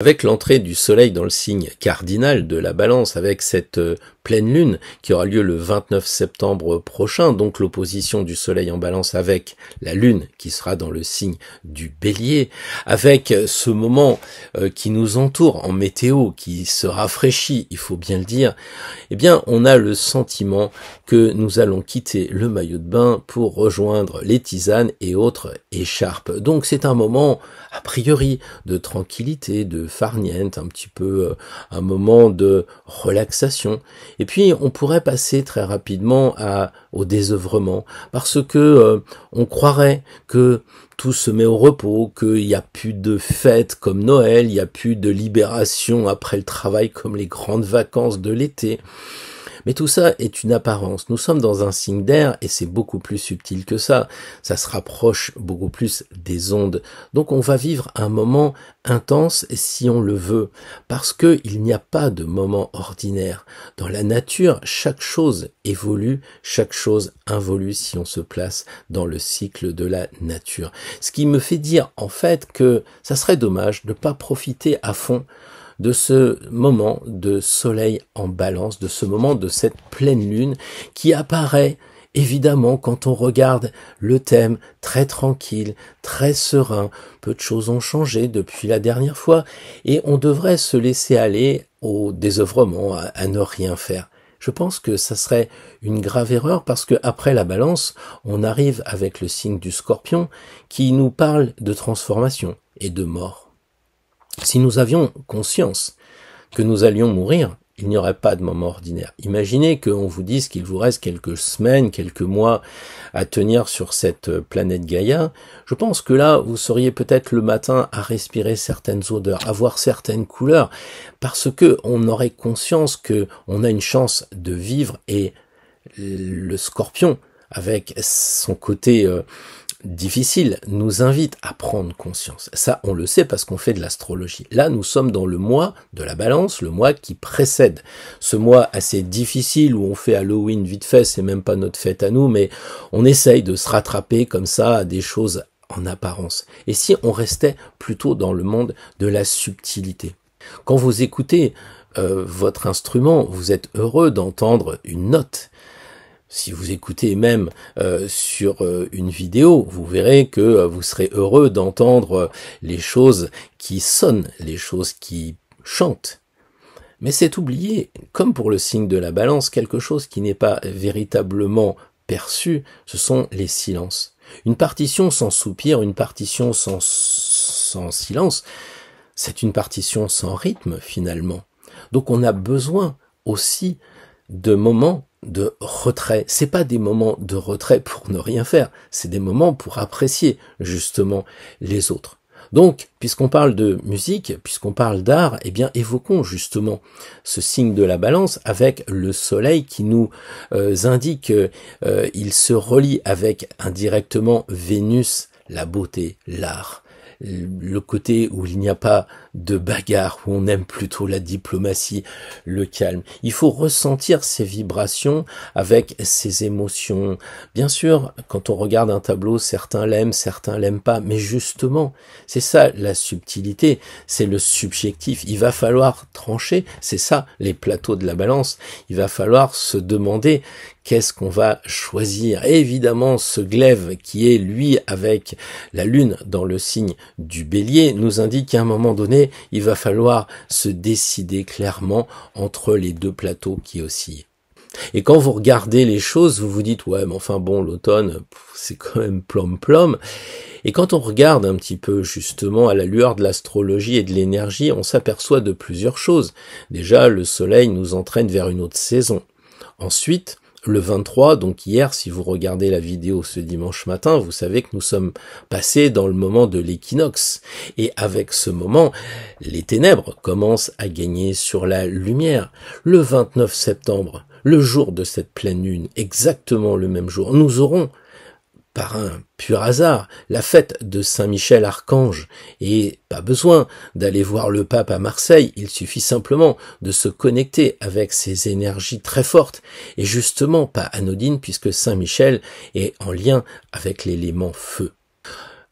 Avec l'entrée du soleil dans le signe cardinal de la balance, avec cette pleine lune qui aura lieu le 29 septembre prochain, donc l'opposition du soleil en balance avec la lune qui sera dans le signe du bélier, avec ce moment qui nous entoure en météo, qui se rafraîchit, il faut bien le dire, eh bien on a le sentiment que nous allons quitter le maillot de bain pour rejoindre les tisanes et autres écharpes. Donc c'est un moment a priori de tranquillité, de farniente, un petit peu un moment de relaxation. Et puis on pourrait passer très rapidement au désœuvrement, parce que on croirait que tout se met au repos, qu'il n'y a plus de fêtes comme Noël, il n'y a plus de libération après le travail comme les grandes vacances de l'été. Mais tout ça est une apparence. Nous sommes dans un signe d'air et c'est beaucoup plus subtil que ça. Ça se rapproche beaucoup plus des ondes. Donc on va vivre un moment intense si on le veut, parce qu'il n'y a pas de moment ordinaire. Dans la nature, chaque chose évolue, chaque chose involue si on se place dans le cycle de la nature. Ce qui me fait dire en fait que ça serait dommage de ne pas profiter à fond de ce moment de soleil en balance, de ce moment de cette pleine lune qui apparaît évidemment quand on regarde le thème très tranquille, très serein. Peu de choses ont changé depuis la dernière fois et on devrait se laisser aller au désœuvrement, à ne rien faire. Je pense que ça serait une grave erreur parce que après la balance, on arrive avec le signe du Scorpion qui nous parle de transformation et de mort. Si nous avions conscience que nous allions mourir, il n'y aurait pas de moment ordinaire. Imaginez qu'on vous dise qu'il vous reste quelques semaines, quelques mois à tenir sur cette planète Gaïa. Je pense que là, vous seriez peut-être le matin à respirer certaines odeurs, à voir certaines couleurs, parce que on aurait conscience que on a une chance de vivre et le Scorpion, avec son côté difficile, nous invite à prendre conscience. Ça, on le sait parce qu'on fait de l'astrologie. Là, nous sommes dans le mois de la balance, le mois qui précède. Ce mois assez difficile où on fait Halloween vite fait, c'est même pas notre fête à nous, mais on essaye de se rattraper comme ça à des choses en apparence. Et si on restait plutôt dans le monde de la subtilité? Quand vous écoutez votre instrument, vous êtes heureux d'entendre une note. Si vous écoutez même sur une vidéo, vous verrez que vous serez heureux d'entendre les choses qui sonnent, les choses qui chantent. Mais c'est oublié, comme pour le signe de la balance, quelque chose qui n'est pas véritablement perçu, ce sont les silences. Une partition sans soupir, une partition sans silence, c'est une partition sans rythme finalement. Donc on a besoin aussi de moments de retrait. C'est pas des moments de retrait pour ne rien faire, c'est des moments pour apprécier justement les autres. Donc, puisqu'on parle de musique, puisqu'on parle d'art, eh bien évoquons justement ce signe de la balance avec le soleil qui nous indique qu'il se relie avec indirectement Vénus, la beauté, l'art. Le côté où il n'y a pas de bagarre, où on aime plutôt la diplomatie, le calme. Il faut ressentir ces vibrations avec ces émotions. Bien sûr, quand on regarde un tableau, certains l'aiment, certains l'aiment pas, mais justement, c'est ça la subtilité, c'est le subjectif. Il va falloir trancher, c'est ça les plateaux de la balance. Il va falloir se demander qu'est-ce qu'on va choisir. Et évidemment, ce glaive qui est, lui, avec la lune dans le signe du bélier, nous indique qu'à un moment donné, il va falloir se décider clairement entre les deux plateaux qui oscillent. Et quand vous regardez les choses, vous vous dites, ouais, mais enfin bon, l'automne, c'est quand même plom-plom. Et quand on regarde un petit peu justement à la lueur de l'astrologie et de l'énergie, on s'aperçoit de plusieurs choses. Déjà, le soleil nous entraîne vers une autre saison. Ensuite, le 23, donc hier, si vous regardez la vidéo ce dimanche matin, vous savez que nous sommes passés dans le moment de l'équinoxe. Et avec ce moment, les ténèbres commencent à gagner sur la lumière. Le 29 septembre, le jour de cette pleine lune, exactement le même jour, nous aurons, par un pur hasard, la fête de Saint-Michel Archange, et pas besoin d'aller voir le pape à Marseille, il suffit simplement de se connecter avec ces énergies très fortes, et justement pas anodines puisque Saint-Michel est en lien avec l'élément feu.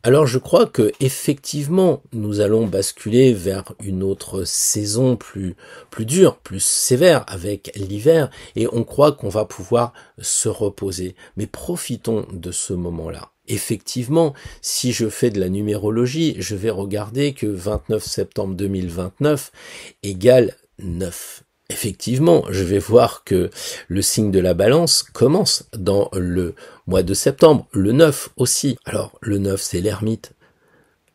Alors je crois que effectivement nous allons basculer vers une autre saison plus dure, plus sévère avec l'hiver, et on croit qu'on va pouvoir se reposer. Mais profitons de ce moment-là. Effectivement, si je fais de la numérologie, je vais regarder que 29 septembre 2029 égale 9. Effectivement, je vais voir que le signe de la balance commence dans le mois de septembre, le 9 aussi. Alors, le 9, c'est l'ermite.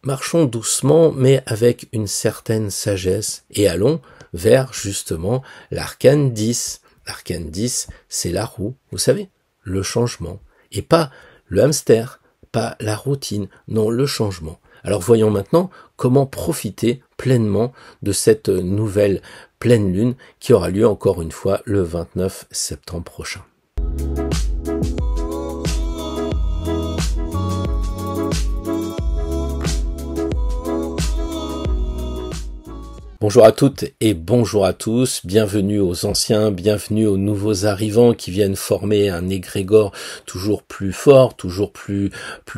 Marchons doucement, mais avec une certaine sagesse, et allons vers, justement, l'arcane 10. L'arcane 10, c'est la roue, vous savez, le changement, et pas le hamster, pas la routine, non, le changement. Alors voyons maintenant comment profiter pleinement de cette nouvelle pleine lune qui aura lieu encore une fois le 29 septembre prochain. Bonjour à toutes et bonjour à tous, bienvenue aux anciens, bienvenue aux nouveaux arrivants qui viennent former un égrégore toujours plus fort, toujours plus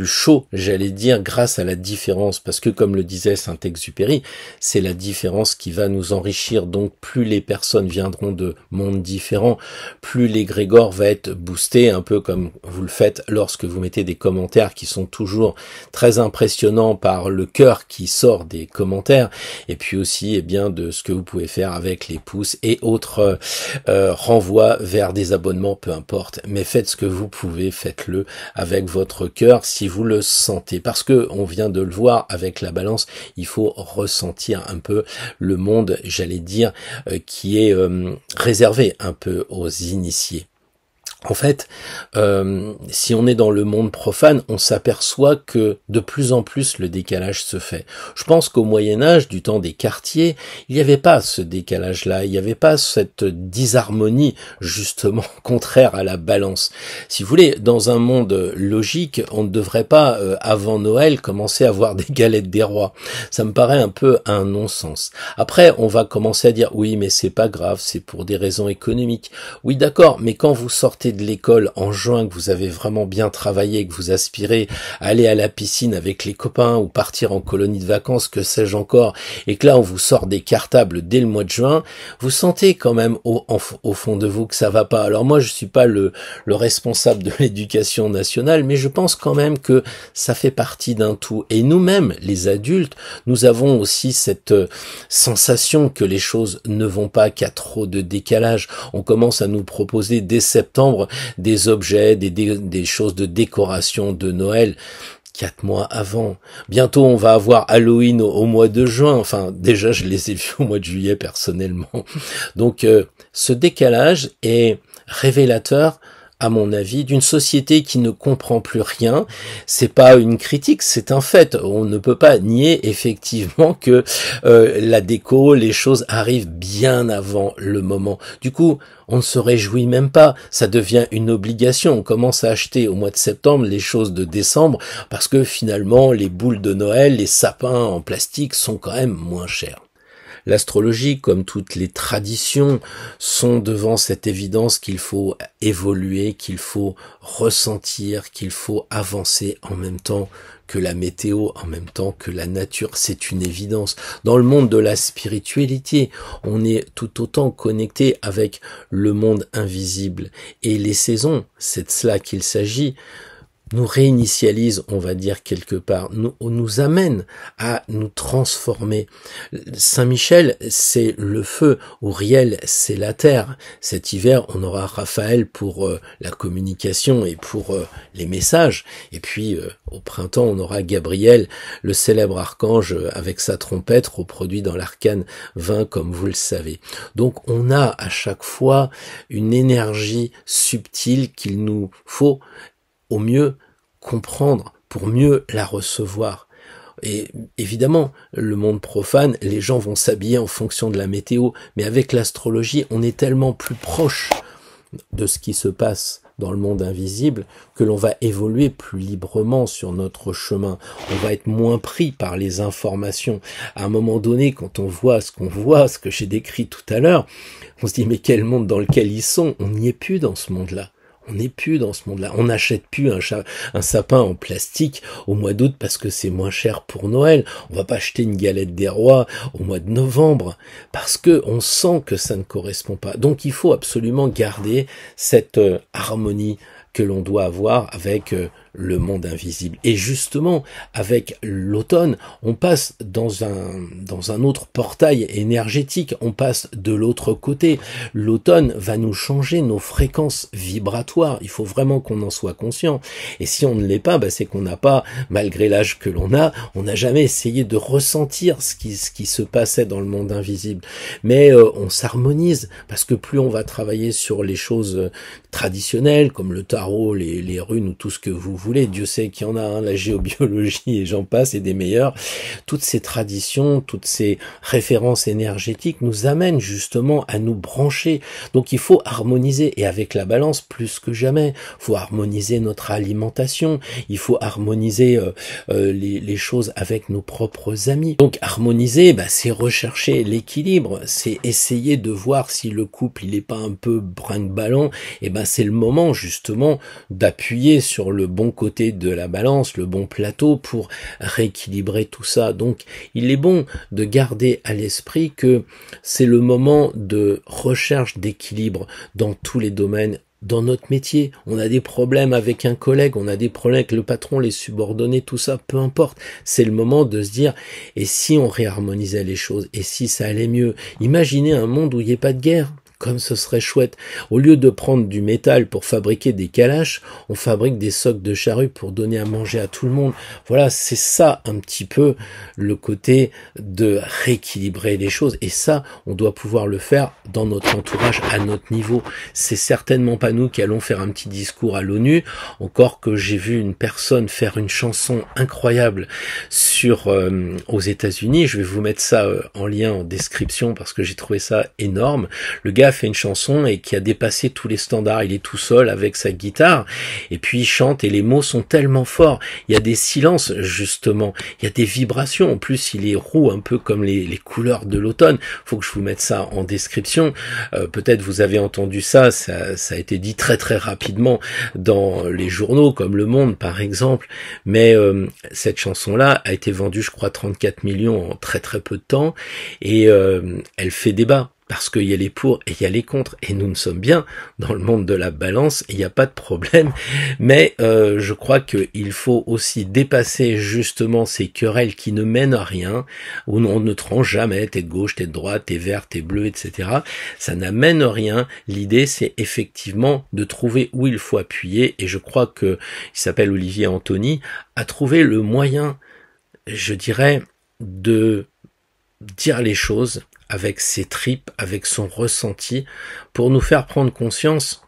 chaud, j'allais dire, grâce à la différence, parce que comme le disait Saint-Exupéry, c'est la différence qui va nous enrichir, donc plus les personnes viendront de mondes différents, plus l'égrégore va être boosté, un peu comme vous le faites lorsque vous mettez des commentaires qui sont toujours très impressionnants par le cœur qui sort des commentaires, et puis aussi, de ce que vous pouvez faire avec les pouces et autres renvois vers des abonnements, peu importe. Mais faites ce que vous pouvez, faites-le avec votre cœur si vous le sentez. Parce que on vient de le voir avec la balance, il faut ressentir un peu le monde, j'allais dire, qui est réservé un peu aux initiés. En fait, si on est dans le monde profane, on s'aperçoit que de plus en plus le décalage se fait. Je pense qu'au Moyen-Âge, du temps des quartiers, il n'y avait pas ce décalage-là, il n'y avait pas cette disharmonie, justement, contraire à la balance. Si vous voulez, dans un monde logique, on ne devrait pas, avant Noël, commencer à voir des galettes des rois. Ça me paraît un peu un non-sens. Après, on va commencer à dire, oui, mais c'est pas grave, c'est pour des raisons économiques. Oui, d'accord, mais quand vous sortez de l'école en juin, que vous avez vraiment bien travaillé, que vous aspirez à aller à la piscine avec les copains ou partir en colonie de vacances, que sais-je encore, et que là on vous sort des cartables dès le mois de juin, vous sentez quand même au fond de vous que ça va pas. Alors moi je suis pas le responsable de l'éducation nationale, mais je pense quand même que ça fait partie d'un tout. Et nous-mêmes, les adultes, nous avons aussi cette sensation que les choses ne vont pas, qu'il y a trop de décalage. On commence à nous proposer dès septembre des objets, des choses de décoration de Noël 4 mois avant. Bientôt, on va avoir Halloween au mois de juin. Enfin, déjà, je les ai vus au mois de juillet, personnellement. Donc, ce décalage est révélateur, à mon avis, d'une société qui ne comprend plus rien. C'est pas une critique, c'est un fait. On ne peut pas nier effectivement que la déco, les choses arrivent bien avant le moment. Du coup, on ne se réjouit même pas. Ça devient une obligation. On commence à acheter au mois de septembre les choses de décembre parce que finalement, les boules de Noël, les sapins en plastique sont quand même moins chers. L'astrologie, comme toutes les traditions, sont devant cette évidence qu'il faut évoluer, qu'il faut ressentir, qu'il faut avancer en même temps que la météo, en même temps que la nature. C'est une évidence. Dans le monde de la spiritualité, on est tout autant connecté avec le monde invisible. Et les saisons, c'est de cela qu'il s'agit, nous réinitialise, on va dire quelque part, nous amène à nous transformer. Saint-Michel, c'est le feu, Uriel, c'est la terre. Cet hiver, on aura Raphaël pour la communication et pour les messages. Et puis, au printemps, on aura Gabriel, le célèbre archange avec sa trompette, reproduit dans l'arcane 20, comme vous le savez. Donc, on a à chaque fois une énergie subtile qu'il nous faut au mieux comprendre pour mieux la recevoir. Et évidemment, le monde profane, les gens vont s'habiller en fonction de la météo, mais avec l'astrologie, on est tellement plus proche de ce qui se passe dans le monde invisible que l'on va évoluer plus librement sur notre chemin. On va être moins pris par les informations. À un moment donné, quand on voit, ce que j'ai décrit tout à l'heure, on se dit mais quel monde dans lequel ils sont? On n'y est plus dans ce monde-là. On n'est plus dans ce monde-là. On n'achète plus un sapin en plastique au mois d'août parce que c'est moins cher pour Noël. On va pas acheter une galette des rois au mois de novembre parce que on sent que ça ne correspond pas. Donc il faut absolument garder cette harmonie que l'on doit avoir avec le monde invisible. Et justement, avec l'automne, on passe dans un autre portail énergétique, on passe de l'autre côté. L'automne va nous changer nos fréquences vibratoires, il faut vraiment qu'on en soit conscient. Et si on ne l'est pas, c'est qu'on n'a pas, malgré l'âge que l'on a, on n'a jamais essayé de ressentir ce qui se passait dans le monde invisible. Mais on s'harmonise, parce que plus on va travailler sur les choses traditionnelles, comme le tarot, les runes ou tout ce que vous voulez, Dieu sait qu'il y en a, la géobiologie et j'en passe, et des meilleurs, toutes ces traditions, toutes ces références énergétiques nous amènent justement à nous brancher. Donc il faut harmoniser, et avec la balance plus que jamais, il faut harmoniser notre alimentation, il faut harmoniser les choses avec nos propres amis. Donc harmoniser, c'est rechercher l'équilibre, c'est essayer de voir si le couple il est pas un peu brinque-ballant, et c'est le moment justement d'appuyer sur le bon côté de la balance, le bon plateau pour rééquilibrer tout ça. Donc il est bon de garder à l'esprit que c'est le moment de recherche d'équilibre dans tous les domaines. Dans notre métier, on a des problèmes avec un collègue, on a des problèmes avec le patron, les subordonnés, tout ça, peu importe. C'est le moment de se dire, et si on réharmonisait les choses, et si ça allait mieux? Imaginez un monde où il n'y ait pas de guerre. Comme ce serait chouette. Au lieu de prendre du métal pour fabriquer des calaches, on fabrique des socs de charrue pour donner à manger à tout le monde. Voilà, c'est ça un petit peu le côté de rééquilibrer les choses. Et ça, on doit pouvoir le faire dans notre entourage, à notre niveau. C'est certainement pas nous qui allons faire un petit discours à l'ONU. Encore que j'ai vu une personne faire une chanson incroyable aux États-Unis. Je vais vous mettre ça en lien en description parce que j'ai trouvé ça énorme. Le gars fait une chanson et qui a dépassé tous les standards. Il est tout seul avec sa guitare et puis il chante et les mots sont tellement forts. Il y a des silences justement, il y a des vibrations. En plus, il est roux un peu comme les couleurs de l'automne. Faut que je vous mette ça en description. Peut-être vous avez entendu ça a été dit très très rapidement dans les journaux comme Le Monde par exemple. Mais cette chanson-là a été vendue, je crois, 34 millions en très très peu de temps et elle fait débat. Parce qu'il y a les pour et il y a les contre. Et nous sommes bien dans le monde de la balance, il n'y a pas de problème. Mais je crois qu'il faut aussi dépasser justement ces querelles qui ne mènent à rien, où on ne tranche jamais, t'es de gauche, t'es de droite, t'es vert, t'es bleu, etc. Ça n'amène rien. L'idée, c'est effectivement de trouver où il faut appuyer. Et je crois que il s'appelle Olivier Anthony, a trouvé le moyen, je dirais, de dire les choses avec ses tripes, avec son ressenti, pour nous faire prendre conscience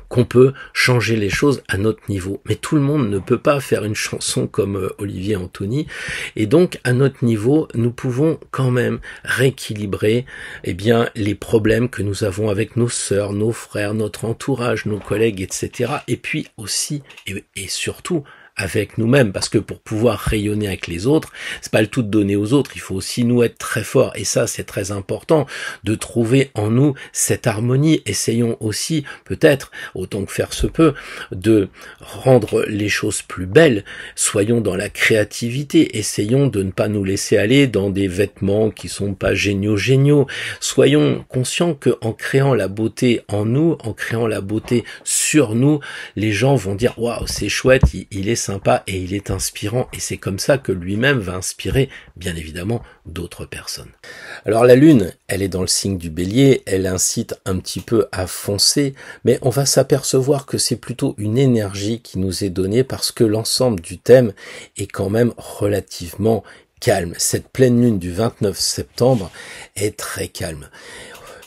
qu'on peut changer les choses à notre niveau. Mais tout le monde ne peut pas faire une chanson comme Olivier Anthony. Et donc, à notre niveau, nous pouvons quand même rééquilibrer, les problèmes que nous avons avec nos sœurs, nos frères, notre entourage, nos collègues, etc. Et puis aussi, et surtout, avec nous-mêmes, parce que pour pouvoir rayonner avec les autres, c'est pas le tout de donner aux autres, il faut aussi nous être très forts, et ça c'est très important, de trouver en nous cette harmonie. Essayons aussi, peut-être, autant que faire se peut, de rendre les choses plus belles, soyons dans la créativité, essayons de ne pas nous laisser aller dans des vêtements qui sont pas géniaux, soyons conscients que en créant la beauté en nous, en créant la beauté sur nous, les gens vont dire, waouh, c'est chouette, il est sympa et il est inspirant, et c'est comme ça que lui-même va inspirer bien évidemment d'autres personnes. Alors la lune, elle est dans le signe du Bélier, elle incite un petit peu à foncer, mais on va s'apercevoir que c'est plutôt une énergie qui nous est donnée parce que l'ensemble du thème est quand même relativement calme. Cette pleine lune du 29 septembre est très calme.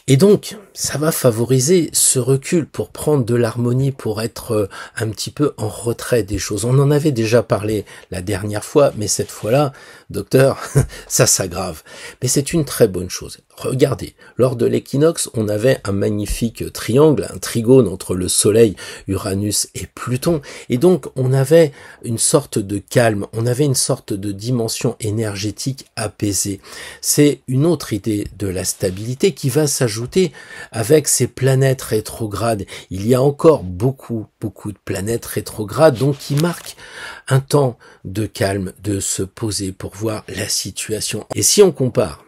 Et donc, ça va favoriser ce recul pour prendre de l'harmonie, pour être un petit peu en retrait des choses. On en avait déjà parlé la dernière fois, mais cette fois-là, docteur, ça s'aggrave. Mais c'est une très bonne chose. Regardez, lors de l'équinoxe, on avait un magnifique triangle, un trigone entre le Soleil, Uranus et Pluton. Et donc, on avait une sorte de calme, on avait une sorte de dimension énergétique apaisée. C'est une autre idée de la stabilité qui va s'ajouter rajouter avec ces planètes rétrogrades. Il y a encore beaucoup de planètes rétrogrades, donc qui marquent un temps de calme, de se poser pour voir la situation. Et si on compare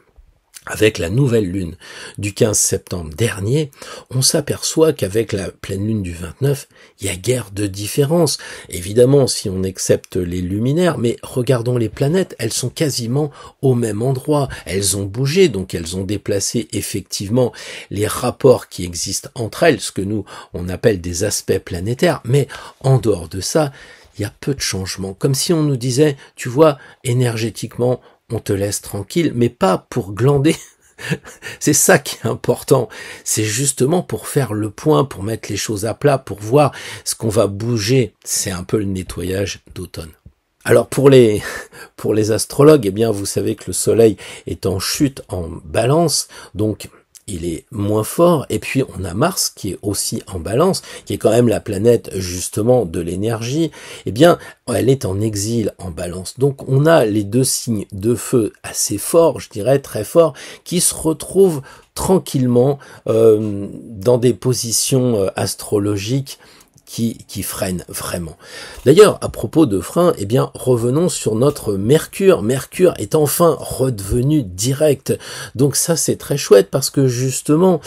avec la nouvelle lune du 15 septembre dernier, on s'aperçoit qu'avec la pleine lune du 29, il y a guère de différence. Évidemment, si on accepte les luminaires, mais regardons les planètes, elles sont quasiment au même endroit. Elles ont bougé, donc elles ont déplacé effectivement les rapports qui existent entre elles, ce que nous, on appelle des aspects planétaires. Mais en dehors de ça, il y a peu de changements. Comme si on nous disait, tu vois, énergétiquement, on te laisse tranquille, mais pas pour glander. C'est ça qui est important. C'est justement pour faire le point, pour mettre les choses à plat, pour voir ce qu'on va bouger. C'est un peu le nettoyage d'automne. Alors pour les astrologues, eh bien vous savez que le soleil est en chute en balance, donc il est moins fort, et puis on a Mars qui est aussi en balance, qui est quand même la planète justement de l'énergie, eh bien elle est en exil en balance. Donc on a les deux signes de feu assez forts, je dirais très forts, qui se retrouvent tranquillement dans des positions astrologiques qui freine vraiment. D'ailleurs, à propos de frein, eh bien, revenons sur notre Mercure. Mercure est enfin redevenu direct. Donc ça, c'est très chouette parce que justement,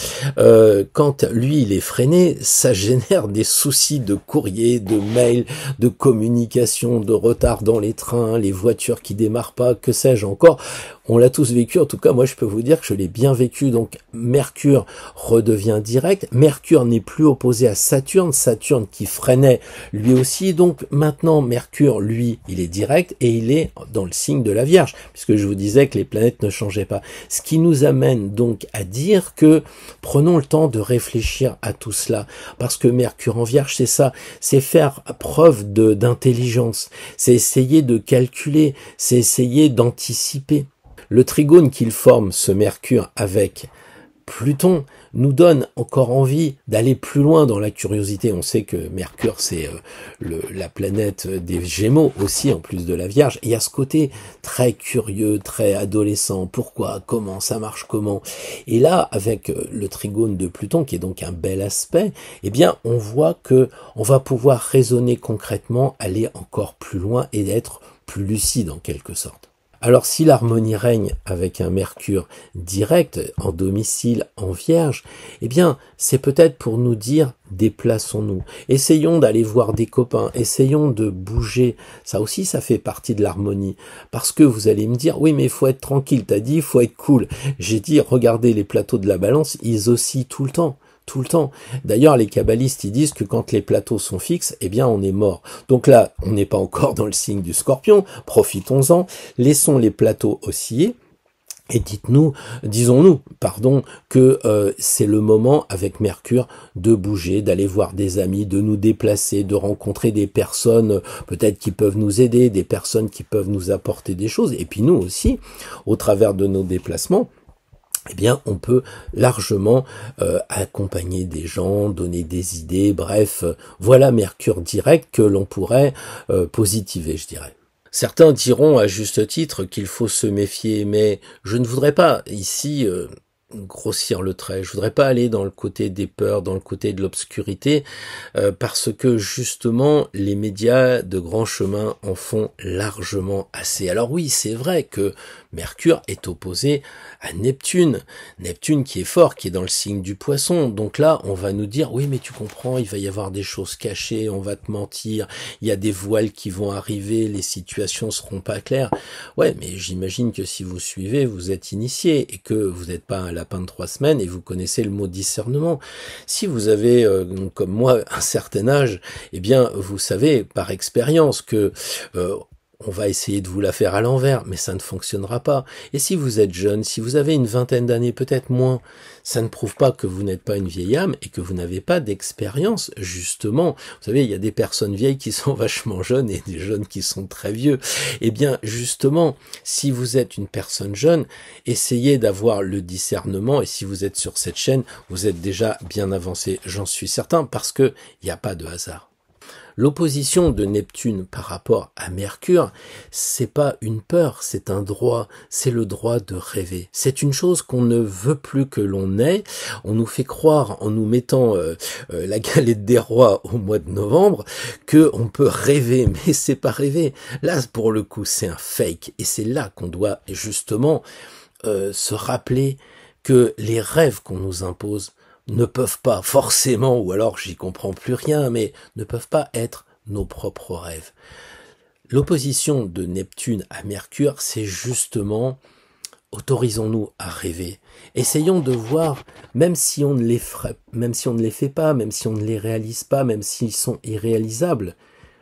quand lui, il est freiné, ça génère des soucis de courrier, de mail, de communication, de retard dans les trains, les voitures qui démarrent pas, que sais-je encore. On l'a tous vécu, en tout cas moi je peux vous dire que je l'ai bien vécu, donc Mercure redevient direct, Mercure n'est plus opposé à Saturne, Saturne qui freinait lui aussi, donc maintenant Mercure lui il est direct et il est dans le signe de la Vierge, puisque je vous disais que les planètes ne changeaient pas. Ce qui nous amène donc à dire que prenons le temps de réfléchir à tout cela, parce que Mercure en Vierge c'est ça, c'est faire preuve d'intelligence, c'est essayer de calculer, c'est essayer d'anticiper. Le trigone qu'il forme, ce Mercure, avec Pluton, nous donne encore envie d'aller plus loin dans la curiosité. On sait que Mercure, c'est la planète des Gémeaux aussi, en plus de la Vierge. Et il y a ce côté très curieux, très adolescent. Pourquoi? Comment? Ça marche comment? Et là, avec le trigone de Pluton, qui est donc un bel aspect, eh bien, on voit que on va pouvoir raisonner concrètement, aller encore plus loin et être plus lucide en quelque sorte. Alors si l'harmonie règne avec un Mercure direct, en domicile, en Vierge, eh bien c'est peut-être pour nous dire déplaçons-nous, essayons d'aller voir des copains, essayons de bouger, ça aussi ça fait partie de l'harmonie, parce que vous allez me dire, oui mais il faut être tranquille, t'as dit il faut être cool, j'ai dit regardez les plateaux de la balance, ils oscillent tout le temps. Tout le temps. D'ailleurs, les kabbalistes, ils disent que quand les plateaux sont fixes, eh bien, on est mort. Donc là, on n'est pas encore dans le signe du Scorpion. Profitons-en. Laissons les plateaux osciller. Et disons-nous, que c'est le moment avec Mercure de bouger, d'aller voir des amis, de nous déplacer, de rencontrer des personnes peut-être qui peuvent nous aider, des personnes qui peuvent nous apporter des choses. Et puis nous aussi, au travers de nos déplacements, eh bien, on peut largement accompagner des gens, donner des idées, bref, voilà Mercure direct que l'on pourrait positiver, je dirais. Certains diront à juste titre qu'il faut se méfier, mais je ne voudrais pas ici grossir le trait. Je voudrais pas aller dans le côté des peurs, dans le côté de l'obscurité, parce que justement les médias de grand chemin en font largement assez. Alors oui, c'est vrai que Mercure est opposé à Neptune. Neptune qui est fort, qui est dans le signe du Poisson. Donc là, on va nous dire, oui mais tu comprends, il va y avoir des choses cachées, on va te mentir, il y a des voiles qui vont arriver, les situations seront pas claires. Ouais, mais j'imagine que si vous suivez, vous êtes initié et que vous n'êtes pas un lapin de 3 semaines et vous connaissez le mot discernement. Si vous avez, comme moi, un certain âge, eh bien, vous savez par expérience que on va essayer de vous la faire à l'envers, mais ça ne fonctionnera pas. Et si vous êtes jeune, si vous avez une vingtaine d'années, peut-être moins, ça ne prouve pas que vous n'êtes pas une vieille âme et que vous n'avez pas d'expérience, justement. Vous savez, il y a des personnes vieilles qui sont vachement jeunes et des jeunes qui sont très vieux. Eh bien, justement, si vous êtes une personne jeune, essayez d'avoir le discernement et si vous êtes sur cette chaîne, vous êtes déjà bien avancé, j'en suis certain, parce que il n'y a pas de hasard. L'opposition de Neptune par rapport à Mercure, c'est pas une peur, c'est un droit, c'est le droit de rêver. C'est une chose qu'on ne veut plus que l'on ait. On nous fait croire, en nous mettant la galette des rois au mois de novembre, que on peut rêver, mais c'est pas rêver. Là, pour le coup, c'est un fake, et c'est là qu'on doit justement se rappeler que les rêves qu'on nous impose ne peuvent pas forcément, ou alors j'y comprends plus rien, mais ne peuvent pas être nos propres rêves. L'opposition de Neptune à Mercure, c'est justement autorisons-nous à rêver. Essayons de voir, même si on ne les ferait, même si on ne les fait pas, même si on ne les réalise pas, même s'ils sont irréalisables,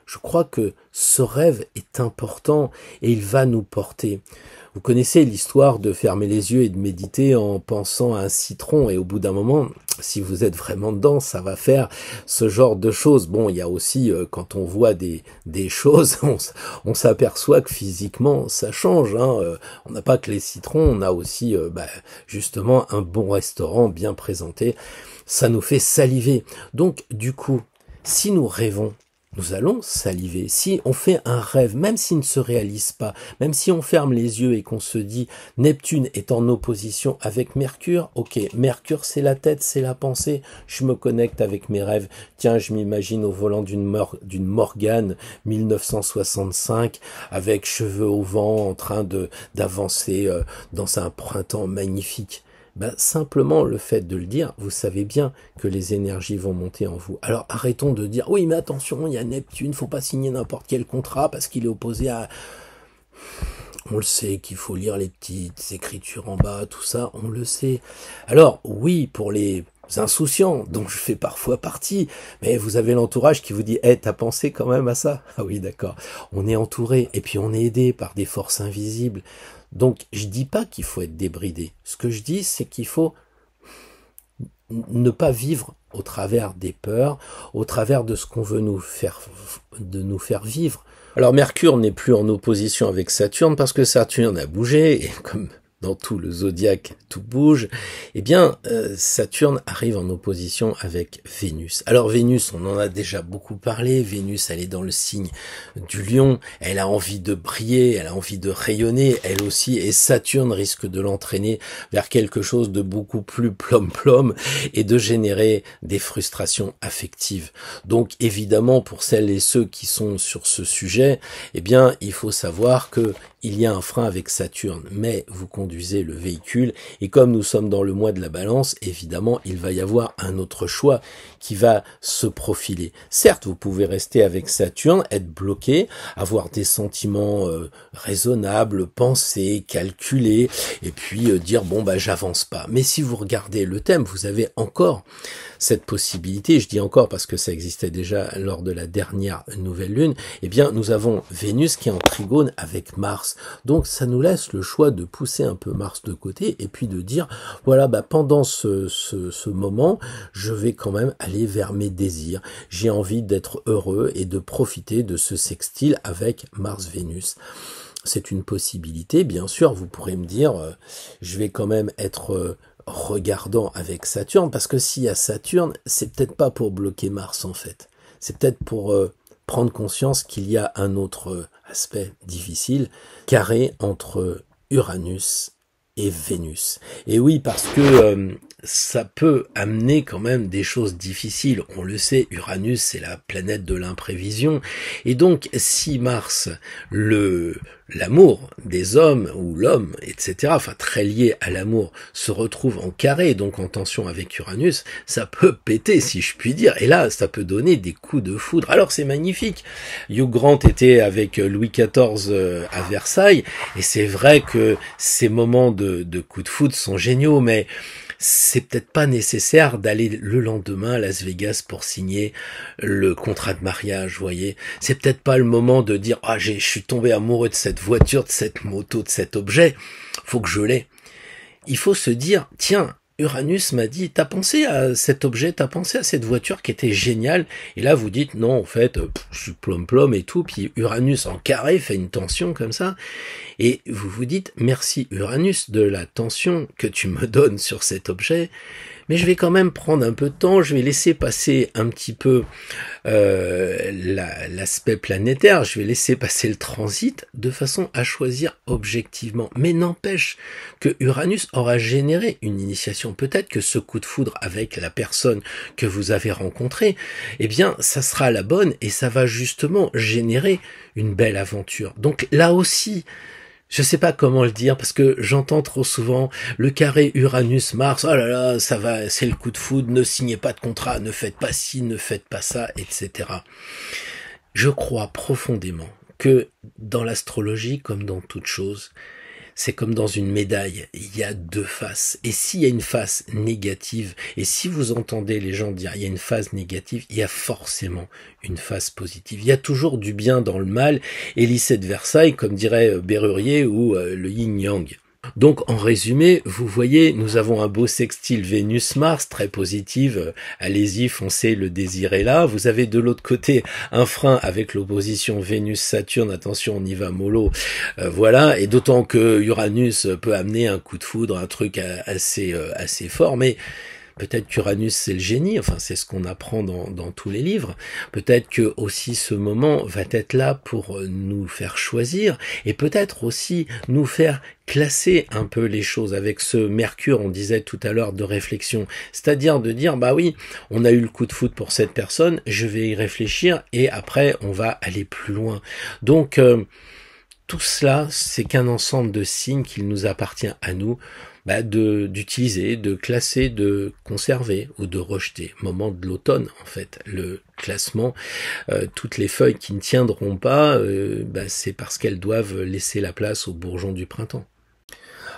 je crois que ce rêve est important et il va nous porter. Vous connaissez l'histoire de fermer les yeux et de méditer en pensant à un citron, et au bout d'un moment, si vous êtes vraiment dedans, ça va faire ce genre de choses. Bon, il y a aussi, quand on voit des choses, on s'aperçoit que physiquement, ça change. On n'a pas que les citrons, on a aussi justement un bon restaurant bien présenté. Ça nous fait saliver. Donc, du coup, si nous rêvons, nous allons saliver. Si on fait un rêve, même s'il ne se réalise pas, même si on ferme les yeux et qu'on se dit Neptune est en opposition avec Mercure, ok, Mercure c'est la tête, c'est la pensée, je me connecte avec mes rêves. Tiens, je m'imagine au volant d'une Morgane 1965 avec cheveux au vent en train d'avancer dans un printemps magnifique. Simplement le fait de le dire, vous savez bien que les énergies vont monter en vous. Alors arrêtons de dire oui mais attention, il y a Neptune, faut pas signer n'importe quel contrat parce qu'il est opposé à... On le sait qu'il faut lire les petites écritures en bas, tout ça, on le sait. Alors oui, pour les insouciants, dont je fais parfois partie, mais vous avez l'entourage qui vous dit « t'as pensé quand même à ça ?» Ah oui, d'accord. On est entouré, et puis on est aidé par des forces invisibles. Donc, je dis pas qu'il faut être débridé. Ce que je dis, c'est qu'il faut ne pas vivre au travers des peurs, au travers de ce qu'on veut nous faire vivre. Alors, Mercure n'est plus en opposition avec Saturne parce que Saturne a bougé, et comme dans tout le zodiaque, tout bouge, eh bien, Saturne arrive en opposition avec Vénus. Alors Vénus, on en a déjà beaucoup parlé, Vénus, elle est dans le signe du Lion, elle a envie de briller, elle a envie de rayonner, elle aussi, et Saturne risque de l'entraîner vers quelque chose de beaucoup plus plom-plom et de générer des frustrations affectives. Donc évidemment, pour celles et ceux qui sont sur ce sujet, eh bien, il faut savoir que il y a un frein avec Saturne, mais vous conduisez le véhicule, et comme nous sommes dans le mois de la Balance, évidemment, il va y avoir un autre choix qui va se profiler. Certes, vous pouvez rester avec Saturne, être bloqué, avoir des sentiments raisonnables, penser, calculer, et puis dire bon j'avance pas. Mais si vous regardez le thème, vous avez encore cette possibilité, je dis encore parce que ça existait déjà lors de la dernière nouvelle lune, eh bien nous avons Vénus qui est en trigone avec Mars. Donc ça nous laisse le choix de pousser un peu Mars de côté et puis de dire voilà, pendant ce moment, je vais quand même aller vers mes désirs. J'ai envie d'être heureux et de profiter de ce sextile avec Mars-Vénus. C'est une possibilité, bien sûr, vous pourrez me dire, je vais quand même être regardant avec Saturne, parce que s'il y a Saturne, c'est peut-être pas pour bloquer Mars en fait. C'est peut-être pour prendre conscience qu'il y a un autre aspect difficile, carré entre Uranus et Vénus. Et oui, parce que ça peut amener quand même des choses difficiles. On le sait, Uranus, c'est la planète de l'imprévision. Et donc, si Mars, l'amour des hommes, ou l'homme, etc., enfin très lié à l'amour, se retrouve en carré, donc en tension avec Uranus, ça peut péter, si je puis dire. Et là, ça peut donner des coups de foudre. Alors, c'est magnifique. Hugh Grant était avec Louis XIV à Versailles, et c'est vrai que ces moments de coups de foudre sont géniaux, mais c'est peut-être pas nécessaire d'aller le lendemain à Las Vegas pour signer le contrat de mariage, vous voyez. C'est peut-être pas le moment de dire « Ah, je suis tombé amoureux de cette voiture, de cette moto, de cet objet, faut que je l'ai. » Il faut se dire « Tiens, Uranus m'a dit, t'as pensé à cet objet, t'as pensé à cette voiture qui était géniale ?» Et là, vous dites « Non, en fait, je suis plom-plom et tout. » Puis Uranus en carré fait une tension comme ça. Et vous vous dites « Merci Uranus de la tension que tu me donnes sur cet objet. Mais je vais quand même prendre un peu de temps, je vais laisser passer un petit peu l'aspect planétaire, je vais laisser passer le transit de façon à choisir objectivement. Mais n'empêche que Uranus aura généré une initiation. Peut-être que ce coup de foudre avec la personne que vous avez rencontrée, eh bien, ça sera la bonne et ça va justement générer une belle aventure. Donc là aussi, je sais pas comment le dire parce que j'entends trop souvent le carré Uranus-Mars, oh là là, ça va, c'est le coup de foudre, ne signez pas de contrat, ne faites pas ci, ne faites pas ça, etc. Je crois profondément que dans l'astrologie, comme dans toute chose, c'est comme dans une médaille, il y a deux faces. Et s'il y a une face négative, et si vous entendez les gens dire il y a une phase négative, il y a forcément une phase positive. Il y a toujours du bien dans le mal, et lycée de Versailles, comme dirait Bérurier, ou le yin-yang. Donc en résumé, vous voyez, nous avons un beau sextile Vénus-Mars, très positif, allez-y, foncez, le désir est là. Vous avez de l'autre côté un frein avec l'opposition Vénus-Saturne, attention, on y va mollo, voilà, et d'autant que Uranus peut amener un coup de foudre, un truc assez fort, mais peut-être qu'Uranus c'est le génie, enfin c'est ce qu'on apprend dans tous les livres. Peut-être que aussi ce moment va être là pour nous faire choisir et peut-être aussi nous faire classer un peu les choses avec ce Mercure, on disait tout à l'heure, de réflexion. C'est-à-dire de dire, bah oui, on a eu le coup de foudre pour cette personne, je vais y réfléchir et après on va aller plus loin. Donc tout cela, c'est qu'un ensemble de signes qu'il nous appartient à nous d'utiliser, de classer, de conserver ou de rejeter. Moment de l'automne, en fait, le classement, toutes les feuilles qui ne tiendront pas, c'est parce qu'elles doivent laisser la place aux bourgeons du printemps.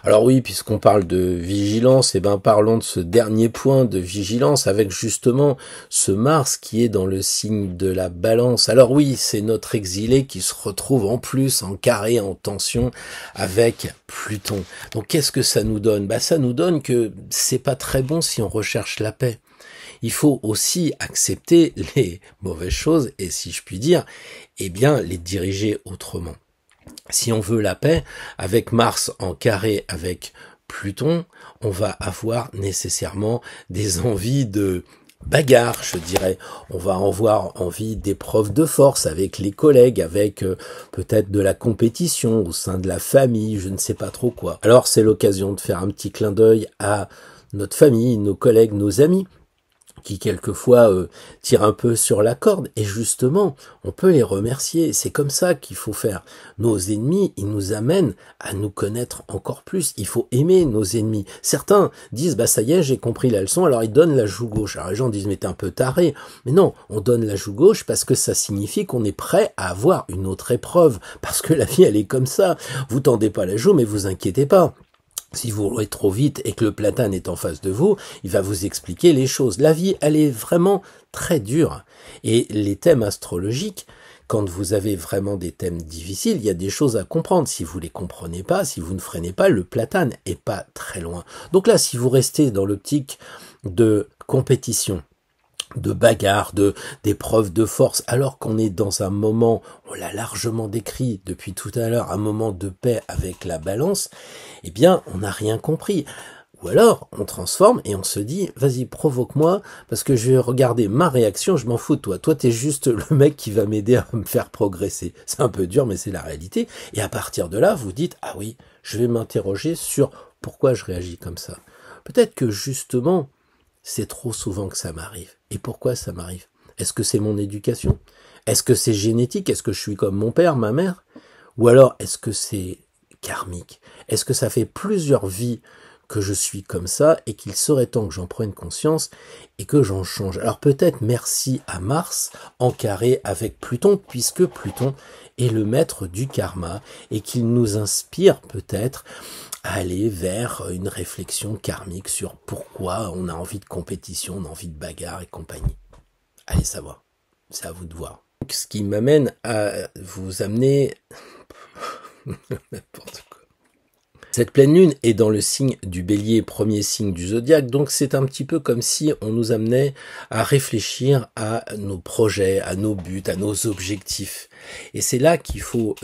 Alors oui, puisqu'on parle de vigilance, parlons de ce dernier point de vigilance avec justement ce Mars qui est dans le signe de la Balance. Alors oui, c'est notre exilé qui se retrouve en plus en carré, en tension avec Pluton. Donc qu'est-ce que ça nous donne ? Ça nous donne que c'est pas très bon si on recherche la paix. Il faut aussi accepter les mauvaises choses et si je puis dire, les diriger autrement. Si on veut la paix, avec Mars en carré avec Pluton, on va avoir nécessairement des envies de bagarre, je dirais. On va avoir envie d'épreuves de force avec les collègues, avec peut-être de la compétition au sein de la famille, je ne sais pas trop quoi. Alors c'est l'occasion de faire un petit clin d'œil à notre famille, nos collègues, nos amis, qui quelquefois tirent un peu sur la corde, et justement, on peut les remercier. C'est comme ça qu'il faut faire. Nos ennemis, ils nous amènent à nous connaître encore plus. Il faut aimer nos ennemis. Certains disent, ça y est, j'ai compris la leçon, alors ils donnent la joue gauche. Alors les gens disent, mais t'es un peu taré. Mais non, on donne la joue gauche parce que ça signifie qu'on est prêt à avoir une autre épreuve. Parce que la vie, elle est comme ça. Vous tendez pas la joue, mais vous inquiétez pas. Si vous roulez trop vite et que le platane est en face de vous, il va vous expliquer les choses. La vie, elle est vraiment très dure. Et les thèmes astrologiques, quand vous avez vraiment des thèmes difficiles, il y a des choses à comprendre. Si vous les comprenez pas, si vous ne freinez pas, le platane est pas très loin. Donc là, si vous restez dans l'optique de compétition, de bagarre, d'épreuve de force, alors qu'on est dans un moment, on l'a largement décrit depuis tout à l'heure, un moment de paix avec la Balance, on n'a rien compris. Ou alors, on transforme et on se dit, vas-y, provoque-moi, parce que je vais regarder ma réaction, je m'en fous de toi. Toi, t'es juste le mec qui va m'aider à me faire progresser. C'est un peu dur, mais c'est la réalité. Et à partir de là, vous dites, ah oui, je vais m'interroger sur pourquoi je réagis comme ça. Peut-être que justement, c'est trop souvent que ça m'arrive. Et pourquoi ça m'arrive ? Est-ce que c'est mon éducation ? Est-ce que c'est génétique ? Est-ce que je suis comme mon père, ma mère ? Ou alors, est-ce que c'est karmique ? Est-ce que ça fait plusieurs vies que je suis comme ça et qu'il serait temps que j'en prenne conscience et que j'en change ? Alors peut-être merci à Mars en carré avec Pluton, puisque Pluton est le maître du karma et qu'il nous inspire peut-être à aller vers une réflexion karmique sur pourquoi on a envie de compétition, on a envie de bagarre et compagnie. Allez savoir, c'est à vous de voir. Ce qui m'amène à vous amener n'importe quoi. Cette pleine lune est dans le signe du Bélier, premier signe du zodiaque, donc c'est un petit peu comme si on nous amenait à réfléchir à nos projets, à nos buts, à nos objectifs. Et c'est là qu'il faut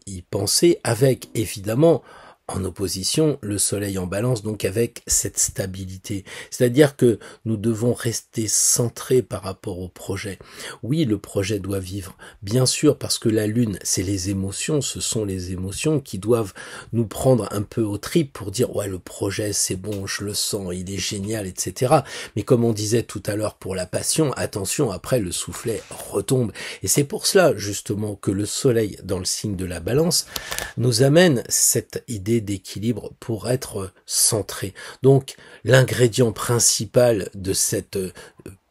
y penser avec, évidemment, en opposition le soleil en balance, donc avec cette stabilité. C'est-à-dire que nous devons rester centrés par rapport au projet. Oui, le projet doit vivre, bien sûr, parce que la lune, c'est les émotions, ce sont les émotions qui doivent nous prendre un peu aux tripes pour dire « ouais, le projet, c'est bon, je le sens, il est génial, etc. » Mais comme on disait tout à l'heure pour la passion, attention, après le soufflet retombe. Et c'est pour cela, justement, que le soleil, dans le signe de la balance, nous amène cette idée d'équilibre pour être centré. Donc, l'ingrédient principal de cette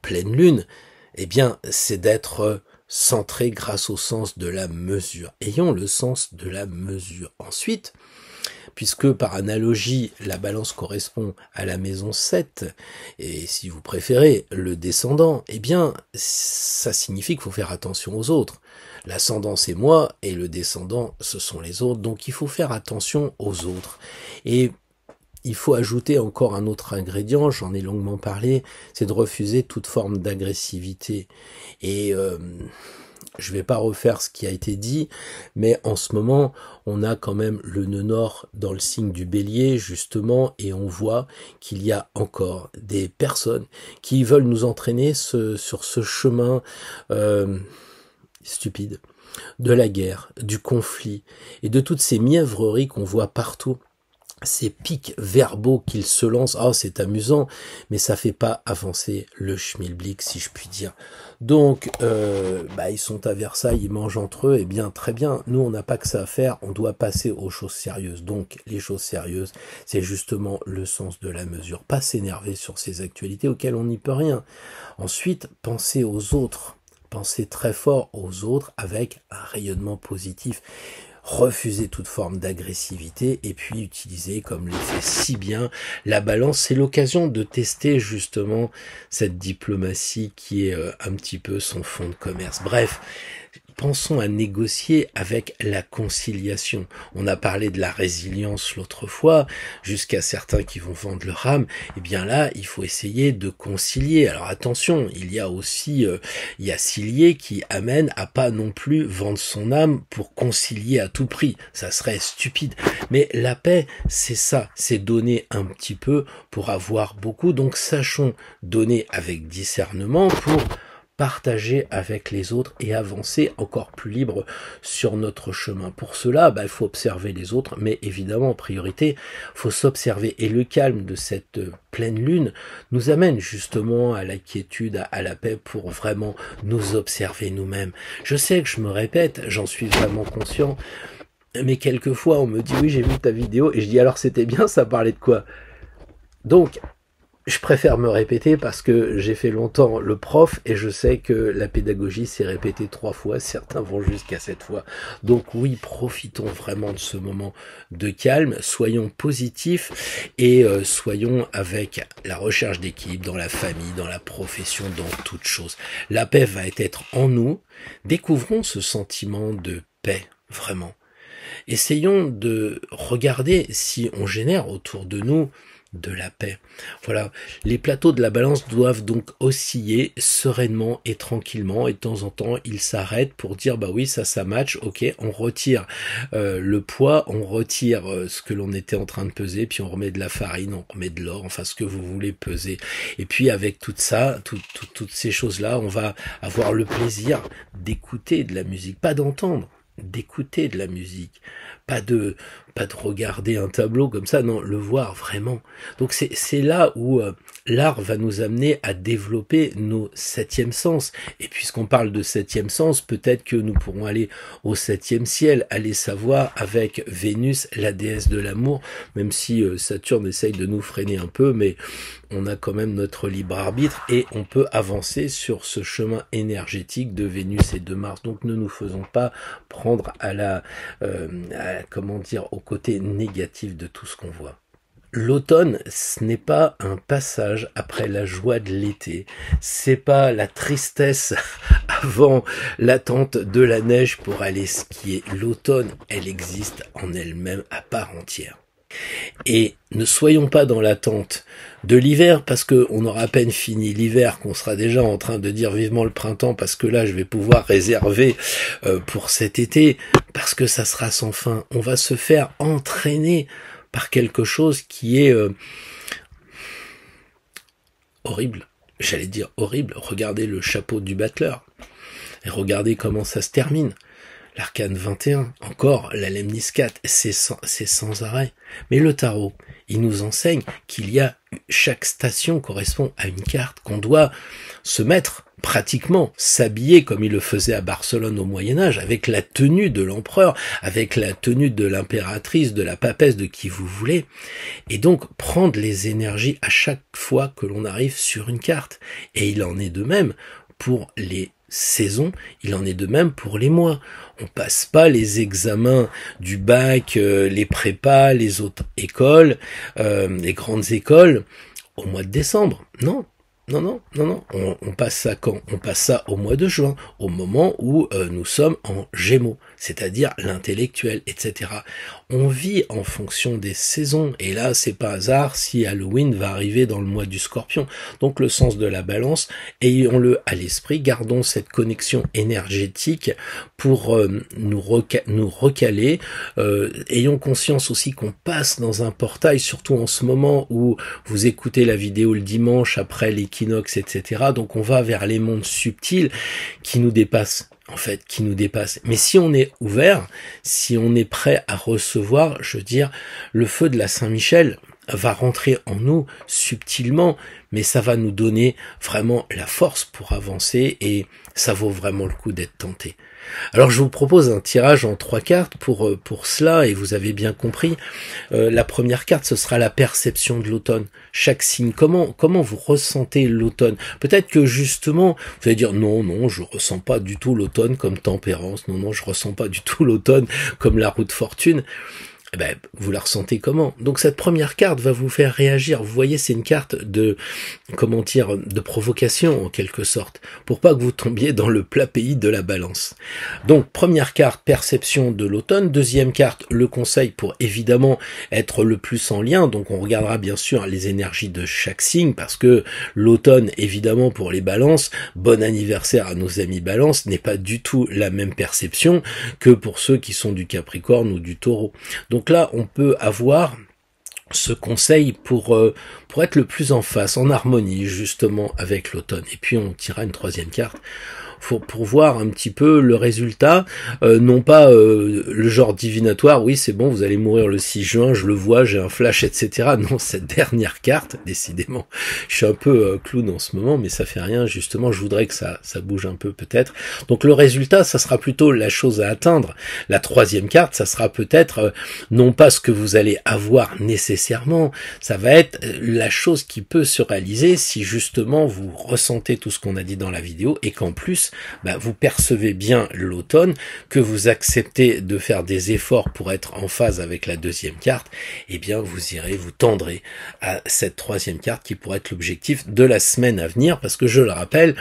pleine lune, eh bien, c'est d'être centré grâce au sens de la mesure. Ayons le sens de la mesure. Ensuite, puisque par analogie, la balance correspond à la maison 7, et si vous préférez, le descendant, eh bien, ça signifie qu'il faut faire attention aux autres. L'ascendant, c'est moi, et le descendant, ce sont les autres, donc il faut faire attention aux autres. Et il faut ajouter encore un autre ingrédient, j'en ai longuement parlé, c'est de refuser toute forme d'agressivité. Et je vais pas refaire ce qui a été dit, mais en ce moment, on a quand même le nœud nord dans le signe du bélier, justement, et on voit qu'il y a encore des personnes qui veulent nous entraîner sur ce chemin stupide de la guerre, du conflit, et de toutes ces mièvreries qu'on voit partout. Ces pics verbaux qu'ils se lancent, oh c'est amusant, mais ça fait pas avancer le schmilblick, si je puis dire. Donc, ils sont à Versailles, ils mangent entre eux, et bien très bien, nous on n'a pas que ça à faire, on doit passer aux choses sérieuses. Donc, les choses sérieuses, c'est justement le sens de la mesure, pas s'énerver sur ces actualités auxquelles on n'y peut rien. Ensuite, penser aux autres, penser très fort aux autres avec un rayonnement positif. Refuser toute forme d'agressivité et puis utiliser, comme le fait si bien, la balance. C'est l'occasion de tester justement cette diplomatie qui est un petit peu son fond de commerce. Bref, pensons à négocier avec la conciliation. On a parlé de la résilience l'autre fois, jusqu'à certains qui vont vendre leur âme. Eh bien là, il faut essayer de concilier. Alors attention, il y a aussi Sillier qui amène à pas non plus vendre son âme pour concilier à tout prix. Ça serait stupide. Mais la paix, c'est ça, c'est donner un petit peu pour avoir beaucoup. Donc sachons donner avec discernement pour partager avec les autres et avancer encore plus libre sur notre chemin. Pour cela, il faut observer les autres, mais évidemment, en priorité, il faut s'observer. Et le calme de cette pleine lune nous amène justement à la quiétude, à la paix pour vraiment nous observer nous-mêmes. Je sais que je me répète, j'en suis vraiment conscient, mais quelquefois on me dit « oui, j'ai vu ta vidéo » et je dis « alors c'était bien, ça parlait de quoi ?» Donc, je préfère me répéter parce que j'ai fait longtemps le prof et je sais que la pédagogie s'est répétée 3 fois, certains vont jusqu'à 7 fois. Donc oui, profitons vraiment de ce moment de calme, soyons positifs et soyons avec la recherche d'équilibre dans la famille, dans la profession, dans toute chose. La paix va être en nous, découvrons ce sentiment de paix, vraiment. Essayons de regarder si on génère autour de nous de la paix. Voilà, les plateaux de la balance doivent donc osciller sereinement et tranquillement et de temps en temps ils s'arrêtent pour dire bah oui ça match, ok on retire le poids, on retire ce que l'on était en train de peser, puis on remet de la farine, on remet de l'or, enfin ce que vous voulez peser. Et puis avec tout ça, toutes ces choses là, on va avoir le plaisir d'écouter de la musique, pas d'entendre, d'écouter de la musique, pas de regarder un tableau comme ça, non, le voir vraiment. Donc c'est là où l'art va nous amener à développer nos 7e sens. Et puisqu'on parle de 7e sens, peut-être que nous pourrons aller au 7e ciel, aller savoir avec Vénus, la déesse de l'amour, même si Saturne essaye de nous freiner un peu, mais on a quand même notre libre arbitre et on peut avancer sur ce chemin énergétique de Vénus et de Mars. Donc ne nous faisons pas prendre au côté négatif de tout ce qu'on voit. L'automne, ce n'est pas un passage après la joie de l'été, c'est pas la tristesse avant l'attente de la neige pour aller skier. L'automne, elle existe en elle-même à part entière. Et ne soyons pas dans l'attente de l'hiver, parce que on aura à peine fini l'hiver, qu'on sera déjà en train de dire vivement le printemps, parce que là je vais pouvoir réserver pour cet été, parce que ça sera sans fin. On va se faire entraîner par quelque chose qui est horrible. J'allais dire horrible. Regardez le chapeau du battleur et regardez comment ça se termine. L'arcane 21, encore, la Lemnis 4, c'est sans arrêt. Mais le tarot, il nous enseigne qu'il y a, chaque station correspond à une carte, qu'on doit se mettre, pratiquement, s'habiller comme il le faisait à Barcelone au Moyen-Âge, avec la tenue de l'empereur, avec la tenue de l'impératrice, de la papesse, de qui vous voulez, et donc prendre les énergies à chaque fois que l'on arrive sur une carte. Et il en est de même pour les saisons, il en est de même pour les mois. On passe pas les examens du bac, les prépas, les autres écoles, les grandes écoles au mois de décembre. Non. On passe ça quand? On passe ça au mois de juin, au moment où nous sommes en Gémeaux, c'est-à-dire l'intellectuel, etc. On vit en fonction des saisons, et là, c'est pas hasard si Halloween va arriver dans le mois du Scorpion. Donc le sens de la balance, ayons-le à l'esprit, gardons cette connexion énergétique pour nous recaler. Ayons conscience aussi qu'on passe dans un portail, surtout en ce moment où vous écoutez la vidéo le dimanche après l'équinoxe, etc. Donc on va vers les mondes subtils qui nous dépassent. Mais si on est ouvert, si on est prêt à recevoir, je veux dire, le feu de la Saint-Michel va rentrer en nous subtilement, mais ça va nous donner vraiment la force pour avancer, et ça vaut vraiment le coup d'être tenté. Alors je vous propose un tirage en 3 cartes pour cela, et vous avez bien compris. La première carte, ce sera la perception de l'automne. Chaque signe, comment vous ressentez l'automne? Peut-être que justement, vous allez dire non, je ressens pas du tout l'automne comme Tempérance, non, je ressens pas du tout l'automne comme la roue de fortune. Eh ben, vous la ressentez comment? Donc cette première carte va vous faire réagir. Vous voyez, c'est une carte de, de provocation en quelque sorte, pour pas que vous tombiez dans le plat pays de la balance. Donc première carte, perception de l'automne. Deuxième carte, le conseil pour évidemment être le plus en lien. Donc on regardera bien sûr les énergies de chaque signe, parce que l'automne, évidemment pour les balances, bon anniversaire à nos amis balance, n'est pas du tout la même perception que pour ceux qui sont du Capricorne ou du Taureau. Donc là, on peut avoir ce conseil pour être le plus en face, en harmonie justement avec l'automne. Et puis on tirera une troisième carte pour voir un petit peu le résultat, non pas le genre divinatoire, oui c'est bon, vous allez mourir le 6 juin, je le vois, j'ai un flash, etc. Non, cette dernière carte, décidément, je suis un peu clown en ce moment, mais ça fait rien, justement, je voudrais que ça bouge un peu peut-être. Donc le résultat, ça sera plutôt la chose à atteindre. La troisième carte, ça sera peut-être non pas ce que vous allez avoir nécessairement, ça va être la chose qui peut se réaliser si justement vous ressentez tout ce qu'on a dit dans la vidéo, et qu'en plus, vous percevez bien l'automne, que vous acceptez de faire des efforts pour être en phase avec la deuxième carte, et bien vous tendrez à cette troisième carte qui pourrait être l'objectif de la semaine à venir, parce que je le rappelle,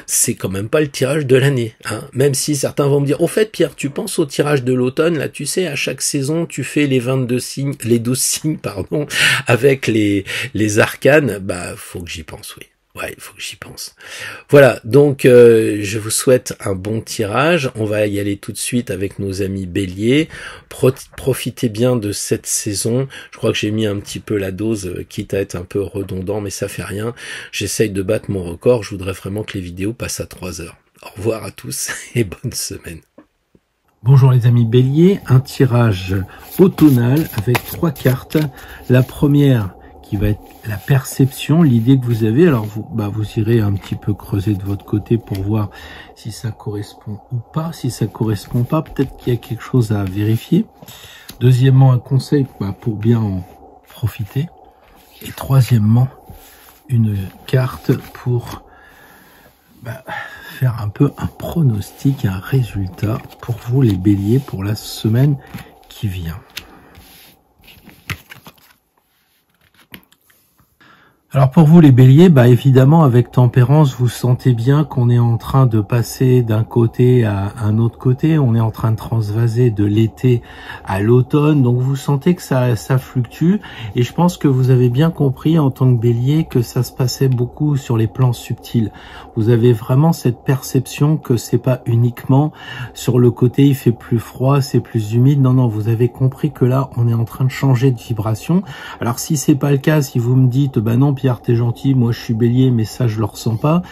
c'est quand même pas le tirage de l'année, hein. Même si certains vont me dire, au fait Pierre, tu penses au tirage de l'automne, là tu sais, à chaque saison tu fais les 12 signes, avec les arcanes, faut que j'y pense, oui. Ouais, il faut que j'y pense. Voilà, donc je vous souhaite un bon tirage. On va y aller tout de suite avec nos amis Bélier. Profitez bien de cette saison. Je crois que j'ai mis un petit peu la dose, quitte à être un peu redondant, mais ça fait rien. J'essaye de battre mon record. Je voudrais vraiment que les vidéos passent à 3 heures. Au revoir à tous et bonne semaine. Bonjour les amis Bélier, un tirage automnal avec 3 cartes. La première qui va être la perception, l'idée que vous avez. Alors vous irez un petit peu creuser de votre côté pour voir si ça correspond ou pas. Si ça correspond pas, peut-être qu'il y a quelque chose à vérifier. Deuxièmement, un conseil pour bien en profiter. Et troisièmement, une carte pour faire un peu un pronostic, un résultat pour vous les Béliers pour la semaine qui vient. Alors pour vous les béliers, évidemment avec tempérance, vous sentez bien qu'on est en train de passer d'un côté à un autre côté, on est en train de transvaser de l'été à l'automne, donc vous sentez que ça fluctue, et je pense que vous avez bien compris en tant que bélier que ça se passait beaucoup sur les plans subtils. Vous avez vraiment cette perception que c'est pas uniquement sur le côté il fait plus froid, c'est plus humide, non, vous avez compris que là on est en train de changer de vibration. Alors si c'est pas le cas, si vous me dites non Pierre t'es gentil, moi je suis bélier mais ça je le ressens pas,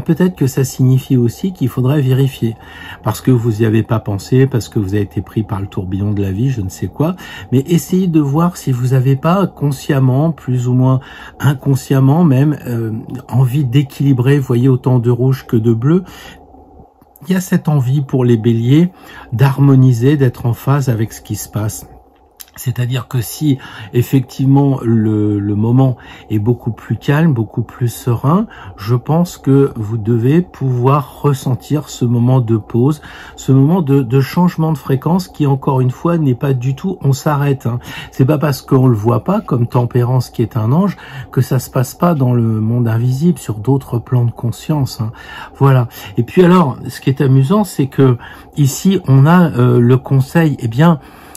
peut-être que ça signifie aussi qu'il faudrait vérifier, parce que vous y avez pas pensé, parce que vous avez été pris par le tourbillon de la vie, je ne sais quoi, mais essayez de voir si vous n'avez pas consciemment, plus ou moins inconsciemment même, envie d'équilibrer, vous voyez autant de rouge que de bleu. Il y a cette envie pour les béliers d'harmoniser, d'être en phase avec ce qui se passe. C'est-à-dire que si effectivement le moment est beaucoup plus calme, beaucoup plus serein, je pense que vous devez pouvoir ressentir ce moment de pause, ce moment de changement de fréquence qui, encore une fois, n'est pas du tout on s'arrête. C'est pas parce qu'on le voit pas, comme Tempérance qui est un ange, que ça se passe pas dans le monde invisible, sur d'autres plans de conscience. Voilà. Et puis alors, ce qui est amusant, c'est que ici, on a le conseil,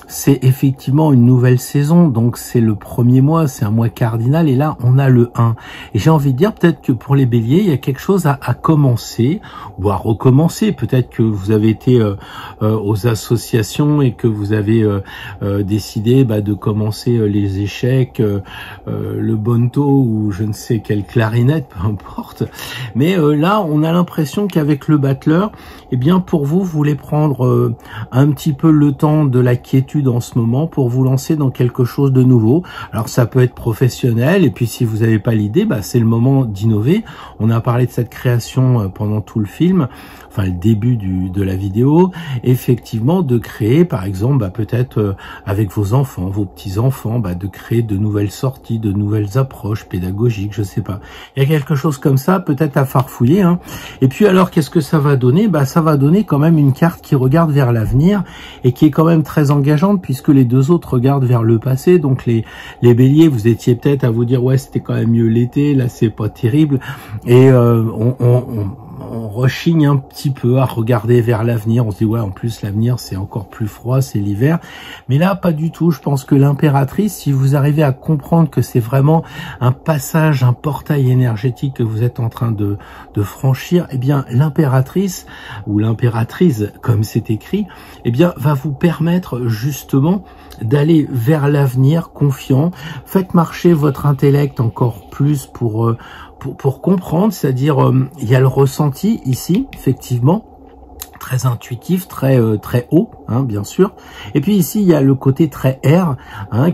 c'est effectivement une nouvelle saison, donc c'est le premier mois, c'est un mois cardinal, et là on a le 1. Et j'ai envie de dire peut-être que pour les béliers, il y a quelque chose à commencer, ou à recommencer. Peut-être que vous avez été aux associations et que vous avez décidé de commencer les échecs, le bonto ou je ne sais quelle clarinette, peu importe. Mais là, on a l'impression qu'avec le battleur, pour vous voulez prendre un petit peu le temps de la quiétude en ce moment pour vous lancer dans quelque chose de nouveau. Alors ça peut être professionnel, et puis si vous n'avez pas l'idée, c'est le moment d'innover. On a parlé de cette création pendant tout le film, enfin le début de la vidéo, effectivement de créer par exemple peut-être avec vos enfants, vos petits-enfants, de créer de nouvelles sorties, de nouvelles approches pédagogiques, je sais pas. Il y a quelque chose comme ça peut-être à farfouiller. Et puis alors qu'est-ce que ça va donner? Ça va donner quand même une carte qui regarde vers l'avenir et qui est quand même très engageante, puisque les deux autres regardent vers le passé. Donc les béliers, vous étiez peut-être à vous dire ouais c'était quand même mieux l'été, là c'est pas terrible, et on rechigne un petit peu à regarder vers l'avenir. On se dit ouais en plus l'avenir c'est encore plus froid, c'est l'hiver. Mais là pas du tout. Je pense que l'impératrice, si vous arrivez à comprendre que c'est vraiment un passage, un portail énergétique que vous êtes en train de franchir, l'impératrice ou l'impératrice comme c'est écrit, va vous permettre justement d'aller vers l'avenir confiant. Faites marcher votre intellect encore plus pour comprendre, c'est-à-dire il y a le ressenti ici, effectivement, très intuitif, très haut, bien sûr. Et puis ici, il y a le côté très air,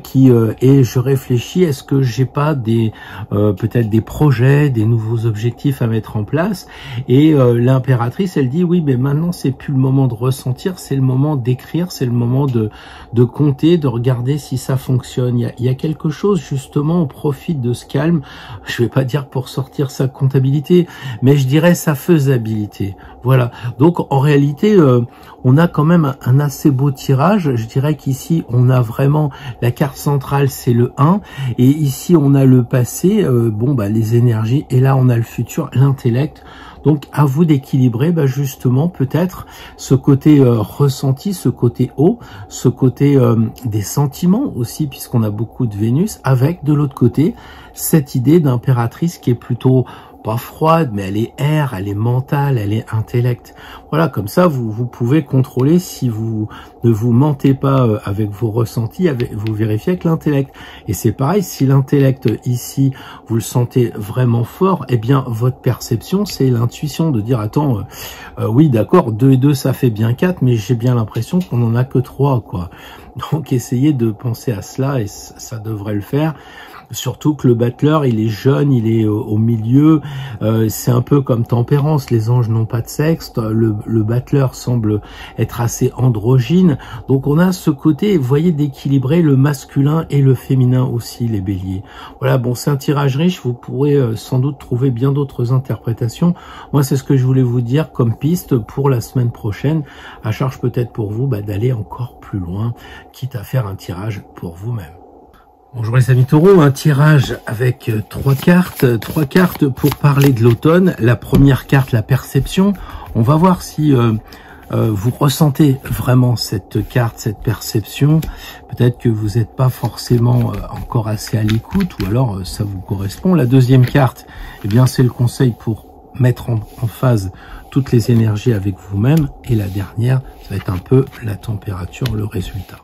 qui est je réfléchis, est-ce que j'ai pas des peut-être des projets, des nouveaux objectifs à mettre en place? Et l'impératrice, elle dit oui, mais maintenant c'est plus le moment de ressentir, c'est le moment d'écrire, c'est le moment de compter, de regarder si ça fonctionne. Il y a quelque chose justement, on profite de ce calme. Je vais pas dire pour sortir sa comptabilité, mais je dirais sa faisabilité. Voilà. Donc en réalité, on a quand même un assez beau tirage. Je dirais qu'ici, on a vraiment la carte centrale, c'est le 1. Et ici, on a le passé, les énergies. Et là, on a le futur, l'intellect. Donc, à vous d'équilibrer justement peut-être ce côté ressenti, ce côté haut, ce côté des sentiments aussi, puisqu'on a beaucoup de Vénus, avec de l'autre côté cette idée d'impératrice qui est plutôt pas froide, mais elle est air, elle est mentale, elle est intellect. Voilà, comme ça, vous pouvez contrôler si vous ne vous mentez pas avec vos ressentis, vous vérifiez avec l'intellect. Et c'est pareil, si l'intellect ici, vous le sentez vraiment fort, votre perception, c'est l'intuition de dire, attends, oui, d'accord, 2 et 2, ça fait bien 4, mais j'ai bien l'impression qu'on en a que 3, quoi. Donc, essayez de penser à cela et ça devrait le faire. Surtout que le battleur, il est jeune, il est au milieu, c'est un peu comme Tempérance, les anges n'ont pas de sexe, le battleur semble être assez androgyne, donc on a ce côté, vous voyez, d'équilibrer le masculin et le féminin aussi, les béliers. Voilà, c'est un tirage riche, vous pourrez sans doute trouver bien d'autres interprétations. Moi, c'est ce que je voulais vous dire comme piste pour la semaine prochaine, à charge peut-être pour vous d'aller encore plus loin, quitte à faire un tirage pour vous-même. Bonjour les amis taureaux, un tirage avec trois cartes pour parler de l'automne. La première carte, la perception. On va voir si vous ressentez vraiment cette carte, cette perception. Peut-être que vous n'êtes pas forcément encore assez à l'écoute ou alors ça vous correspond. La deuxième carte, eh bien c'est le conseil pour mettre en phase toutes les énergies avec vous-même. Et la dernière, ça va être un peu la température, le résultat.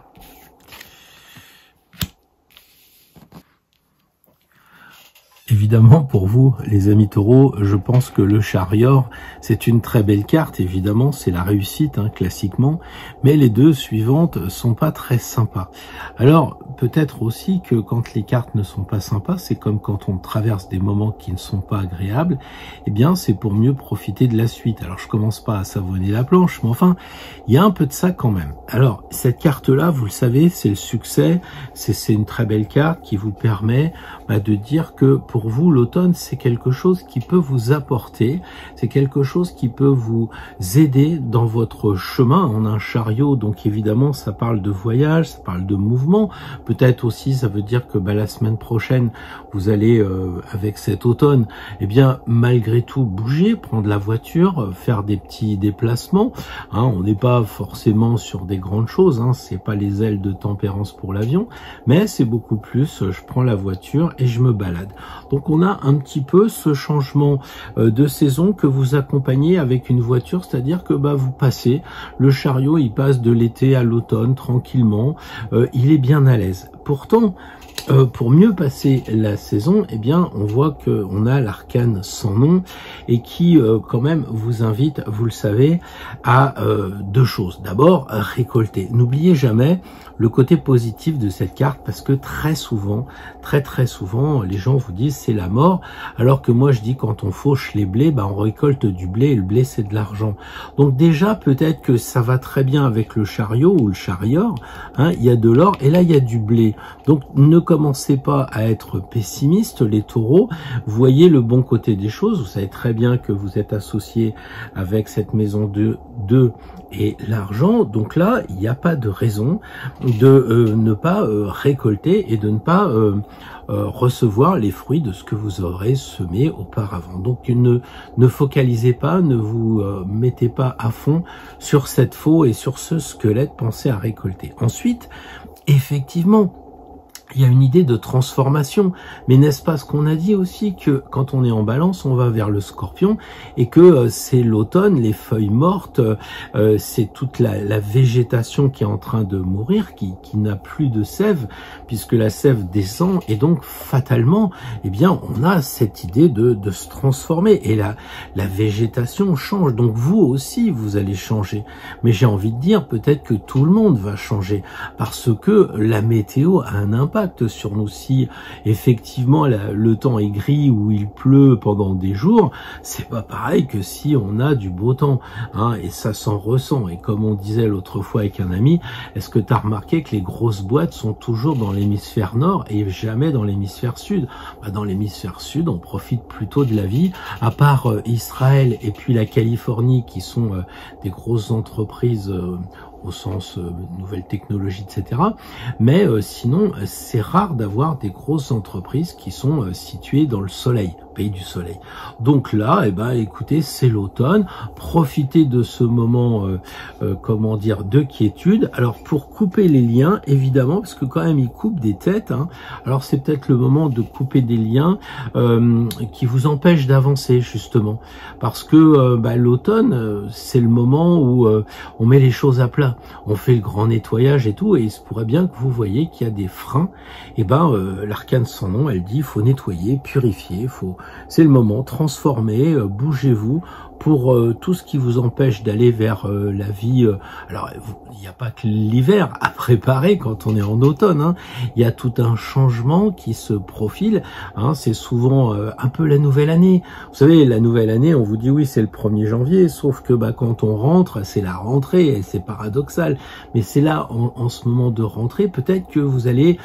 Évidemment, pour vous, les amis taureaux, je pense que le chariot, c'est une très belle carte, évidemment, c'est la réussite, hein, classiquement, mais les deux suivantes sont pas très sympas. Alors, peut-être aussi que quand les cartes ne sont pas sympas, c'est comme quand on traverse des moments qui ne sont pas agréables, eh bien, c'est pour mieux profiter de la suite. Alors, je commence pas à savonner la planche, mais enfin, il y a un peu de ça quand même. Alors, cette carte-là, vous le savez, c'est le succès, c'est une très belle carte qui vous permet de dire que pour vous, l'automne, c'est quelque chose qui peut vous apporter, c'est quelque chose qui peut vous aider dans votre chemin. On a un chariot, donc évidemment, ça parle de voyage, ça parle de mouvement. Peut-être aussi, ça veut dire que la semaine prochaine, vous allez, avec cet automne, eh bien, malgré tout, bouger, prendre la voiture, faire des petits déplacements. Hein, on n'est pas forcément sur des grandes choses, hein, c'est pas les ailes de Tempérance pour l'avion, mais c'est beaucoup plus, je prends la voiture et je me balade. Donc on a un petit peu ce changement de saison que vous accompagnez avec une voiture, c'est-à-dire que vous passez, le chariot il passe de l'été à l'automne tranquillement, il est bien à l'aise. Pourtant, pour mieux passer la saison, eh bien, on voit que on a l'arcane sans nom et qui, quand même, vous invite, vous le savez, à deux choses. D'abord, récolter. N'oubliez jamais le côté positif de cette carte parce que très souvent, très souvent, les gens vous disent c'est la mort, alors que moi je dis quand on fauche les blés, on récolte du blé et le blé c'est de l'argent. Donc déjà peut-être que ça va très bien avec le chariot ou le chariot, hein, il y a de l'or et là il y a du blé. Donc ne commencez pas à être pessimiste les taureaux, voyez le bon côté des choses, vous savez très bien que vous êtes associé avec cette maison de 2 et l'argent, donc là il n'y a pas de raison de ne pas récolter et de ne pas recevoir les fruits de ce que vous aurez semé auparavant. Donc ne focalisez pas, ne vous mettez pas à fond sur cette faux et sur ce squelette, pensez à récolter. Ensuite, effectivement, il y a une idée de transformation, mais n'est-ce pas ce qu'on a dit aussi que quand on est en balance, on va vers le scorpion et que c'est l'automne, les feuilles mortes, c'est toute la végétation qui est en train de mourir, qui n'a plus de sève, puisque la sève descend et donc fatalement, eh bien, on a cette idée de se transformer et la végétation change. Donc vous aussi, vous allez changer. Mais j'ai envie de dire peut-être que tout le monde va changer parce que la météo a un impact sur nous. Si effectivement le temps est gris ou il pleut pendant des jours, c'est pas pareil que si on a du beau temps, hein, et ça s'en ressent. Et comme on disait l'autre fois avec un ami, est-ce que tu as remarqué que les grosses boîtes sont toujours dans l'hémisphère nord et jamais dans l'hémisphère sud? Dans l'hémisphère sud, on profite plutôt de la vie, à part Israël et puis la Californie qui sont des grosses entreprises au sens nouvelles technologies, etc. Mais sinon, c'est rare d'avoir des grosses entreprises qui sont situées dans le soleil, pays du soleil. Donc là, écoutez, c'est l'automne. Profitez de ce moment, comment dire, de quiétude. Alors pour couper les liens, évidemment, parce que quand même ils coupent des têtes. Hein, alors c'est peut-être le moment de couper des liens qui vous empêchent d'avancer justement, parce que l'automne, c'est le moment où on met les choses à plat. On fait le grand nettoyage et tout, et il se pourrait bien que vous voyez qu'il y a des freins. Et l'arcane sans nom, elle dit, faut nettoyer, purifier, c'est le moment, transformer, bougez-vous pour tout ce qui vous empêche d'aller vers la vie. Alors, il n'y a pas que l'hiver à préparer quand on est en automne. Hein. Il y a tout un changement qui se profile. Hein. C'est souvent un peu la nouvelle année. Vous savez, la nouvelle année, on vous dit oui, c'est le 1er janvier, sauf que quand on rentre, c'est la rentrée, et c'est paradoxal. Mais c'est là, en ce moment de rentrée, peut-être que vous allez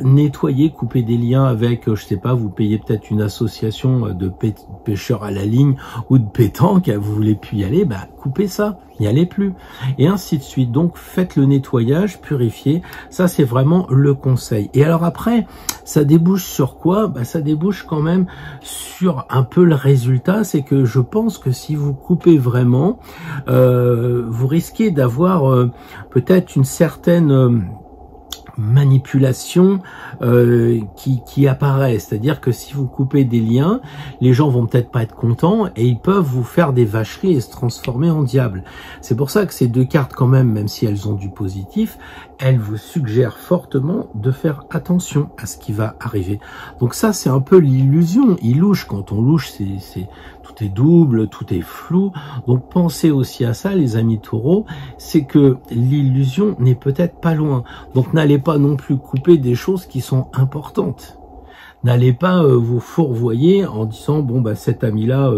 nettoyer, couper des liens avec, je sais pas, vous payez peut-être une association de pêcheur à la ligne ou de pétanque, vous voulez plus y aller, bah coupez ça, n'y allez plus. Et ainsi de suite. Donc faites le nettoyage, purifiez. Ça c'est vraiment le conseil. Et alors après, ça débouche sur quoi? Bah ça débouche quand même sur un peu le résultat. C'est que je pense que si vous coupez vraiment, vous risquez d'avoir peut-être une certaine manipulation qui apparaît, c'est-à-dire que si vous coupez des liens, les gens vont peut-être pas être contents et ils peuvent vous faire des vacheries et se transformer en diable. C'est pour ça que ces deux cartes quand même si elles ont du positif, elles vous suggèrent fortement de faire attention à ce qui va arriver. Donc ça c'est un peu l'illusion, il louche, quand on louche tout est double, tout est flou, donc pensez aussi à ça les amis taureaux, c'est que l'illusion n'est peut-être pas loin, donc n'allez pas non plus couper des choses qui sont importantes. N'allez pas vous fourvoyer en disant bon bah cet ami-là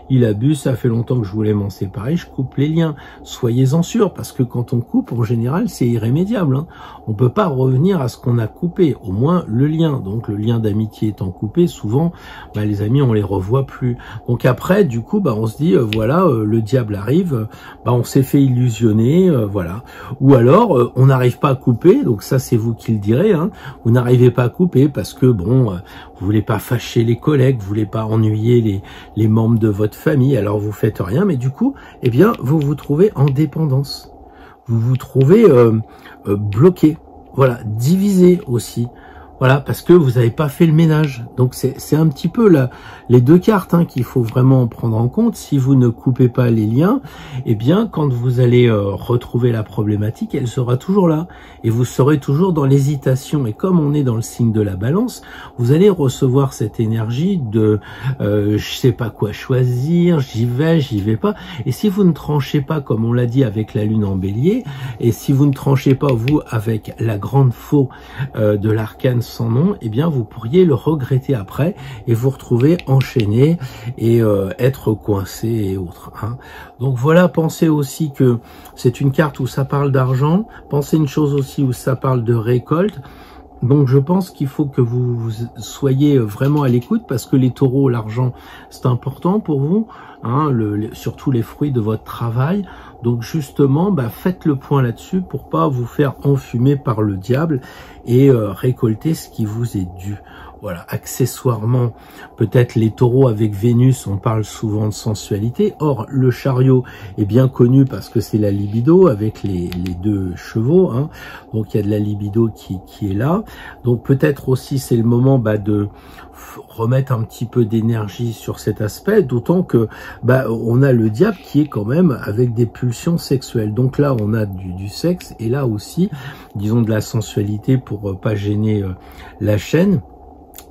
il abuse, ça fait longtemps que je voulais m'en séparer, je coupe les liens. Soyez-en sûrs parce que quand on coupe en général c'est irrémédiable. Hein. On peut pas revenir à ce qu'on a coupé, au moins le lien. Donc le lien d'amitié étant coupé, souvent bah, les amis on les revoit plus. Donc après du coup bah on se dit voilà le diable arrive, bah on s'est fait illusionner, voilà. Ou alors on n'arrive pas à couper, donc ça c'est vous qui le direz. Hein. Vous n'arrivez pas à couper parce que bon vous voulez pas fâcher les collègues, vous voulez pas ennuyer les membres de votre famille, alors vous faites rien, mais du coup, eh bien, vous vous trouvez en dépendance. Vous vous trouvez bloqué. Voilà, divisé aussi. Voilà, parce que vous n'avez pas fait le ménage. Donc c'est un petit peu là les deux cartes hein, qu'il faut vraiment prendre en compte. Si vous ne coupez pas les liens, eh bien quand vous allez retrouver la problématique, elle sera toujours là. Et vous serez toujours dans l'hésitation. Et comme on est dans le signe de la balance, vous allez recevoir cette énergie de je sais pas quoi choisir, j'y vais pas. Et si vous ne tranchez pas, comme on l'a dit avec la lune en bélier, et si vous ne tranchez pas vous avec la grande faux de l'arcane sans nom, eh bien vous pourriez le regretter après et vous retrouver enchaîné et être coincé et autres. Hein. Donc voilà, pensez aussi que c'est une carte où ça parle d'argent, pensez une chose aussi où ça parle de récolte. Donc je pense qu'il faut que vous soyez vraiment à l'écoute parce que les taureaux, l'argent, c'est important pour vous, hein, surtout les fruits de votre travail. Donc justement, bah, faites le point là-dessus pour pas vous faire enfumer par le diable et récolter ce qui vous est dû. Voilà, accessoirement, peut-être les taureaux avec Vénus, on parle souvent de sensualité. Or, le chariot est bien connu parce que c'est la libido avec les deux chevaux. Hein. Donc, il y a de la libido qui est là. Donc, peut-être aussi, c'est le moment de remettre un petit peu d'énergie sur cet aspect, d'autant que on a le diable qui est quand même avec des pulsions sexuelles. Donc là, on a du sexe et là aussi, disons de la sensualité pour pas gêner la chaîne.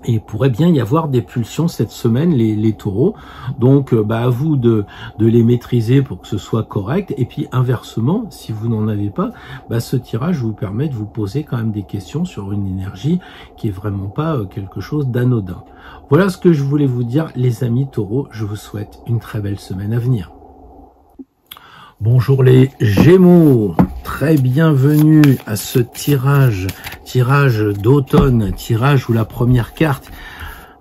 Et il pourrait bien y avoir des pulsions cette semaine, les taureaux. Donc, à vous de les maîtriser pour que ce soit correct. Et puis, inversement, si vous n'en avez pas, ce tirage vous permet de vous poser quand même des questions sur une énergie qui est vraiment pas quelque chose d'anodin. Voilà ce que je voulais vous dire, les amis taureaux. Je vous souhaite une très belle semaine à venir. Bonjour les Gémeaux, très bienvenue à ce tirage d'automne, tirage où la première carte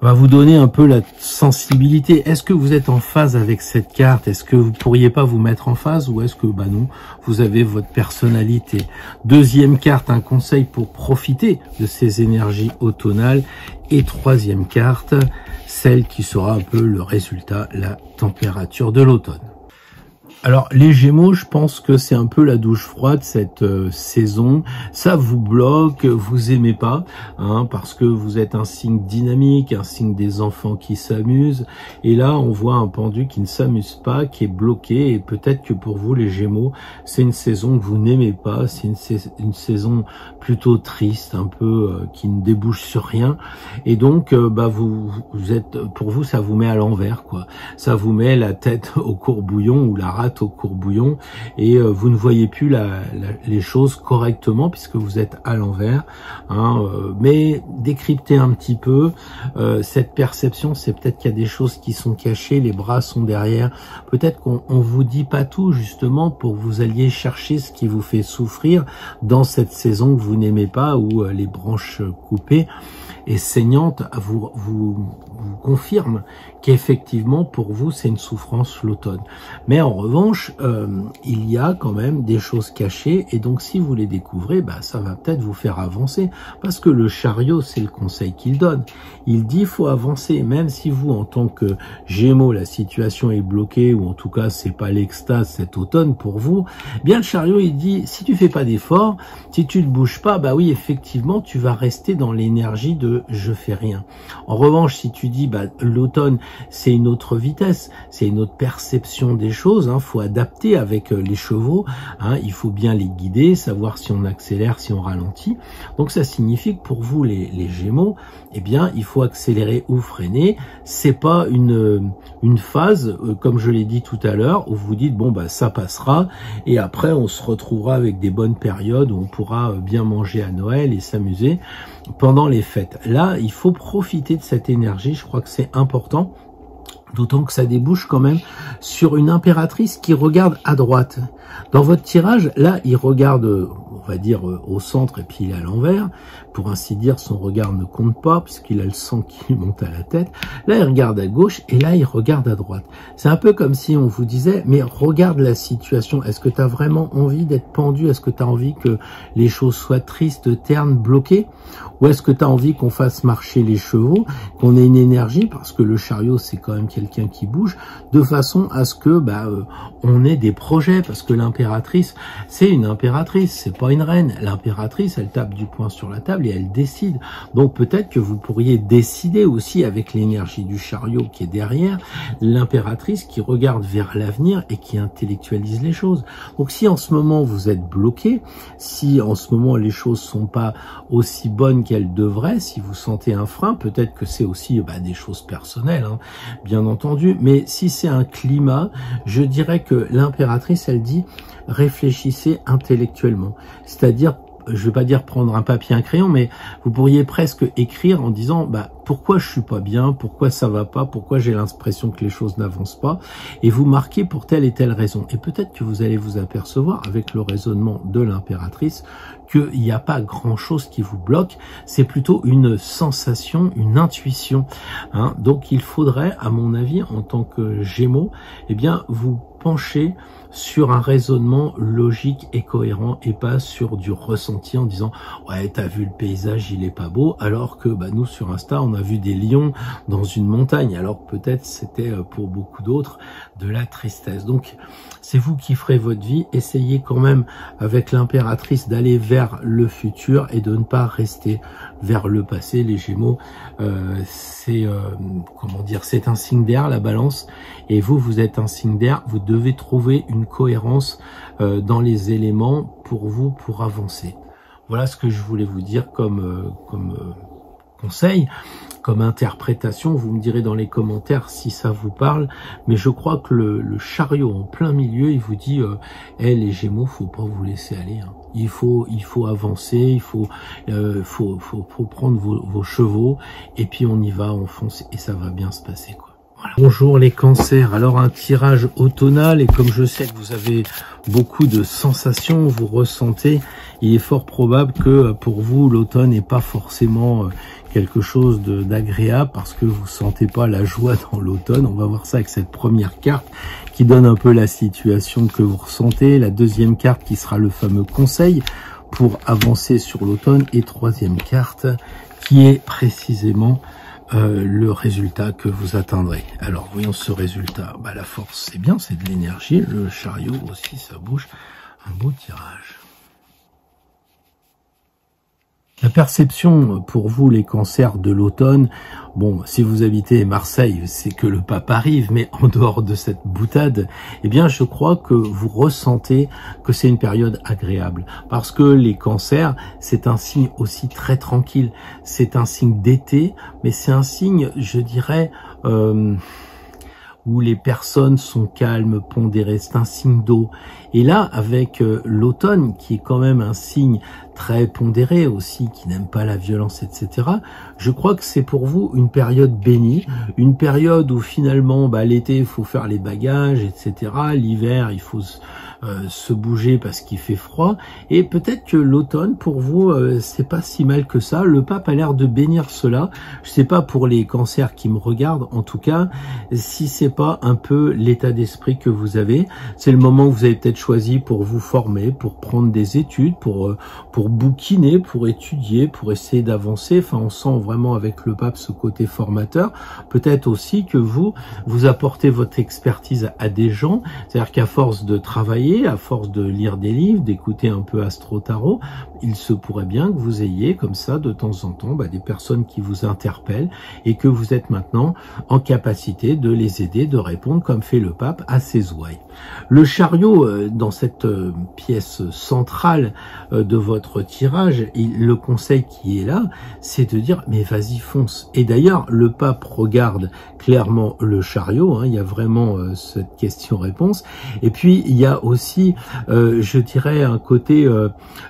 va vous donner un peu la sensibilité. Est-ce que vous êtes en phase avec cette carte? Est-ce que vous pourriez pas vous mettre en phase ou est-ce que non, vous avez votre personnalité? Deuxième carte, un conseil pour profiter de ces énergies automnales. Et troisième carte, celle qui sera un peu le résultat, la température de l'automne. Alors les Gémeaux, je pense que c'est un peu la douche froide cette saison. Ça vous bloque, vous aimez pas, hein, parce que vous êtes un signe dynamique, un signe des enfants qui s'amusent. Et là, on voit un pendu qui ne s'amuse pas, qui est bloqué. Et peut-être que pour vous, les Gémeaux, c'est une saison que vous n'aimez pas. C'est une saison plutôt triste, un peu qui ne débouche sur rien. Et donc, vous êtes, pour vous, ça vous met à l'envers, quoi. Ça vous met la tête au courbouillon ou la rate au courbouillon et vous ne voyez plus les choses correctement puisque vous êtes à l'envers. Hein, mais décryptez un petit peu cette perception. C'est peut-être qu'il y a des choses qui sont cachées, les bras sont derrière. Peut-être qu'on vous dit pas tout justement pour que vous alliez chercher ce qui vous fait souffrir dans cette saison que vous n'aimez pas ou les branches coupées. et saignante vous confirme qu'effectivement pour vous c'est une souffrance l'automne. Mais en revanche, il y a quand même des choses cachées, et donc si vous les découvrez, ça va peut-être vous faire avancer, parce que le chariot, c'est le conseil qu'il donne. Il dit faut avancer, même si vous en tant que Gémeaux la situation est bloquée, ou en tout cas c'est pas l'extase cet automne pour vous, bien le chariot il dit si tu fais pas d'effort, si tu ne bouges pas, oui effectivement tu vas rester dans l'énergie de je fais rien. En revanche, si tu dis l'automne c'est une autre vitesse, c'est une autre perception des choses, faut adapter avec les chevaux, il faut bien les guider, savoir si on accélère, si on ralentit. Donc ça signifie que pour vous les Gémeaux, il faut accélérer ou freiner. C'est pas une phase, comme je l'ai dit tout à l'heure, où vous dites ça passera, et après on se retrouvera avec des bonnes périodes où on pourra bien manger à Noël et s'amuser pendant les fêtes. Là, il faut profiter de cette énergie, je crois que c'est important. D'autant que ça débouche quand même sur une impératrice qui regarde à droite. Dans votre tirage, là, il regarde, on va dire, au centre et puis il est à l'envers. Pour ainsi dire, son regard ne compte pas puisqu'il a le sang qui monte à la tête. Là, il regarde à gauche et là, il regarde à droite. C'est un peu comme si on vous disait, mais regarde la situation. Est-ce que tu as vraiment envie d'être pendu? Est-ce que tu as envie que les choses soient tristes, ternes, bloquées? Ou est-ce que tu as envie qu'on fasse marcher les chevaux, qu'on ait une énergie, parce que le chariot, c'est quand même quelqu'un qui bouge, de façon à ce que on ait des projets, parce que l'impératrice, c'est une impératrice, c'est pas une reine. L'impératrice, elle tape du poing sur la table et elle décide. Donc peut-être que vous pourriez décider aussi avec l'énergie du chariot qui est derrière, l'impératrice qui regarde vers l'avenir et qui intellectualise les choses. Donc si en ce moment vous êtes bloqué, si en ce moment les choses sont pas aussi bonnes qu'elles devraient, si vous sentez un frein, peut-être que c'est aussi des choses personnelles, bien entendu, mais si c'est un climat, je dirais que l'impératrice, elle dit réfléchissez intellectuellement, c'est-à-dire, je vais pas dire prendre un papier, un crayon, mais vous pourriez presque écrire en disant pourquoi je suis pas bien, pourquoi ça va pas, pourquoi j'ai l'impression que les choses n'avancent pas, et vous marquez pour telle et telle raison. Et peut-être que vous allez vous apercevoir avec le raisonnement de l'impératrice qu'il n'y a pas grand-chose qui vous bloque, c'est plutôt une sensation, une intuition. Donc il faudrait, à mon avis, en tant que Gémeaux, vous pencher sur un raisonnement logique et cohérent et pas sur du ressenti en disant ouais t'as vu le paysage il est pas beau, alors que nous sur Insta on a vu des lions dans une montagne, alors peut-être c'était pour beaucoup d'autres de la tristesse. Donc c'est vous qui ferez votre vie, essayez quand même avec l'impératrice d'aller vers le futur et de ne pas rester vers le passé. Les Gémeaux, c'est comment dire, c'est un signe d'air, la Balance, et vous êtes un signe d'air. Vous devez trouver une cohérence dans les éléments pour vous, pour avancer. Voilà ce que je voulais vous dire comme conseil, comme interprétation. Vous me direz dans les commentaires si ça vous parle, mais je crois que le chariot en plein milieu, il vous dit les Gémeaux, faut pas vous laisser aller, Il faut avancer, il faut prendre vos chevaux, et puis on y va, on fonce, et ça va bien se passer, quoi. Voilà. Bonjour les cancers, alors un tirage automnal, et comme je sais que vous avez beaucoup de sensations, vous ressentez, il est fort probable que pour vous l'automne n'est pas forcément quelque chose d'agréable, parce que vous sentez pas la joie dans l'automne. On va voir ça avec cette première carte qui donne un peu la situation que vous ressentez, la deuxième carte qui sera le fameux conseil pour avancer sur l'automne, et troisième carte qui est précisément le résultat que vous atteindrez. Alors voyons ce résultat. La force c'est bien, c'est de l'énergie, le chariot aussi ça bouge, un beau tirage. La perception pour vous les cancers de l'automne, bon, si vous habitez Marseille, c'est que le pape arrive, mais en dehors de cette boutade, je crois que vous ressentez que c'est une période agréable. Parce que les cancers, c'est un signe aussi très tranquille. C'est un signe d'été, mais c'est un signe, je dirais, où les personnes sont calmes, pondérées, c'est un signe d'eau. Et là, avec l'automne, qui est quand même un signe très pondéré aussi, qui n'aime pas la violence, etc., je crois que c'est pour vous une période bénie, une période où finalement, l'été, il faut faire les bagages, etc., l'hiver, il faut se bouger parce qu'il fait froid. Et peut-être que l'automne, pour vous, c'est pas si mal que ça. Le pape a l'air de bénir cela. Je sais pas pour les cancers qui me regardent, en tout cas, si c'est pas un peu l'état d'esprit que vous avez. C'est le moment où vous avez peut-être choisi pour vous former, pour prendre des études, pour bouquiner, pour étudier, pour essayer d'avancer. Enfin, on sent vraiment avec le pape ce côté formateur. Peut-être aussi que vous apportez votre expertise à des gens, c'est-à-dire qu'à force de travailler, à force de lire des livres, d'écouter un peu Astro Tarot, il se pourrait bien que vous ayez comme ça de temps en temps des personnes qui vous interpellent et que vous êtes maintenant en capacité de les aider, de répondre comme fait le pape à ses ouailles. Le chariot, dans cette pièce centrale de votre tirage, le conseil qui est là, c'est de dire mais vas-y fonce. Et d'ailleurs le pape regarde clairement le chariot, il y a vraiment cette question-réponse. Et puis il y a aussi, je dirais, un côté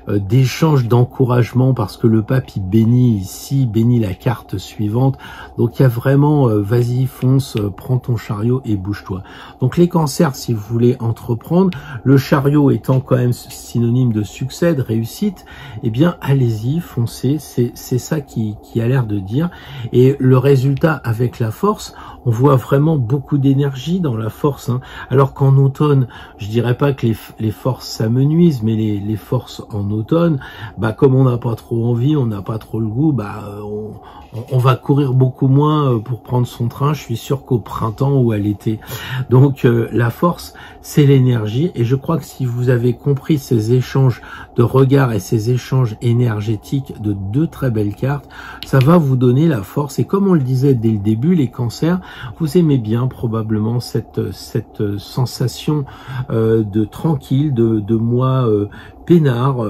d'échange, d'encouragement, parce que le pape il bénit ici, bénit la carte suivante. Donc il y a vraiment vas-y fonce, prends ton chariot et bouge-toi. Donc les cancers, si vous voulez entreprendre, le chariot étant quand même synonyme de succès, de réussite, eh bien allez-y, foncez, c'est ça qui a l'air de dire. Et le résultat avec la force, on voit vraiment beaucoup d'énergie dans la force, alors qu'en automne, je dirais pas que les forces s'amenuisent, mais les forces en automne, comme on n'a pas trop envie, on n'a pas trop le goût, on va courir beaucoup moins pour prendre son train, je suis sûr qu'au printemps ou à l'été. Donc la force, c'est l'énergie, et je crois que si vous avez compris ces échanges de regards et ces échanges énergétiques de deux très belles cartes, ça va vous donner la force. Et comme on le disait dès le début, les cancers, vous aimez bien probablement cette sensation de tranquille, de moi peinard,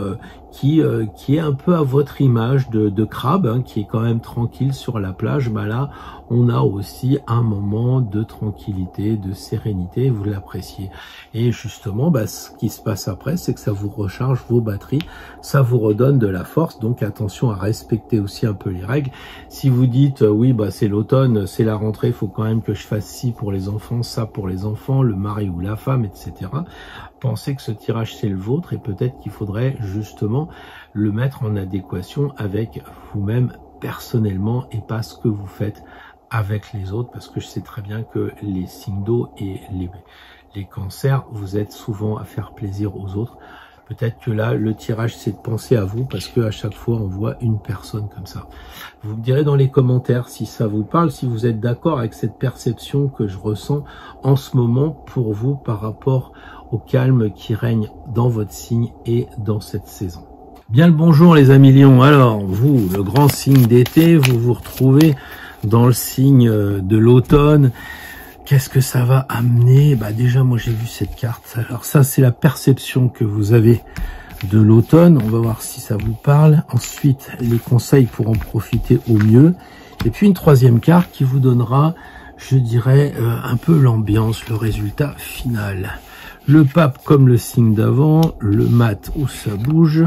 qui est un peu à votre image de crabe, qui est quand même tranquille sur la plage. Là, on a aussi un moment de tranquillité, de sérénité, vous l'appréciez. Et justement, ce qui se passe après, c'est que ça vous recharge vos batteries, ça vous redonne de la force. Donc attention à respecter aussi un peu les règles. Si vous dites, oui, c'est l'automne, c'est la rentrée, il faut quand même que je fasse ci pour les enfants, ça pour les enfants, le mari ou la femme, etc. Pensez que ce tirage, c'est le vôtre, et peut-être qu'il faudrait justement le mettre en adéquation avec vous-même personnellement, et pas ce que vous faites avec les autres, parce que je sais très bien que les signes d'eau et les cancers, vous êtes souvent à faire plaisir aux autres. Peut-être que là, le tirage, c'est de penser à vous, parce que à chaque fois, on voit une personne comme ça. Vous me direz dans les commentaires si ça vous parle, si vous êtes d'accord avec cette perception que je ressens en ce moment pour vous par rapport au calme qui règne dans votre signe et dans cette saison. Bien le bonjour les amis lions. Alors, vous, le grand signe d'été, vous vous retrouvez dans le signe de l'automne. Qu'est-ce que ça va amener? Déjà, moi j'ai vu cette carte. Alors ça, c'est la perception que vous avez de l'automne. On va voir si ça vous parle. Ensuite, les conseils pour en profiter au mieux. Et puis une troisième carte qui vous donnera, je dirais, un peu l'ambiance, le résultat final. Le pape comme le signe d'avant, le mat où ça bouge,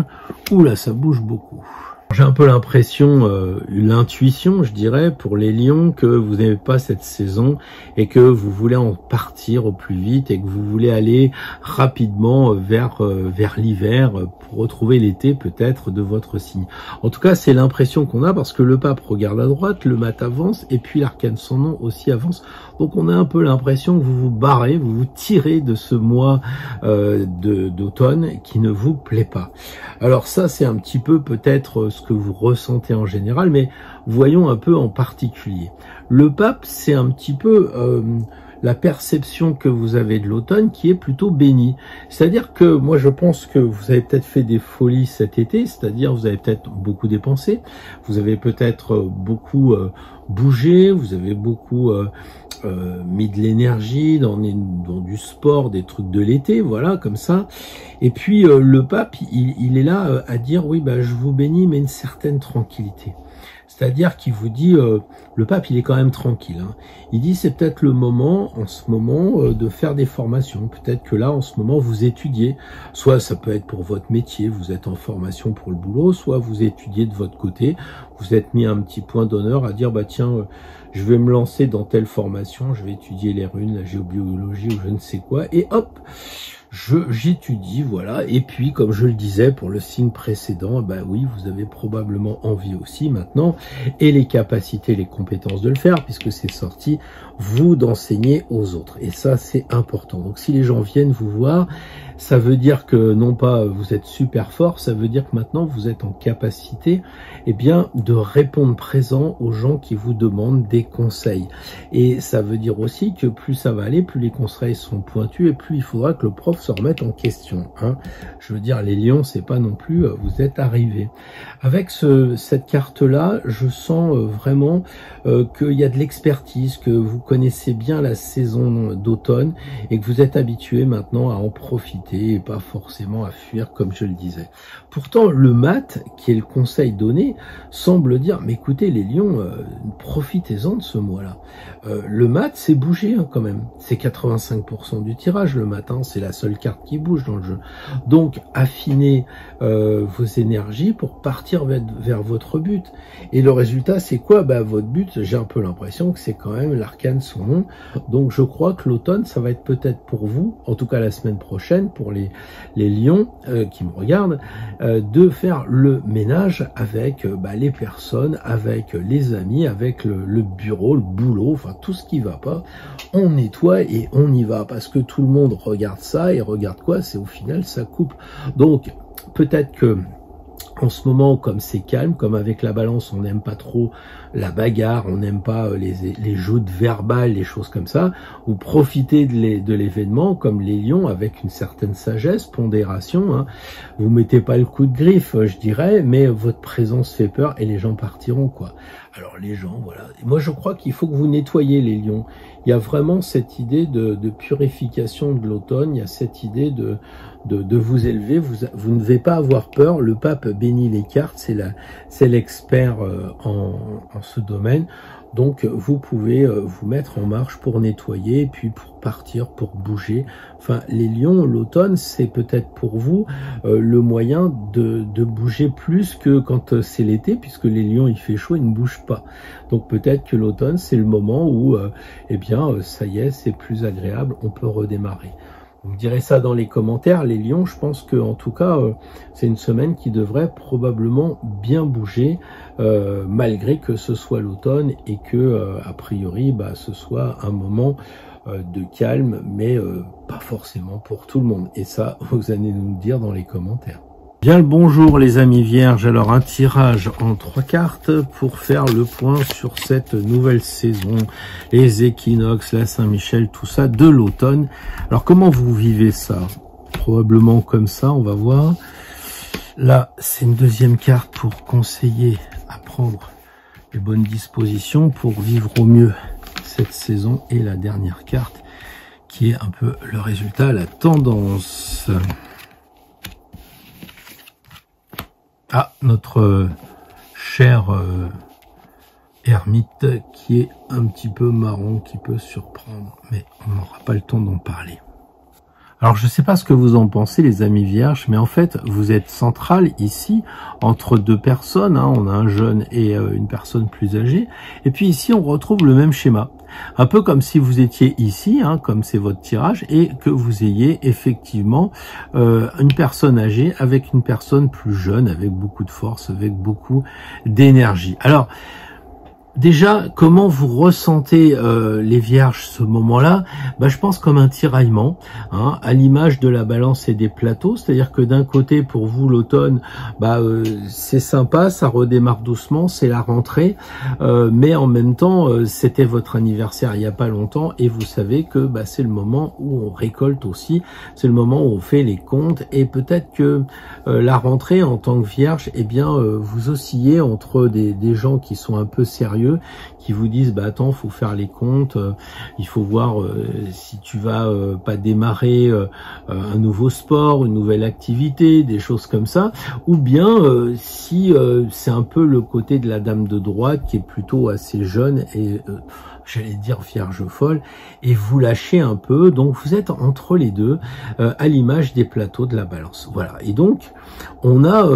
ou là ça bouge beaucoup. J'ai un peu l'impression, l'intuition, je dirais, pour les lions, que vous n'aimez pas cette saison et que vous voulez en partir au plus vite et que vous voulez aller rapidement vers l'hiver pour retrouver l'été peut-être de votre signe. En tout cas, c'est l'impression qu'on a parce que le pape regarde à droite, le mat avance et puis l'arcane sans nom aussi avance. Donc on a un peu l'impression que vous vous barrez, vous vous tirez de ce mois d'automne qui ne vous plaît pas. Alors ça, c'est un petit peu peut-être ce que vous ressentez en général, mais voyons un peu en particulier. Le pape, c'est un petit peu la perception que vous avez de l'automne qui est plutôt bénie. C'est-à-dire que moi je pense que vous avez peut-être fait des folies cet été, c'est-à-dire vous avez peut-être beaucoup dépensé, vous avez peut-être beaucoup bougé, vous avez beaucoup mis de l'énergie dans du sport, des trucs de l'été, voilà, comme ça. Et puis le pape, il est là à dire, oui, je vous bénis, mais une certaine tranquillité. C'est-à-dire qu'il vous dit, le pape, il est quand même tranquille. Il dit, c'est peut-être le moment, en ce moment, de faire des formations. Peut-être que là, en ce moment, vous étudiez. Soit ça peut être pour votre métier, vous êtes en formation pour le boulot, soit vous étudiez de votre côté. vous êtes mis un petit point d'honneur à dire bah tiens, je vais me lancer dans telle formation, je vais étudier les runes, la géobiologie ou je ne sais quoi, et hop, j'étudie, voilà. Et puis, comme je le disais pour le signe précédent, bah oui, vous avez probablement envie aussi maintenant, et les capacités, les compétences de le faire, puisque c'est sorti, vous d'enseigner aux autres. Et ça, c'est important. Donc, si les gens viennent vous voir, ça veut dire que non pas vous êtes super fort, ça veut dire que maintenant vous êtes en capacité, eh bien, de répondre présent aux gens qui vous demandent des conseils. Et ça veut dire aussi que plus ça va aller, plus les conseils sont pointus et plus il faudra que le prof se remette en question. Hein. Je veux dire, les lions, c'est pas non plus vous êtes arrivés. Avec cette carte-là, je sens vraiment qu'il y a de l'expertise, que vous connaissez bien la saison d'automne et que vous êtes habitué maintenant à en profiter et pas forcément à fuir comme je le disais. Pourtant, le mat, qui est le conseil donné, semble dire, mais écoutez les lions, profitez-en de ce mois-là. Le mat, c'est bouger hein, quand même. C'est 85% du tirage le matin, c'est la seule carte qui bouge dans le jeu. Donc, affinez vos énergies pour partir vers votre but. Et le résultat, c'est quoi? Bah, votre but, j'ai un peu l'impression que c'est quand même l'arcane son nom. Donc, je crois que l'automne, ça va être peut-être pour vous, en tout cas la semaine prochaine, pour les lions qui me regardent, de faire le ménage avec les personnes, avec les amis, avec le bureau, le boulot, enfin tout ce qui va pas, on nettoie et on y va, parce que tout le monde regarde ça et regarde quoi? C'est au final ça coupe. Donc peut-être que en ce moment, comme c'est calme, comme avec la balance, on n'aime pas trop la bagarre, on n'aime pas les joutes verbales, les choses comme ça, vous profitez de l'événement, comme les lions, avec une certaine sagesse, pondération, hein. Vous mettez pas le coup de griffe, je dirais, mais votre présence fait peur et les gens partiront, quoi. Alors les gens, voilà. Et moi, je crois qu'il faut que vous nettoyez les lions. Il y a vraiment cette idée de purification de l'automne, il y a cette idée de vous élever, vous ne devez pas avoir peur. Le pape bénit les cartes, c'est l'expert en ce domaine. Donc vous pouvez vous mettre en marche pour nettoyer, et puis pour partir, pour bouger. Enfin, les lions, l'automne, c'est peut-être pour vous le moyen de bouger plus que quand c'est l'été, puisque les lions, il fait chaud, ils ne bougent pas. Donc peut-être que l'automne, c'est le moment où, eh bien, ça y est, c'est plus agréable, on peut redémarrer. Vous me direz ça dans les commentaires, les lions, je pense que en tout cas, c'est une semaine qui devrait probablement bien bouger, malgré que ce soit l'automne et que, a priori, ce soit un moment de calme, mais pas forcément pour tout le monde. Et ça, vous allez nous le dire dans les commentaires. Bien le bonjour les amis vierges, alors un tirage en 3 cartes pour faire le point sur cette nouvelle saison, les équinoxes, la Saint-Michel, tout ça de l'automne. Alors comment vous vivez ça? Probablement comme ça, on va voir. Là, c'est une deuxième carte pour conseiller à prendre les bonnes dispositions pour vivre au mieux cette saison, et la dernière carte qui est un peu le résultat, la tendance. Ah, notre cher ermite qui est un petit peu marron, qui peut surprendre, mais on n'aura pas le temps d'en parler. Alors je ne sais pas ce que vous en pensez les amis vierges, mais en fait vous êtes central ici entre deux personnes, hein, on a un jeune et une personne plus âgée, et puis ici on retrouve le même schéma, un peu comme si vous étiez ici, hein, comme c'est votre tirage, et que vous ayez effectivement une personne âgée avec une personne plus jeune, avec beaucoup de force, avec beaucoup d'énergie. Alors déjà, comment vous ressentez les vierges ce moment-là? Je pense comme un tiraillement, hein, à l'image de la balance et des plateaux, c'est-à-dire que d'un côté, pour vous, l'automne, c'est sympa, ça redémarre doucement, c'est la rentrée, mais en même temps, c'était votre anniversaire il n'y a pas longtemps, et vous savez que c'est le moment où on récolte aussi, c'est le moment où on fait les comptes, et peut-être que la rentrée, en tant que vierge, eh bien, vous oscillez entre des gens qui sont un peu sérieux, qui vous disent attends, faut faire les comptes, il faut voir si tu vas pas démarrer un nouveau sport, une nouvelle activité, des choses comme ça, ou bien si c'est un peu le côté de la dame de droite qui est plutôt assez jeune et j'allais dire Vierge folle, et vous lâchez un peu, donc vous êtes entre les deux, à l'image des plateaux de la Balance. Voilà, et donc on a,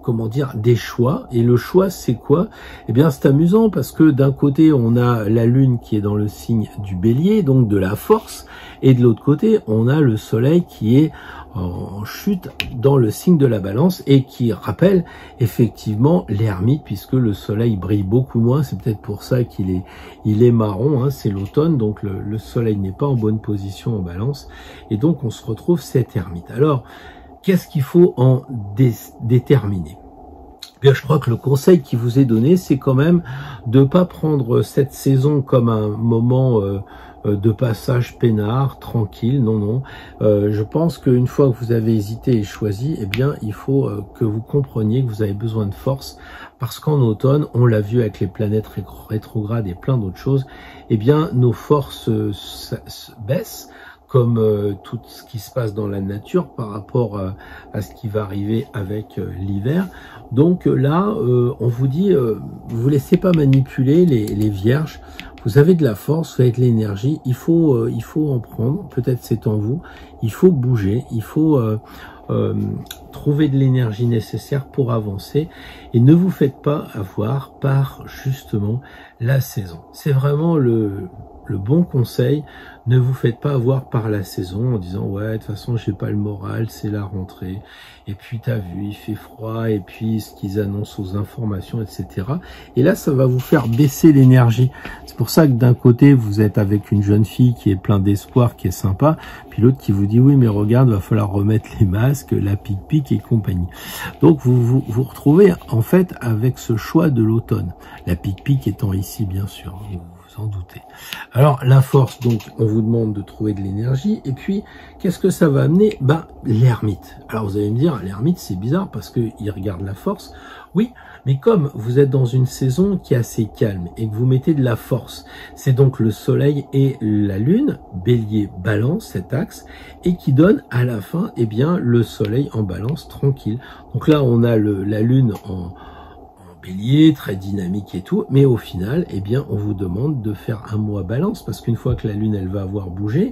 comment dire, des choix, et le choix c'est quoi? Eh bien c'est amusant, parce que d'un côté on a la Lune qui est dans le signe du Bélier, donc de la force, et de l'autre côté on a le Soleil qui est en chute dans le signe de la Balance et qui rappelle effectivement l'ermite, puisque le soleil brille beaucoup moins. C'est peut-être pour ça qu'il est marron, hein, c'est l'automne, donc le soleil n'est pas en bonne position en Balance, et donc on se retrouve cet ermite. Alors qu'est-ce qu'il faut en déterminer? Bien, je crois que le conseil qui vous est donné, c'est quand même de pas prendre cette saison comme un moment de passage peinard, tranquille. Non, non. Je pense qu'une fois que vous avez hésité et choisi, eh bien, il faut que vous compreniez que vous avez besoin de force, parce qu'en automne, on l'a vu avec les planètes rétrogrades et plein d'autres choses, eh bien, nos forces baissent, comme tout ce qui se passe dans la nature par rapport à ce qui va arriver avec l'hiver. Donc là, on vous dit, vous laissez pas manipuler les vierges. Vous avez de la force, vous avez de l'énergie. Il faut en prendre. Peut-être c'est en vous. Il faut bouger. Il faut trouver de l'énergie nécessaire pour avancer. Et ne vous faites pas avoir par justement la saison. C'est vraiment le bon conseil. Ne vous faites pas avoir par la saison en disant ouais, de toute façon j'ai pas le moral, c'est la rentrée, et puis t'as vu, il fait froid, et puis ce qu'ils annoncent aux informations, etc. Et là ça va vous faire baisser l'énergie. C'est pour ça que d'un côté vous êtes avec une jeune fille qui est plein d'espoir, qui est sympa, puis l'autre qui vous dit oui mais regarde, va falloir remettre les masques, la pique-pique et compagnie. Donc vous retrouvez en fait avec ce choix de l'automne, la pique-pique étant ici bien sûr, vous en doutez. Alors la force, donc on vous demande de trouver de l'énergie, et puis qu'est-ce que ça va amener? Ben l'ermite. Alors vous allez me dire, l'ermite c'est bizarre parce que il regarde la force. Oui, mais comme vous êtes dans une saison qui est assez calme et que vous mettez de la force, c'est donc le soleil et la lune, Bélier, Balance, cet axe, et qui donne à la fin, eh bien, le soleil en Balance tranquille. Donc là on a la lune en Bélier, très dynamique et tout, mais au final, eh bien, on vous demande de faire un mois Balance, parce qu'une fois que la lune, elle va avoir bougé,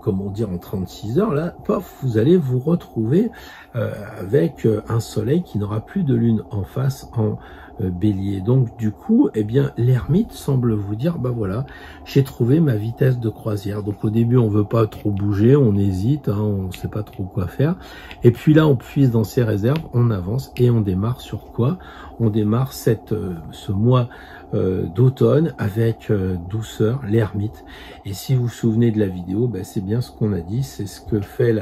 comment dire, en 36 heures, là, paf, vous allez vous retrouver avec un soleil qui n'aura plus de lune en face en Bélier. Donc du coup, eh bien, l'ermite semble vous dire, bah voilà, j'ai trouvé ma vitesse de croisière. Donc au début, on veut pas trop bouger, on hésite, hein, on sait pas trop quoi faire. Et puis là, on puise dans ses réserves, on avance et on démarre sur quoi? On démarre ce mois d'automne avec douceur, l'ermite. Et si vous vous souvenez de la vidéo, bah, c'est bien ce qu'on a dit, c'est ce que fait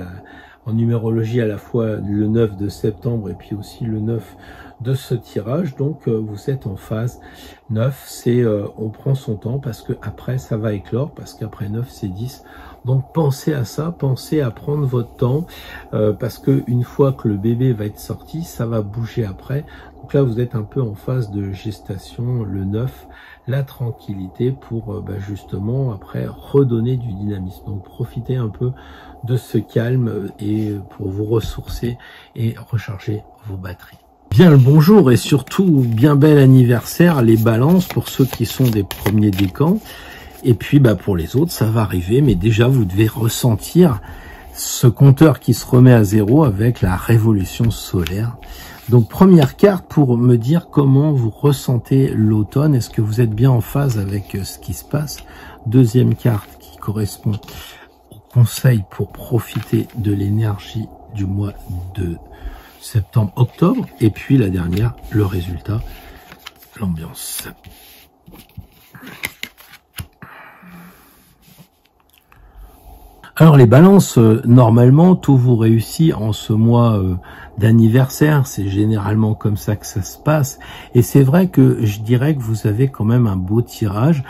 en numérologie à la fois le 9 de septembre et puis aussi le 9 de ce tirage. Donc vous êtes en phase 9, c'est on prend son temps parce que après ça va éclore, parce qu'après 9 c'est 10. Donc pensez à ça, pensez à prendre votre temps parce que une fois que le bébé va être sorti, ça va bouger après. Donc là vous êtes un peu en phase de gestation, le 9, la tranquillité pour justement après redonner du dynamisme. Donc profitez un peu de ce calme et pour vous ressourcer et recharger vos batteries. Bien le bonjour et surtout bien bel anniversaire les balances pour ceux qui sont des premiers décans, et puis pour les autres ça va arriver, mais déjà vous devez ressentir ce compteur qui se remet à zéro avec la révolution solaire. Donc première carte pour me dire comment vous ressentez l'automne, est-ce que vous êtes bien en phase avec ce qui se passe. Deuxième carte qui correspond au conseil pour profiter de l'énergie du mois de septembre-octobre, et puis la dernière, le résultat, l'ambiance. Alors les balances, normalement tout vous réussit en ce mois d'anniversaire, c'est généralement comme ça que ça se passe, et c'est vrai que je dirais que vous avez quand même un beau tirage.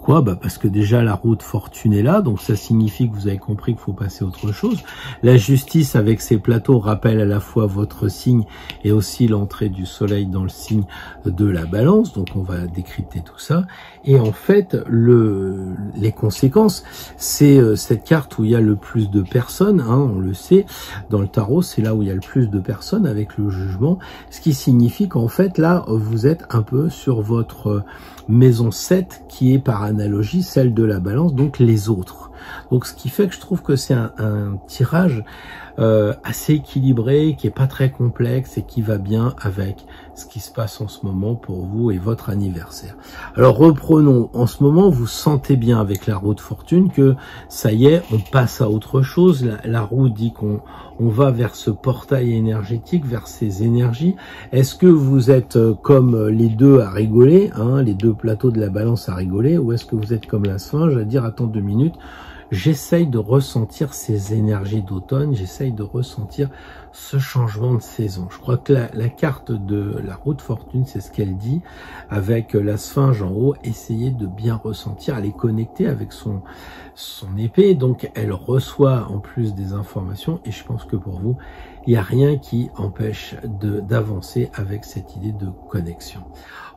Pourquoi? Parce que déjà la roue de fortune est là, donc ça signifie que vous avez compris qu'il faut passer à autre chose. La justice avec ses plateaux rappelle à la fois votre signe et aussi l'entrée du soleil dans le signe de la balance, donc on va décrypter tout ça. Et en fait, les conséquences, c'est cette carte où il y a le plus de personnes, hein, on le sait, dans le tarot, c'est là où il y a le plus de personnes avec le jugement, ce qui signifie qu'en fait, là, vous êtes un peu sur votre maison 7, qui est par analogie celle de la balance, donc les autres. Donc ce qui fait que je trouve que c'est un tirage assez équilibré, qui est pas très complexe et qui va bien avec ce qui se passe en ce moment pour vous et votre anniversaire. Alors reprenons, en ce moment vous sentez bien avec la roue de fortune que ça y est, on passe à autre chose. La roue dit qu'on va vers ce portail énergétique, vers ces énergies. Est-ce que vous êtes comme les deux à rigoler, hein, les deux plateaux de la balance à rigoler, ou est-ce que vous êtes comme la Sphinge à dire attends 2 minutes, j'essaye de ressentir ces énergies d'automne, j'essaye de ressentir ce changement de saison. Je crois que la carte de la roue de fortune, c'est ce qu'elle dit, avec la Sphinge en haut, essayez de bien ressentir, elle est connectée avec son épée, donc elle reçoit en plus des informations, et je pense que pour vous, il n'y a rien qui empêche d'avancer avec cette idée de connexion.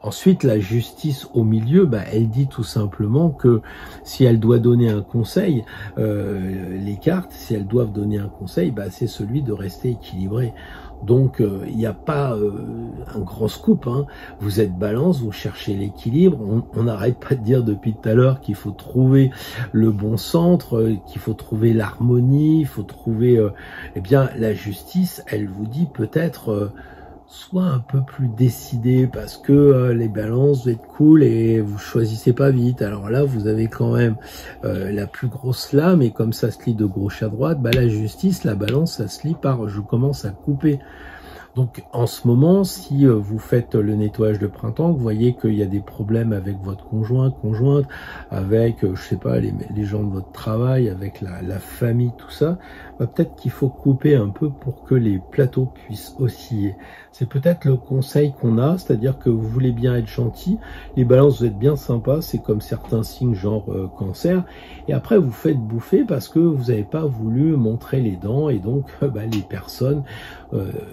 Ensuite, la justice au milieu, elle dit tout simplement que si elle doit donner un conseil, les cartes, si elles doivent donner un conseil, c'est celui de rester équilibré. Donc, il n'y a pas un grand scoop, hein. Vous êtes balance, vous cherchez l'équilibre. On n'arrête pas de dire depuis tout à l'heure qu'il faut trouver le bon centre, qu'il faut trouver l'harmonie, il faut trouver... eh bien, la justice, elle vous dit peut-être... soit un peu plus décidé parce que les balances, vous êtes cool et vous choisissez pas vite. Alors là, vous avez quand même la plus grosse lame, et comme ça se lit de gauche à droite, la justice, la balance, ça se lit par je commence à couper. Donc en ce moment, si vous faites le nettoyage de printemps, vous voyez qu'il y a des problèmes avec votre conjoint, conjointe, avec, je sais pas, les gens de votre travail, avec la famille, tout ça, peut-être qu'il faut couper un peu pour que les plateaux puissent osciller. C'est peut-être le conseil qu'on a, c'est-à-dire que vous voulez bien être gentil, les balances, vous êtes bien sympa, c'est comme certains signes genre cancer, et après vous faites bouffer parce que vous n'avez pas voulu montrer les dents, et donc les personnes,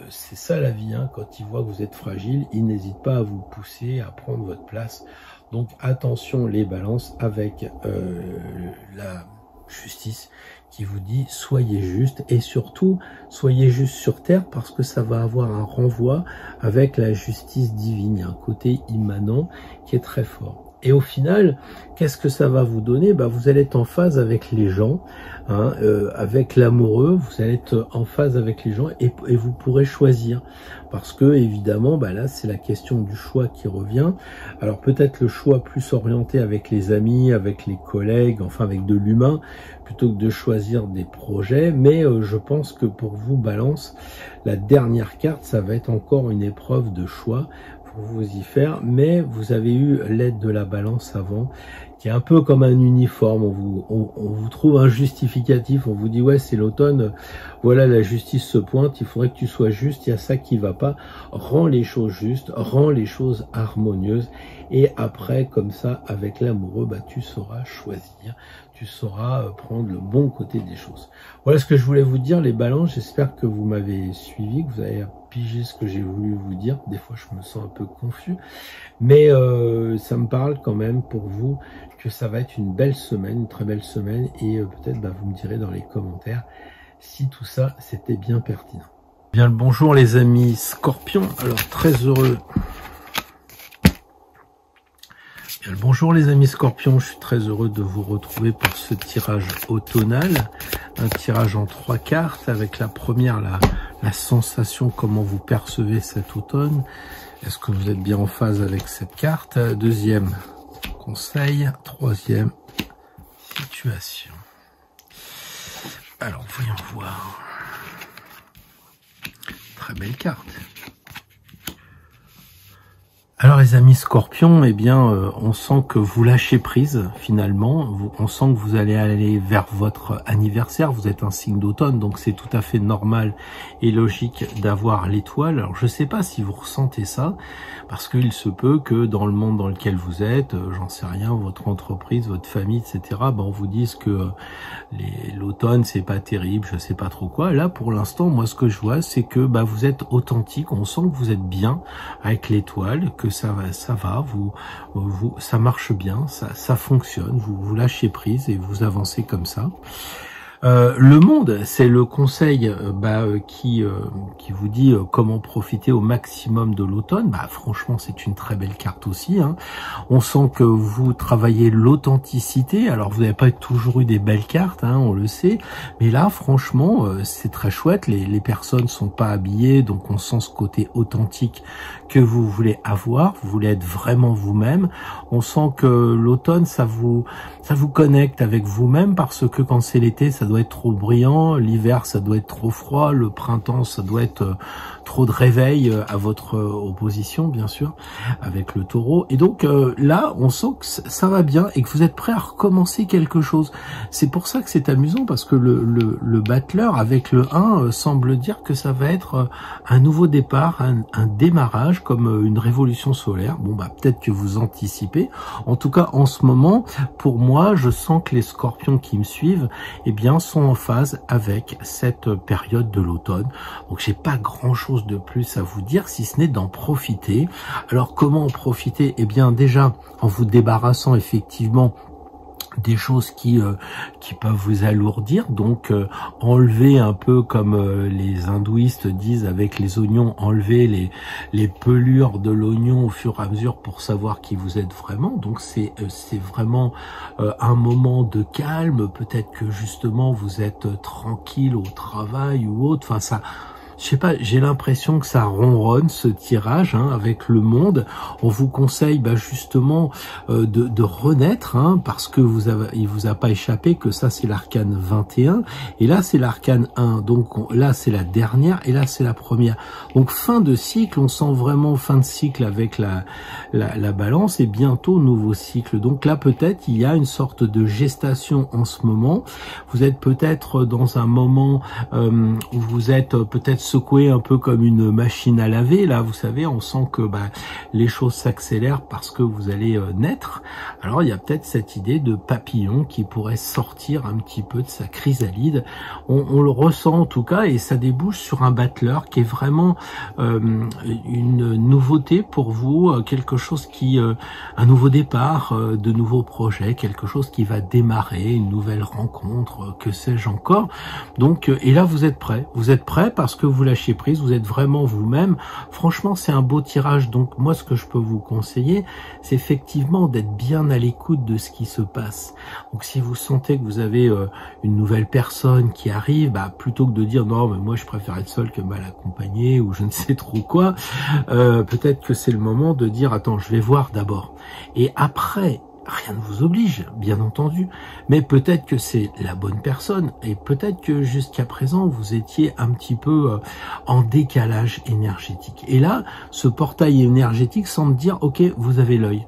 c'est ça la vie, hein, quand ils voient que vous êtes fragile, ils n'hésitent pas à vous pousser, à prendre votre place. Donc attention les balances avec la justice qui vous dit soyez juste, et surtout soyez juste sur terre, parce que ça va avoir un renvoi avec la justice divine. Il y a un côté immanent qui est très fort. Et au final, qu'est-ce que ça va vous donner? Vous allez être en phase avec les gens, hein, avec l'amoureux, vous allez être en phase avec les gens, et vous pourrez choisir. Parce que évidemment, là c'est la question du choix qui revient. Alors peut-être le choix plus orienté avec les amis, avec les collègues, enfin avec de l'humain, plutôt que de choisir des projets. Mais je pense que pour vous, Balance, la dernière carte, ça va être encore une épreuve de choix pour vous y faire, mais vous avez eu l'aide de la balance avant, qui est un peu comme un uniforme. On vous trouve un justificatif, on vous dit ouais c'est l'automne, voilà la justice se pointe, il faudrait que tu sois juste, il y a ça qui va pas, rends les choses justes, rends les choses harmonieuses, et après comme ça avec l'amoureux, tu sauras choisir, tu sauras prendre le bon côté des choses. Voilà ce que je voulais vous dire les balances, j'espère que vous m'avez suivi, que vous avez pigé ce que j'ai voulu vous dire. Des fois je me sens un peu confus, mais ça me parle quand même pour vous que ça va être une belle semaine, une très belle semaine, et peut-être vous me direz dans les commentaires si tout ça c'était bien pertinent. Bien le bonjour les amis Scorpions, alors très heureux. Bien le bonjour les amis Scorpions, je suis très heureux de vous retrouver pour ce tirage automnal, un tirage en 3 cartes, avec la première la sensation, comment vous percevez cet automne, est-ce que vous êtes bien en phase avec cette carte, deuxième conseil, troisième situation. Alors voyons voir, très belle carte. Alors les amis Scorpions, eh bien, on sent que vous lâchez prise finalement. On sent que vous allez aller vers votre anniversaire. Vous êtes un signe d'automne, donc c'est tout à fait normal et logique d'avoir l'étoile. Alors je ne sais pas si vous ressentez ça, parce qu'il se peut que dans le monde dans lequel vous êtes, j'en sais rien, votre entreprise, votre famille, etc., on vous dise que l'automne c'est pas terrible, je sais pas trop quoi. Là pour l'instant, moi ce que je vois, c'est que vous êtes authentique. On sent que vous êtes bien avec l'étoile, que ça va, ça marche bien, ça fonctionne, vous lâchez prise et vous avancez comme ça. Le monde, c'est le conseil qui vous dit comment profiter au maximum de l'automne. Franchement, c'est une très belle carte aussi. On sent que vous travaillez l'authenticité. Alors, vous n'avez pas toujours eu des belles cartes, on le sait. Mais là, franchement, c'est très chouette. Les personnes sont pas habillées, donc on sent ce côté authentique que vous voulez avoir. Vous voulez être vraiment vous-même. On sent que l'automne, ça vous connecte avec vous-même, parce que quand c'est l'été, ça doit être trop brillant, l'hiver ça doit être trop froid, le printemps ça doit être trop de réveil à votre opposition, bien sûr, avec le taureau. Et donc là, on sent que ça va bien et que vous êtes prêt à recommencer quelque chose. C'est pour ça que c'est amusant, parce que le battleur avec le 1 semble dire que ça va être un nouveau départ, un démarrage, comme une révolution solaire. Bon, peut-être que vous anticipez. En tout cas, en ce moment, pour moi, je sens que les Scorpions qui me suivent, eh bien, sont en phase avec cette période de l'automne. Donc, j'ai pas grand-chose de plus à vous dire, si ce n'est d'en profiter. Alors, comment en profiter? Eh bien, déjà, en vous débarrassant effectivement des choses qui peuvent vous alourdir, donc enlever un peu comme les hindouistes disent avec les oignons, enlever les pelures de l'oignon au fur et à mesure pour savoir qui vous êtes vraiment. Donc c'est vraiment un moment de calme. Peut-être que justement vous êtes tranquille au travail ou autre, enfin ça, je sais pas, j'ai l'impression que ça ronronne ce tirage avec le monde. On vous conseille justement de renaître, parce que il vous a pas échappé que ça c'est l'arcane 21 et là c'est l'arcane 1. Donc là c'est la dernière et là c'est la première. Donc fin de cycle, on sent vraiment fin de cycle avec la balance et bientôt nouveau cycle. Donc là peut-être il y a une sorte de gestation en ce moment. Vous êtes peut-être dans un moment où vous êtes peut-être secoué un peu comme une machine à laver. Là, vous savez, on sent que les choses s'accélèrent parce que vous allez naître. Alors, il y a peut-être cette idée de papillon qui pourrait sortir un petit peu de sa chrysalide. On le ressent en tout cas, et ça débouche sur un battleur qui est vraiment une nouveauté pour vous, quelque chose qui, un nouveau départ, de nouveaux projets, quelque chose qui va démarrer, une nouvelle rencontre, que sais-je encore. Donc, et là, vous êtes prêts. Vous êtes prêts parce que vous lâchez prise, vous êtes vraiment vous-même. Franchement, c'est un beau tirage. Donc moi, ce que je peux vous conseiller, c'est effectivement d'être bien à l'écoute de ce qui se passe. Donc si vous sentez que vous avez une nouvelle personne qui arrive, plutôt que de dire non, mais moi je préfère être seul que mal accompagné ou je ne sais trop quoi, peut-être que c'est le moment de dire attends, je vais voir d'abord. Et après, rien ne vous oblige, bien entendu, mais peut-être que c'est la bonne personne et peut-être que jusqu'à présent vous étiez un petit peu en décalage énergétique. Et là, ce portail énergétique semble dire ok, vous avez l'œil,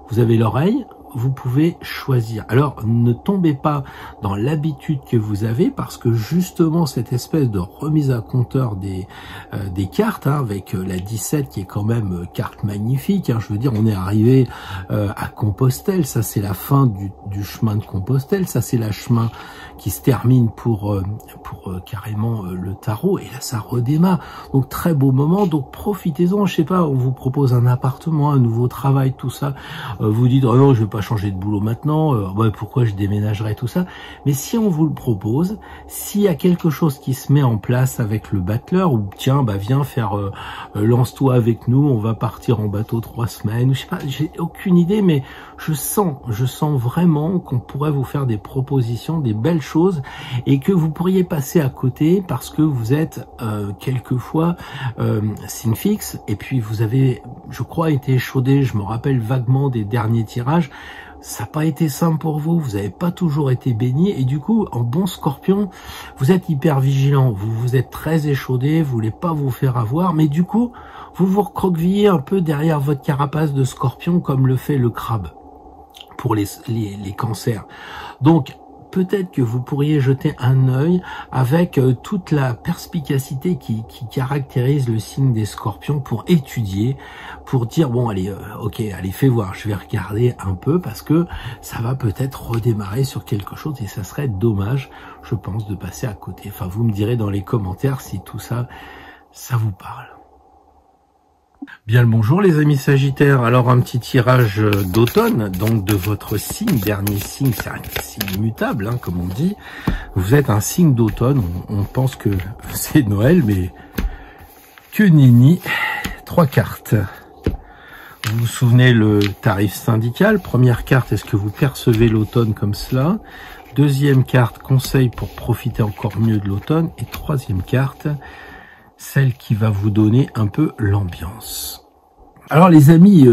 vous avez l'oreille, vous pouvez choisir. Alors, ne tombez pas dans l'habitude que vous avez, parce que justement, cette espèce de remise à compteur des cartes, avec la 17 qui est quand même carte magnifique, je veux dire, on est arrivé à Compostelle, ça c'est la fin du chemin de Compostelle, ça c'est la chemin qui se termine pour carrément le tarot, et là ça redémarre. Donc très beau moment, donc profitez-en. Je sais pas, on vous propose un appartement, un nouveau travail, tout ça, vous dites oh non, je vais pas changer de boulot maintenant, pourquoi je déménagerais, tout ça. Mais si on vous le propose, s'il y a quelque chose qui se met en place avec le battleur, ou tiens, viens faire lance-toi avec nous, on va partir en bateau 3 semaines, je sais pas, j'ai aucune idée, mais je sens vraiment qu'on pourrait vous faire des propositions, des belles choses, et que vous pourriez passer à côté parce que vous êtes quelquefois signe fixe, et puis vous avez, je crois, été échaudé, je me rappelle vaguement des derniers tirages. ça n'a pas été simple pour vous, vous n'avez pas toujours été béni, et du coup, en bon Scorpion, vous êtes hyper vigilant, vous êtes très échaudé, vous voulez pas vous faire avoir, mais du coup, vous vous recroquevillez un peu derrière votre carapace de Scorpion, comme le fait le crabe pour les cancers. Donc, peut-être que vous pourriez jeter un œil avec toute la perspicacité qui caractérise le signe des Scorpions pour étudier, pour dire bon allez, ok, allez fais voir, je vais regarder un peu parce que ça va peut-être redémarrer sur quelque chose et ça serait dommage, je pense, de passer à côté. Enfin, vous me direz dans les commentaires si tout ça, ça vous parle. Bien le bonjour les amis Sagittaires, alors un petit tirage d'automne, donc de votre signe, dernier signe, c'est un signe immutable, hein, comme on dit, vous êtes un signe d'automne, on pense que c'est Noël, mais que nenni, 3 cartes. Vous vous souvenez le tarif syndical, première carte, est-ce que vous percevez l'automne comme cela? Deuxième carte, conseil pour profiter encore mieux de l'automne, et troisième carte, celle qui va vous donner un peu l'ambiance. Alors les amis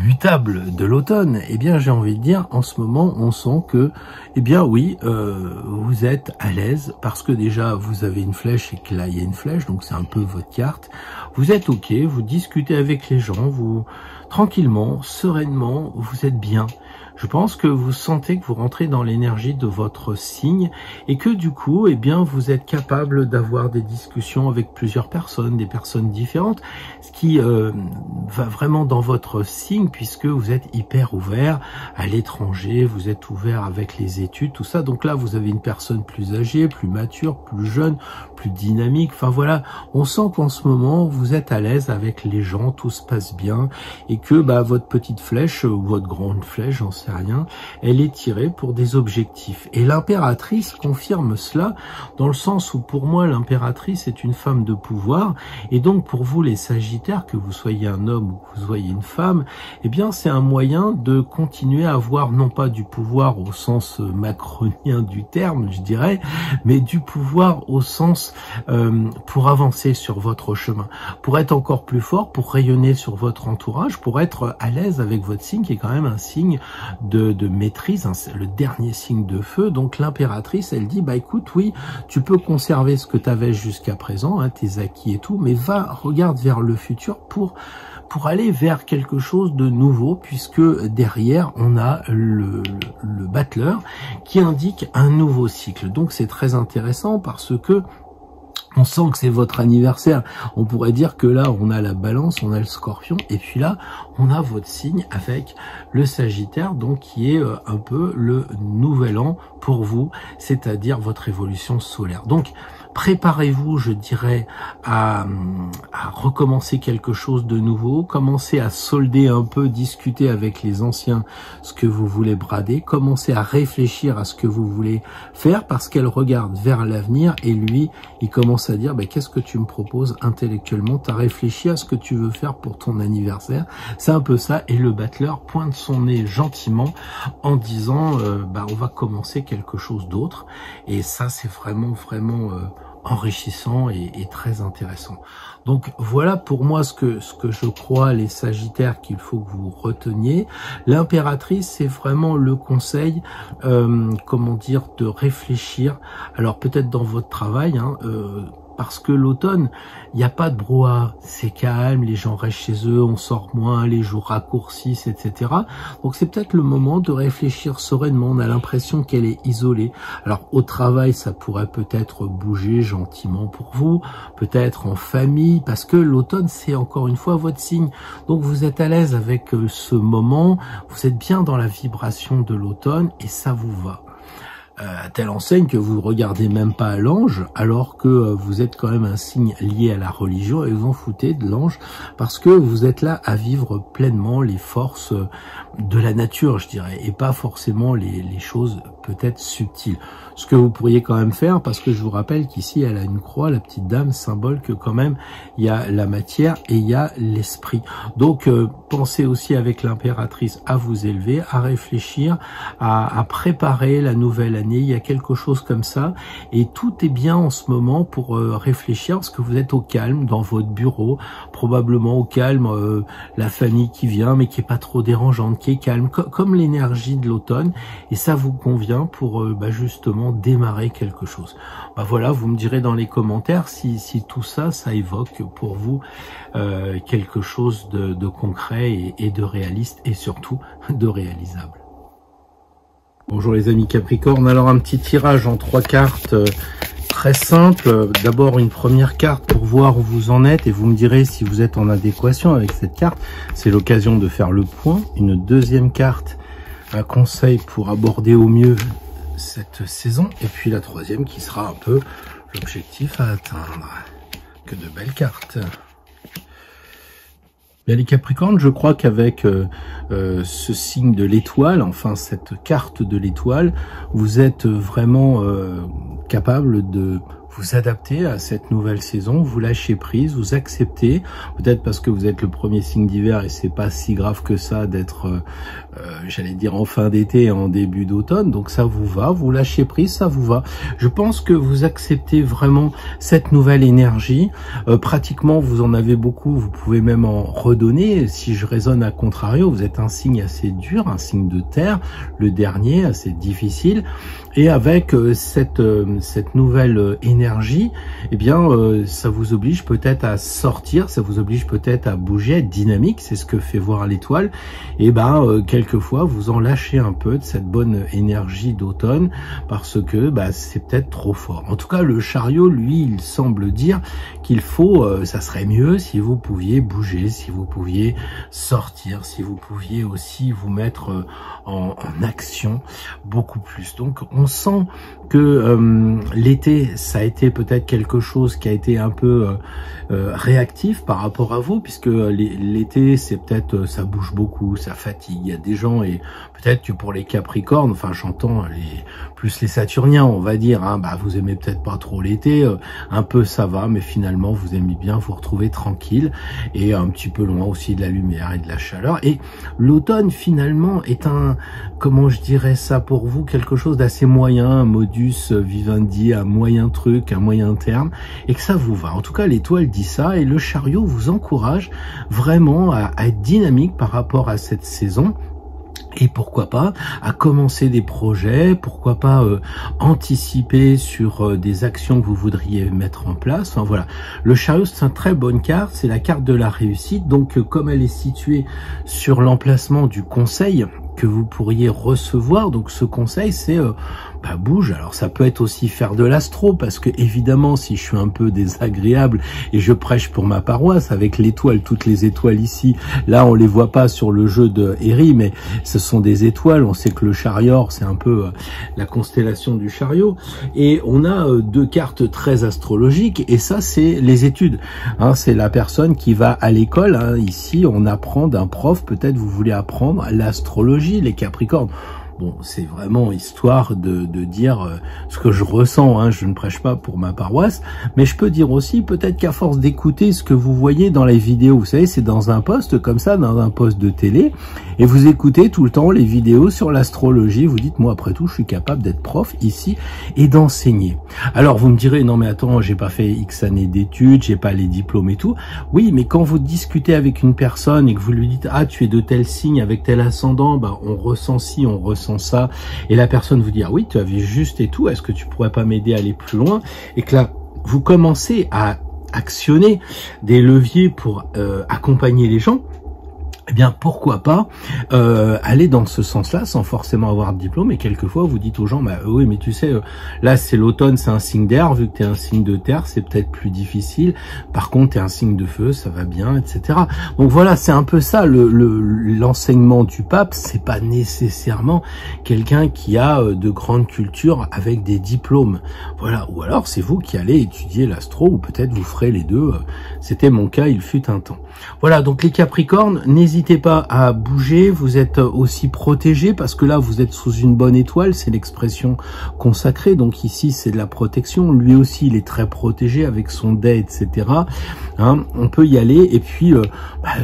mutables de l'automne, eh bien j'ai envie de dire, en ce moment on sent que, eh bien oui, vous êtes à l'aise parce que déjà vous avez une flèche et que là il y a une flèche, donc c'est un peu votre carte. Vous êtes ok, vous discutez avec les gens, vous tranquillement, sereinement, vous êtes bien. Je pense que vous sentez que vous rentrez dans l'énergie de votre signe et que du coup, eh bien, vous êtes capable d'avoir des discussions avec plusieurs personnes, des personnes différentes, ce qui va vraiment dans votre signe puisque vous êtes hyper ouvert à l'étranger, vous êtes ouvert avec les études, tout ça. Donc là, vous avez une personne plus âgée, plus mature, plus jeune, plus dynamique. Enfin voilà, on sent qu'en ce moment, vous êtes à l'aise avec les gens, tout se passe bien et que bah, votre petite flèche ou votre grande flèche, j'en sais rien, elle est tirée pour des objectifs. Et l'impératrice confirme cela dans le sens où pour moi l'impératrice est une femme de pouvoir et donc pour vous les Sagittaires, que vous soyez un homme ou que vous soyez une femme, eh bien c'est un moyen de continuer à avoir non pas du pouvoir au sens macronien du terme, je dirais, mais du pouvoir au sens pour avancer sur votre chemin, pour être encore plus fort, pour rayonner sur votre entourage, pour être à l'aise avec votre signe qui est quand même un signe de maîtrise, hein, c'est le dernier signe de feu. Donc l'impératrice, elle dit, bah écoute, oui, tu peux conserver ce que tu avais jusqu'à présent, hein, tes acquis et tout, mais regarde vers le futur pour aller vers quelque chose de nouveau, puisque derrière, on a le battleur qui indique un nouveau cycle. Donc c'est très intéressant parce que on sent que c'est votre anniversaire. On pourrait dire que là, on a la balance, on a le Scorpion, et puis là, on a votre signe avec le Sagittaire, donc qui est un peu le nouvel an pour vous, c'est-à-dire votre évolution solaire. Donc, préparez-vous, je dirais, à recommencer quelque chose de nouveau, commencez à solder un peu, discuter avec les anciens ce que vous voulez brader, commencez à réfléchir à ce que vous voulez faire parce qu'elle regarde vers l'avenir et lui, il commence à dire, bah, qu'est-ce que tu me proposes intellectuellement? Tu as réfléchi à ce que tu veux faire pour ton anniversaire? C'est un peu ça, et le battleur pointe son nez gentiment en disant, bah, on va commencer quelque chose d'autre, et ça c'est vraiment enrichissant et très intéressant. Donc voilà pour moi ce que je crois, les Sagittaires, qu'il faut que vous reteniez. L'impératrice, c'est vraiment le conseil, comment dire, de réfléchir. Alors peut-être dans votre travail, hein, parce que l'automne, il n'y a pas de brouhaha, c'est calme, les gens restent chez eux, on sort moins, les jours raccourcissent, etc. Donc c'est peut-être le moment de réfléchir sereinement, on a l'impression qu'elle est isolée. Alors au travail, ça pourrait peut-être bouger gentiment pour vous, peut-être en famille, parce que l'automne, c'est encore une fois votre signe. Donc vous êtes à l'aise avec ce moment, vous êtes bien dans la vibration de l'automne et ça vous va. À telle enseigne que vous regardez même pas à l'ange, alors que vous êtes quand même un signe lié à la religion et vous en foutez de l'ange parce que vous êtes là à vivre pleinement les forces de la nature, je dirais, et pas forcément les choses peut-être subtiles. Ce que vous pourriez quand même faire, parce que je vous rappelle qu'ici elle a une croix, la petite dame, symbole que quand même il y a la matière et il y a l'esprit. Donc pensez aussi avec l'impératrice à vous élever, à réfléchir, à préparer la nouvelle année l'année, il y a quelque chose comme ça, et tout est bien en ce moment pour réfléchir, parce que vous êtes au calme dans votre bureau, probablement au calme, la famille qui vient, mais qui est pas trop dérangeante, qui est calme, comme l'énergie de l'automne, et ça vous convient pour justement démarrer quelque chose. Voilà, vous me direz dans les commentaires si tout ça, ça évoque pour vous quelque chose de concret et de réaliste, et surtout de réalisable. Bonjour les amis Capricorne, alors un petit tirage en 3 cartes très simple. D'abord une première carte pour voir où vous en êtes et vous me direz si vous êtes en adéquation avec cette carte. C'est l'occasion de faire le point. Une deuxième carte, un conseil pour aborder au mieux cette saison. Et puis la troisième qui sera un peu l'objectif à atteindre. Que de belles cartes. Bien, les Capricornes, je crois qu'avec ce signe de l'étoile, enfin cette carte de l'étoile, vous êtes vraiment capable de vous adapter à cette nouvelle saison, vous lâchez prise, vous acceptez, peut-être parce que vous êtes le premier signe d'hiver et c'est pas si grave que ça d'être, j'allais dire en fin d'été et en début d'automne, donc ça vous va, vous lâchez prise, ça vous va. Je pense que vous acceptez vraiment cette nouvelle énergie, pratiquement vous en avez beaucoup, vous pouvez même en redonner, si je raisonne à contrario, vous êtes un signe assez dur, un signe de terre, le dernier, assez difficile, et avec cette nouvelle énergie, eh bien, ça vous oblige peut-être à sortir, ça vous oblige peut-être à bouger, à être dynamique, c'est ce que fait voir l'étoile, et quelquefois, vous en lâchez un peu de cette bonne énergie d'automne, parce que c'est peut-être trop fort. En tout cas, le chariot, lui, il semble dire qu'il faut, ça serait mieux si vous pouviez bouger, si vous pouviez sortir, si vous pouviez aussi vous mettre en action beaucoup plus. Donc, on sent que l'été, ça a été peut-être quelque chose qui a été un peu réactif par rapport à vous, puisque l'été, c'est peut-être, ça bouge beaucoup, ça fatigue, il y a des gens, et peut-être que pour les Capricornes, enfin j'entends plus les Saturniens, on va dire, hein, vous aimez peut-être pas trop l'été, un peu ça va, mais finalement vous aimez bien vous retrouver tranquille, et un petit peu loin aussi de la lumière et de la chaleur, et l'automne finalement est un, comment je dirais ça pour vous, quelque chose d'assez moyen, un modus vivendi, un moyen truc, un moyen terme, et que ça vous va. En tout cas, l'étoile dit ça, et le chariot vous encourage vraiment à être dynamique par rapport à cette saison. Et pourquoi pas à commencer des projets, pourquoi pas anticiper sur des actions que vous voudriez mettre en place. Enfin voilà, le chariot c'est une très bonne carte, c'est la carte de la réussite. Donc comme elle est située sur l'emplacement du conseil que vous pourriez recevoir, donc ce conseil c'est bouge. Alors ça peut être aussi faire de l'astro, parce que évidemment si je suis un peu désagréable et je prêche pour ma paroisse avec l'étoile, toutes les étoiles ici, là on les voit pas sur le jeu de Héry, mais ce sont des étoiles, on sait que le chariot c'est un peu la constellation du chariot, et on a 2 cartes très astrologiques, et ça c'est les études, hein, c'est la personne qui va à l'école, hein. Ici on apprend d'un prof, peut-être vous voulez apprendre l'astrologie, les Capricornes. Bon, c'est vraiment histoire de dire ce que je ressens, hein. Je ne prêche pas pour ma paroisse, mais je peux dire aussi peut-être qu'à force d'écouter ce que vous voyez dans les vidéos, vous savez, c'est dans un poste comme ça, dans un poste de télé, et vous écoutez tout le temps les vidéos sur l'astrologie, vous dites, moi après tout, je suis capable d'être prof ici et d'enseigner. Alors vous me direz, non mais attends, j'ai pas fait X années d'études, j'ai pas les diplômes et tout. Oui, mais quand vous discutez avec une personne et que vous lui dites, ah tu es de tel signe avec tel ascendant, on ressent ci, on ressent ça, et la personne vous dit, ah oui, tu avais juste et tout, est-ce que tu pourrais pas m'aider à aller plus loin? Et que là, vous commencez à actionner des leviers pour accompagner les gens, eh bien, pourquoi pas aller dans ce sens-là sans forcément avoir de diplôme. Et quelquefois, vous dites aux gens, oui, mais tu sais, là, c'est l'automne, c'est un signe d'air. Vu que tu es un signe de terre, c'est peut-être plus difficile. Par contre, tu es un signe de feu, ça va bien, etc. Donc voilà, c'est un peu ça, l'enseignement du pape. C'est pas nécessairement quelqu'un qui a de grandes cultures avec des diplômes. Voilà. Ou alors, c'est vous qui allez étudier l'astro, ou peut-être vous ferez les deux. C'était mon cas, il fut un temps. Voilà, donc les Capricornes, n'hésitez n'hésitez pas à bouger, vous êtes aussi protégé parce que là vous êtes sous une bonne étoile, c'est l'expression consacrée, donc ici c'est de la protection, lui aussi il est très protégé avec son dais, etc. Hein, on peut y aller et puis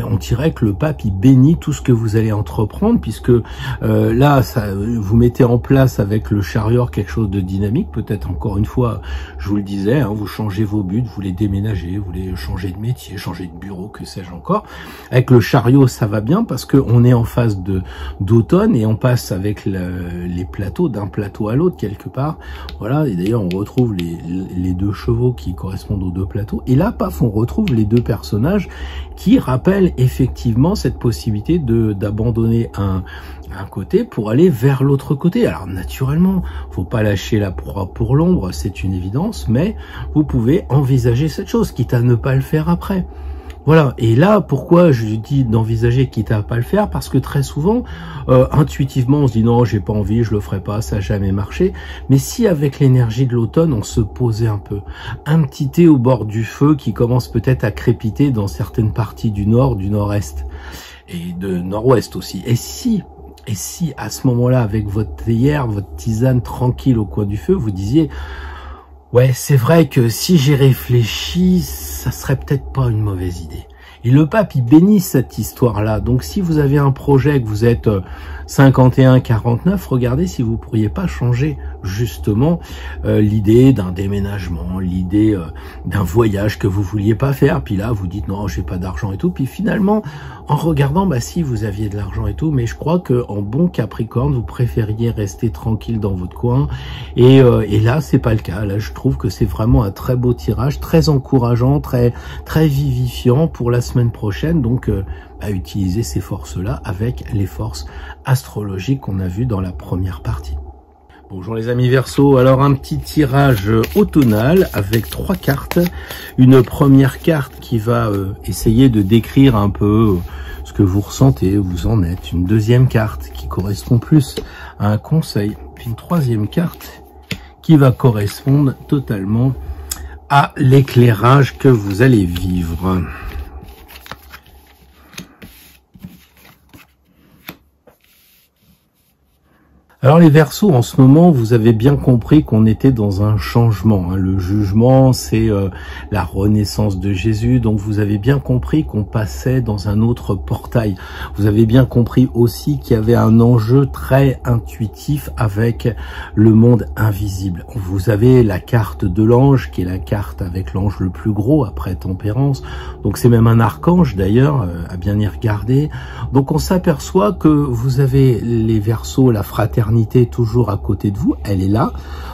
on dirait que le pape il bénit tout ce que vous allez entreprendre puisque là ça, vous mettez en place avec le chariot quelque chose de dynamique, peut-être encore une fois, je vous le disais, hein, vous changez vos buts, vous les déménagez, vous voulez changer de métier, changer de bureau, que sais-je encore. Avec le chariot ça va bien parce que on est en phase d'automne et on passe avec les plateaux d'un plateau à l'autre quelque part. Voilà, et d'ailleurs on retrouve les deux chevaux qui correspondent aux deux plateaux et là paf on retrouve les deux personnages qui rappellent effectivement cette possibilité d'abandonner un côté pour aller vers l'autre côté. Alors naturellement, faut pas lâcher la proie pour l'ombre, c'est une évidence, mais vous pouvez envisager cette chose, quitte à ne pas le faire après. Voilà, et là, pourquoi je dis d'envisager quitte à pas le faire? Parce que très souvent, intuitivement, on se dit non, j'ai pas envie, je le ferai pas, ça n'a jamais marché. Mais si avec l'énergie de l'automne, on se posait un peu, un petit thé au bord du feu qui commence peut-être à crépiter dans certaines parties du nord, du nord-est et de nord-ouest aussi. Et si à ce moment-là, avec votre théière, votre tisane tranquille au coin du feu, vous disiez ouais, c'est vrai que si j'ai réfléchi, ça serait peut-être pas une mauvaise idée. Et le pape, il bénit cette histoire-là. Donc, si vous avez un projet, que vous êtes 51-49, regardez si vous pourriez pas changer justement l'idée d'un déménagement, l'idée d'un voyage que vous vouliez pas faire. Puis là, vous dites non, j'ai pas d'argent et tout. Puis finalement, en regardant, bah si vous aviez de l'argent et tout, mais je crois que en bon Capricorne, vous préfériez rester tranquille dans votre coin. Et là, c'est pas le cas. Là, je trouve que c'est vraiment un très beau tirage, très encourageant, très vivifiant pour la semaine prochaine. Donc, à utiliser ces forces-là avec les forces astrologiques qu'on a vues dans la première partie. Bonjour les amis Verseau, alors un petit tirage automnal avec 3 cartes. Une première carte qui va essayer de décrire un peu ce que vous ressentez, où vous en êtes. Une deuxième carte qui correspond plus à un conseil. Puis une troisième carte qui va correspondre totalement à l'éclairage que vous allez vivre. Alors les Verseaux, en ce moment, vous avez bien compris qu'on était dans un changement. Hein. Le jugement, c'est la renaissance de Jésus. Donc vous avez bien compris qu'on passait dans un autre portail. Vous avez bien compris aussi qu'il y avait un enjeu très intuitif avec le monde invisible. Vous avez la carte de l'ange, qui est la carte avec l'ange le plus gros, après Tempérance. Donc c'est même un archange d'ailleurs, à bien y regarder. Donc on s'aperçoit que vous avez les Verseaux, la fraternité, toujours à côté de vous, elle est là.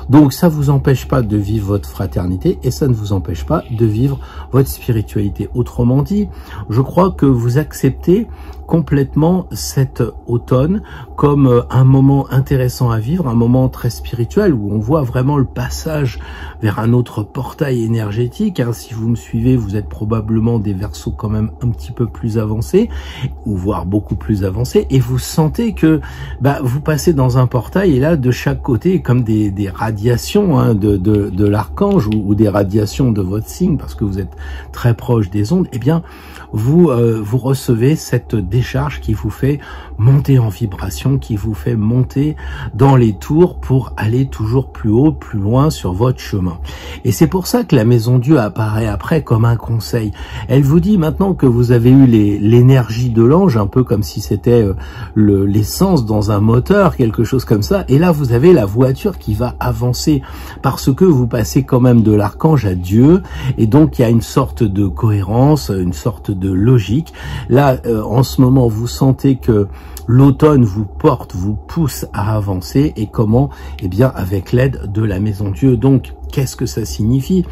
Donc ça vous empêche pas de vivre votre fraternité et ça ne vous empêche pas de vivre votre spiritualité. Autrement dit, je crois que vous acceptez complètement cet automne comme un moment intéressant à vivre, un moment très spirituel où on voit vraiment le passage vers un autre portail énergétique. Hein. Si vous me suivez, vous êtes probablement des Verseaux quand même un petit peu plus avancés, ou voire beaucoup plus avancés, et vous sentez que vous passez dans un portail et là de chaque côté comme des radiations hein, de l'archange ou des radiations de votre signe parce que vous êtes très proche des ondes, eh bien vous recevez cette décharge qui vous fait monter en vibration, qui vous fait monter dans les tours pour aller toujours plus haut, plus loin sur votre chemin. Et c'est pour ça que la Maison Dieu apparaît après comme un conseil. Elle vous dit maintenant que vous avez eu l'énergie de l'ange, un peu comme si c'était l'essence dans un moteur, quelque chose comme ça. Et là, vous avez la voiture qui va avancer parce que vous passez quand même de l'archange à Dieu. Et donc, il y a une sorte de cohérence, une sorte de logique. Là, en ce moment, vous sentez que l'automne vous porte, vous pousse à avancer. Et comment? Eh bien, avec l'aide de la Maison Dieu. Donc, qu'est-ce que ça signifie?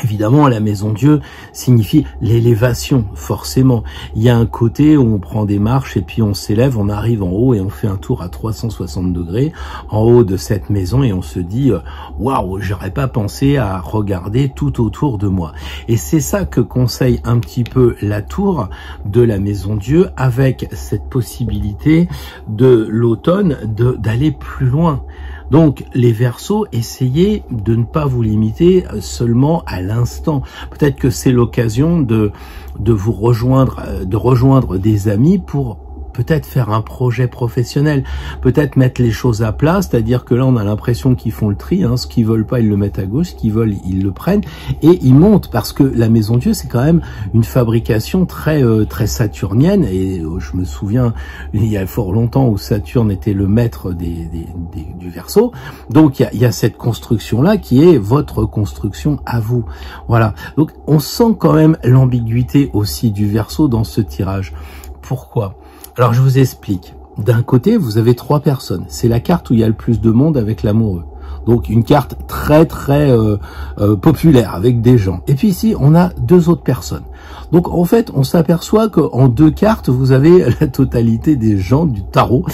Évidemment, la Maison Dieu signifie l'élévation, forcément. Il y a un côté où on prend des marches et puis on s'élève, on arrive en haut et on fait un tour à 360 degrés en haut de cette maison et on se dit « Waouh, j'aurais pas pensé à regarder tout autour de moi ». Et c'est ça que conseille un petit peu la tour de la Maison Dieu avec cette possibilité de l'automne d'aller plus loin. Donc les Verseaux, essayez de ne pas vous limiter seulement à l'instant. Peut-être que c'est l'occasion de vous rejoindre des amis pour peut-être faire un projet professionnel, peut-être mettre les choses à plat, c'est-à-dire que là on a l'impression qu'ils font le tri, hein, ce qu'ils veulent pas ils le mettent à gauche, ce qu'ils veulent ils le prennent et ils montent, parce que la Maison Dieu c'est quand même une fabrication très saturnienne, et je me souviens il y a fort longtemps où Saturne était le maître du Verseau, donc il y a cette construction là qui est votre construction à vous, voilà. Donc on sent quand même l'ambiguïté aussi du Verseau dans ce tirage. Pourquoi ? Alors je vous explique. D'un côté, vous avez 3 personnes. C'est la carte où il y a le plus de monde avec l'amoureux. Donc une carte très populaire avec des gens. Et puis ici, on a 2 autres personnes. Donc en fait, on s'aperçoit qu'en 2 cartes, vous avez la totalité des gens du tarot,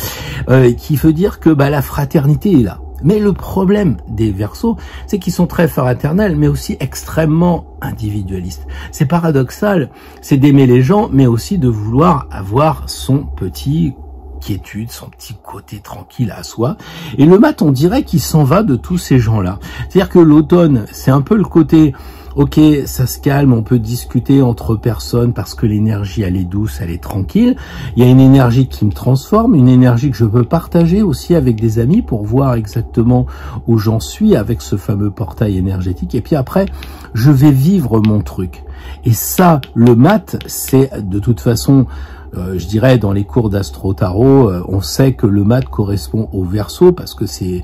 qui veut dire que la fraternité est là. Mais le problème des Verseaux, c'est qu'ils sont très fraternels, mais aussi extrêmement individualistes. C'est paradoxal, c'est d'aimer les gens, mais aussi de vouloir avoir son petit quiétude, son petit côté tranquille à soi. Et le mat, on dirait qu'il s'en va de tous ces gens-là. C'est-à-dire que l'automne, c'est un peu le côté... Ok, ça se calme, on peut discuter entre personnes parce que l'énergie, elle est douce, elle est tranquille. Il y a une énergie qui me transforme, une énergie que je peux partager aussi avec des amis pour voir exactement où j'en suis avec ce fameux portail énergétique. Et puis après, je vais vivre mon truc. Et ça, le mat, c'est de toute façon... je dirais dans les cours d'astro-tarot, on sait que le mat correspond au Verseau parce que c'est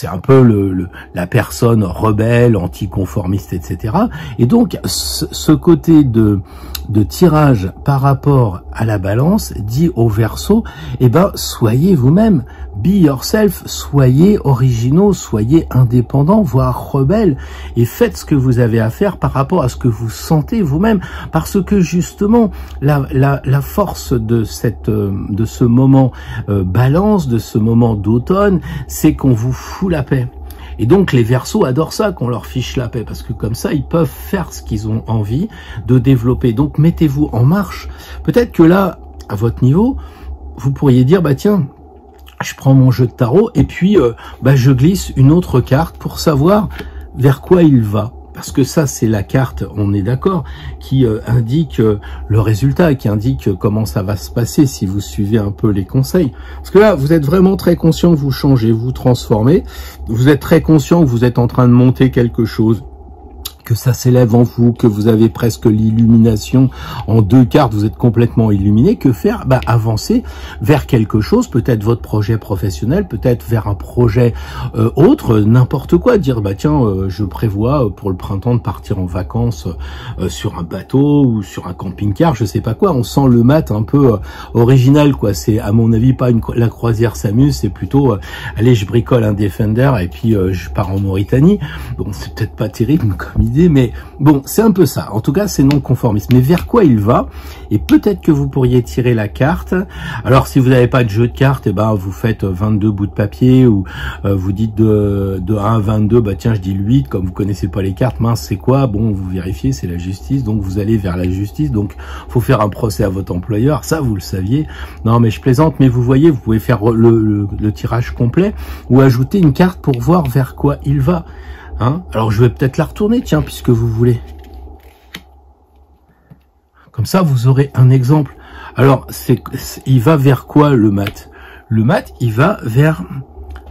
un peu la personne rebelle, anticonformiste, etc. Et donc, ce côté de tirage par rapport à la balance dit au Verseau, soyez vous-même, be yourself, soyez originaux, soyez indépendants, voire rebelles, et faites ce que vous avez à faire par rapport à ce que vous sentez vous-même, parce que justement, la force de ce moment balance, de ce moment d'automne, c'est qu'on vous fout la paix. Et donc les Verseaux adorent ça, qu'on leur fiche la paix, parce que comme ça, ils peuvent faire ce qu'ils ont envie de développer. Donc mettez-vous en marche. Peut-être que là, à votre niveau, vous pourriez dire, tiens, je prends mon jeu de tarot et puis je glisse une autre carte pour savoir vers quoi il va. Parce que ça, c'est la carte, on est d'accord, qui indique le résultat, qui indique comment ça va se passer si vous suivez un peu les conseils. Parce que là, vous êtes vraiment très conscient que vous changez, vous transformez. Vous êtes très conscient que vous êtes en train de monter quelque chose, que ça s'élève en vous, que vous avez presque l'illumination. En 2 cartes, vous êtes complètement illuminé. Que faire? Avancer vers quelque chose, peut-être votre projet professionnel, peut-être vers un projet autre, n'importe quoi. Dire, tiens, je prévois pour le printemps de partir en vacances sur un bateau ou sur un camping-car, je sais pas quoi. On sent le mat un peu original, quoi. C'est, à mon avis, pas la croisière s'amuse, c'est plutôt, allez, je bricole un Defender et puis je pars en Mauritanie. Bon, c'est peut-être pas terrible comme idée, mais bon, c'est un peu ça. En tout cas, c'est non conformiste. Mais vers quoi il va? Et peut-être que vous pourriez tirer la carte. Alors, si vous n'avez pas de jeu de cartes, vous faites 22 bouts de papier, ou vous dites de 1 à 22, tiens, je dis le 8, comme vous connaissez pas les cartes, mince, c'est quoi? Bon, vous vérifiez, c'est la justice, donc vous allez vers la justice, donc faut faire un procès à votre employeur, ça, vous le saviez. Non, mais je plaisante, mais vous voyez, vous pouvez faire le tirage complet, ou ajouter une carte pour voir vers quoi il va. Alors je vais peut-être la retourner, tiens, puisque vous voulez. Comme ça, vous aurez un exemple. Alors, il va vers quoi le mat? Le mat, il va vers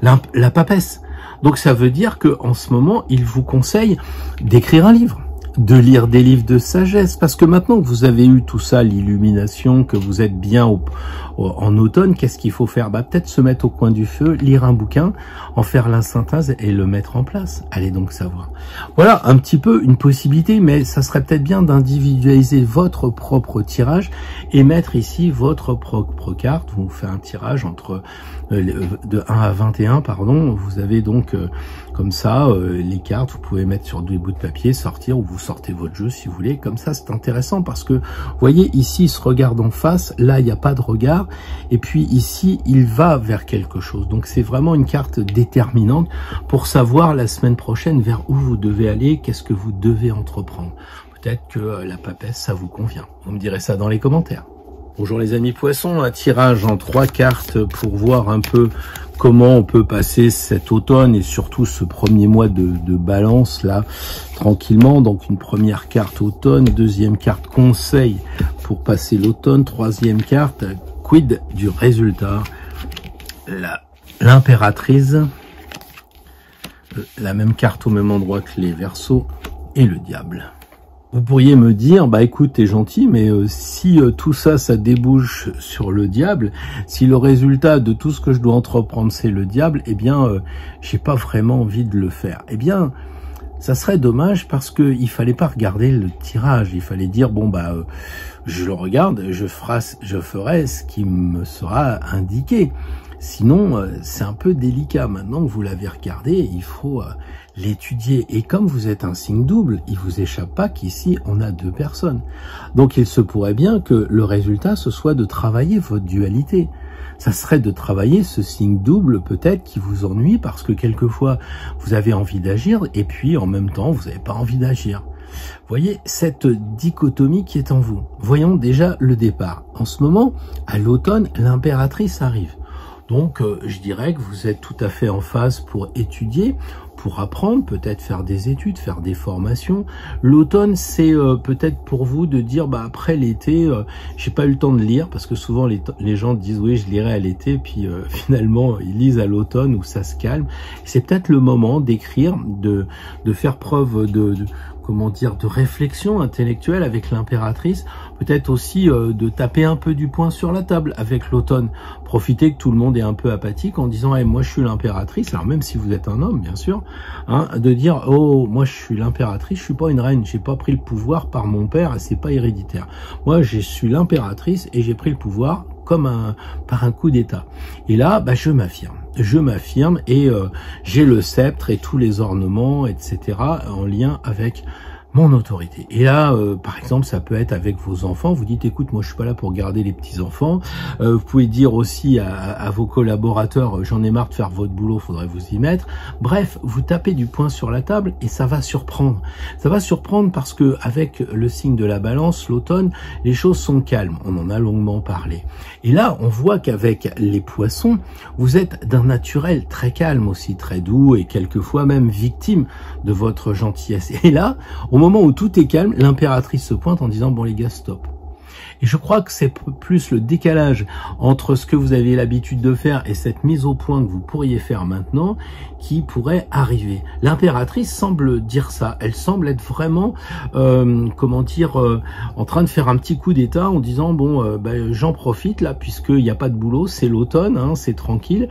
la papesse. Donc ça veut dire que en ce moment, il vous conseille d'écrire un livre, de lire des livres de sagesse, parce que maintenant que vous avez eu tout ça, l'illumination, que vous êtes bien en automne, qu'est-ce qu'il faut faire? Peut-être se mettre au coin du feu, lire un bouquin, en faire la synthèse et le mettre en place. Allez donc savoir. Voilà un petit peu une possibilité, mais ça serait peut-être bien d'individualiser votre propre tirage et mettre ici votre propre carte. Vous faites un tirage entre de 1 à 21, pardon. Vous avez donc comme ça les cartes, vous pouvez mettre sur des bouts de papier, sortir, ou vous sortez votre jeu si vous voulez. Comme ça, c'est intéressant parce que, vous voyez, ici, il se regarde en face, là, il n'y a pas de regard, et puis ici, il va vers quelque chose. Donc, c'est vraiment une carte déterminante pour savoir la semaine prochaine vers où vous devez aller, qu'est-ce que vous devez entreprendre. Peut-être que la papesse, ça vous convient. Vous me direz ça dans les commentaires. Bonjour les amis poissons, un tirage en 3 cartes pour voir un peu comment on peut passer cet automne et surtout ce premier mois de balance là tranquillement. Donc une première carte automne, deuxième carte conseil pour passer l'automne, troisième carte quid du résultat, l'impératrice, la même carte au même endroit que les Verseaux et le diable. Vous pourriez me dire, bah écoute, t'es gentil, mais si tout ça, ça débouche sur le diable, si le résultat de tout ce que je dois entreprendre, c'est le diable, eh bien, j'ai pas vraiment envie de le faire. Eh bien, ça serait dommage parce que il fallait pas regarder le tirage, il fallait dire, bon bah, je le regarde, je ferai ce qui me sera indiqué. Sinon, c'est un peu délicat. Maintenant que vous l'avez regardé, il faut l'étudier. Et comme vous êtes un signe double, il vous échappe pas qu'ici, on a 2 personnes. Donc, il se pourrait bien que le résultat, ce soit de travailler votre dualité. Ça serait de travailler ce signe double, peut-être, qui vous ennuie parce que quelquefois, vous avez envie d'agir et puis, en même temps, vous n'avez pas envie d'agir. Voyez cette dichotomie qui est en vous. Voyons déjà le départ. En ce moment, à l'automne, l'impératrice arrive. Donc, je dirais que vous êtes tout à fait en phase pour étudier, pour apprendre, peut-être faire des études, faire des formations. L'automne, c'est peut-être pour vous de dire, bah après l'été, j'ai pas eu le temps de lire, parce que souvent les gens disent, oui, je lirai à l'été, puis finalement, ils lisent à l'automne où ça se calme. C'est peut-être le moment d'écrire, de faire preuve comment dire, de réflexion intellectuelle avec l'impératrice, peut-être aussi de taper un peu du poing sur la table avec l'automne. Profitez que tout le monde est un peu apathique en disant hey, moi je suis l'impératrice, alors même si vous êtes un homme bien sûr, hein, de dire oh moi je suis l'impératrice, je suis pas une reine, j'ai pas pris le pouvoir par mon père et c'est pas héréditaire. Moi je suis l'impératrice et j'ai pris le pouvoir comme par un coup d'état. Et là, bah, je m'affirme et j'ai le sceptre et tous les ornements, etc. en lien avec mon autorité. Et là, par exemple, ça peut être avec vos enfants. Vous dites, écoute, moi, je suis pas là pour garder les petits-enfants. Vous pouvez dire aussi à vos collaborateurs, j'en ai marre de faire votre boulot, faudrait vous y mettre. Bref, vous tapez du poing sur la table et ça va surprendre. Ça va surprendre parce que avec le signe de la balance, l'automne, les choses sont calmes. On en a longuement parlé. Et là, on voit qu'avec les poissons, vous êtes d'un naturel très calme aussi, très doux et quelquefois même victime de votre gentillesse. Et là, au moment où tout est calme, l'impératrice se pointe en disant « bon les gars, stop ». Et je crois que c'est plus le décalage entre ce que vous avez l'habitude de faire et cette mise au point que vous pourriez faire maintenant qui pourrait arriver. L'impératrice semble dire ça. Elle semble être vraiment, comment dire, en train de faire un petit coup d'état en disant « bon, j'en profite là puisqu'il n'y a pas de boulot, c'est l'automne, hein, c'est tranquille ».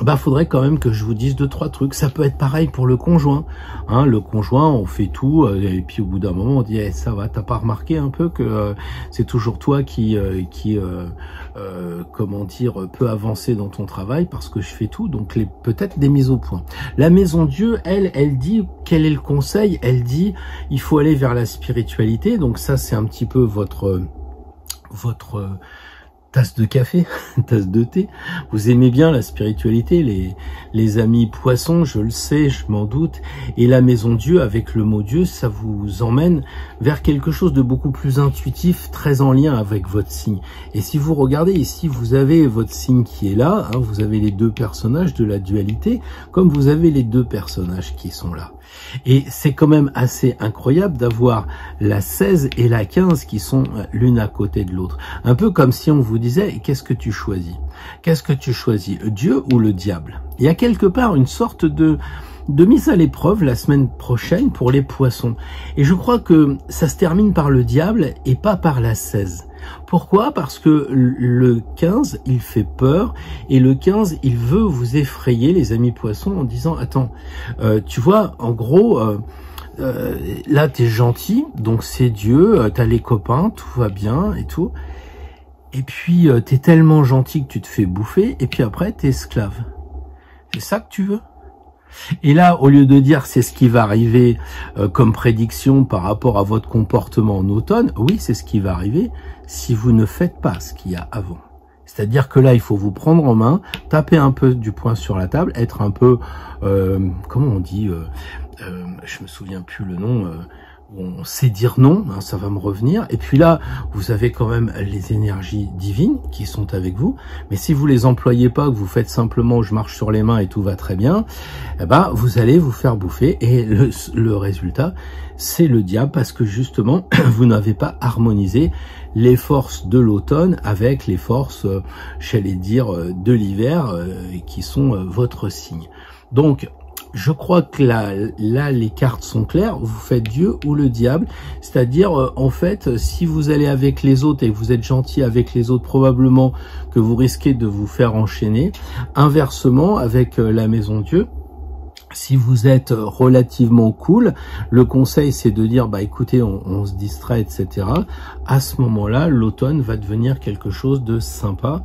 Bah, faudrait quand même que je vous dise 2-3 trucs. Ça peut être pareil pour le conjoint. Hein, le conjoint, on fait tout, et puis au bout d'un moment, on dit hey, ça va, t'as pas remarqué un peu que c'est toujours toi qui comment dire, peut avancer dans ton travail parce que je fais tout. Donc peut-être des mises au point. La Maison Dieu, elle dit quel est le conseil. Elle dit il faut aller vers la spiritualité. Donc ça, c'est un petit peu votre tasse de café, tasse de thé. Vous aimez bien la spiritualité, les amis poissons, je le sais, je m'en doute. Et la Maison Dieu, avec le mot Dieu, ça vous emmène vers quelque chose de beaucoup plus intuitif, très en lien avec votre signe. Et si vous regardez ici, vous avez votre signe qui est là, hein, vous avez les 2 personnages de la dualité, comme vous avez les 2 personnages qui sont là. Et c'est quand même assez incroyable d'avoir la 16 et la 15 qui sont l'une à côté de l'autre. Un peu comme si on vous disait, qu'est-ce que tu choisis? Qu'est-ce que tu choisis? Dieu ou le diable? Il y a quelque part une sorte de mise à l'épreuve la semaine prochaine pour les poissons. Et je crois que ça se termine par le diable et pas par la 16. Pourquoi? Parce que le 15, il fait peur et le 15, il veut vous effrayer, les amis poissons, en disant, attends, tu vois, en gros, là, t'es gentil, donc c'est Dieu, t'as les copains, tout va bien et tout. Et puis, t'es tellement gentil que tu te fais bouffer et puis après, t'es esclave. C'est ça que tu veux? Et là, au lieu de dire c'est ce qui va arriver comme prédiction par rapport à votre comportement en automne, oui, c'est ce qui va arriver si vous ne faites pas ce qu'il y a avant. C'est-à-dire que là, il faut vous prendre en main, taper un peu du poing sur la table, être un peu, comment on dit, je me souviens plus le nom, on sait dire non, hein, ça va me revenir. Et puis là, vous avez quand même les énergies divines qui sont avec vous. Mais si vous les employez pas, que vous faites simplement je marche sur les mains et tout va très bien, eh ben, vous allez vous faire bouffer. Et le résultat, c'est le diable, parce que justement, vous n'avez pas harmonisé les forces de l'automne avec les forces, j'allais dire, de l'hiver, qui sont votre signe. Donc, je crois que là, les cartes sont claires. Vous faites Dieu ou le diable. C'est-à-dire, en fait, si vous allez avec les autres et que vous êtes gentil avec les autres, probablement que vous risquez de vous faire enchaîner. Inversement, avec la maison Dieu, si vous êtes relativement cool, le conseil c'est de dire bah écoutez, on se distrait, etc. À ce moment-là, l'automne va devenir quelque chose de sympa,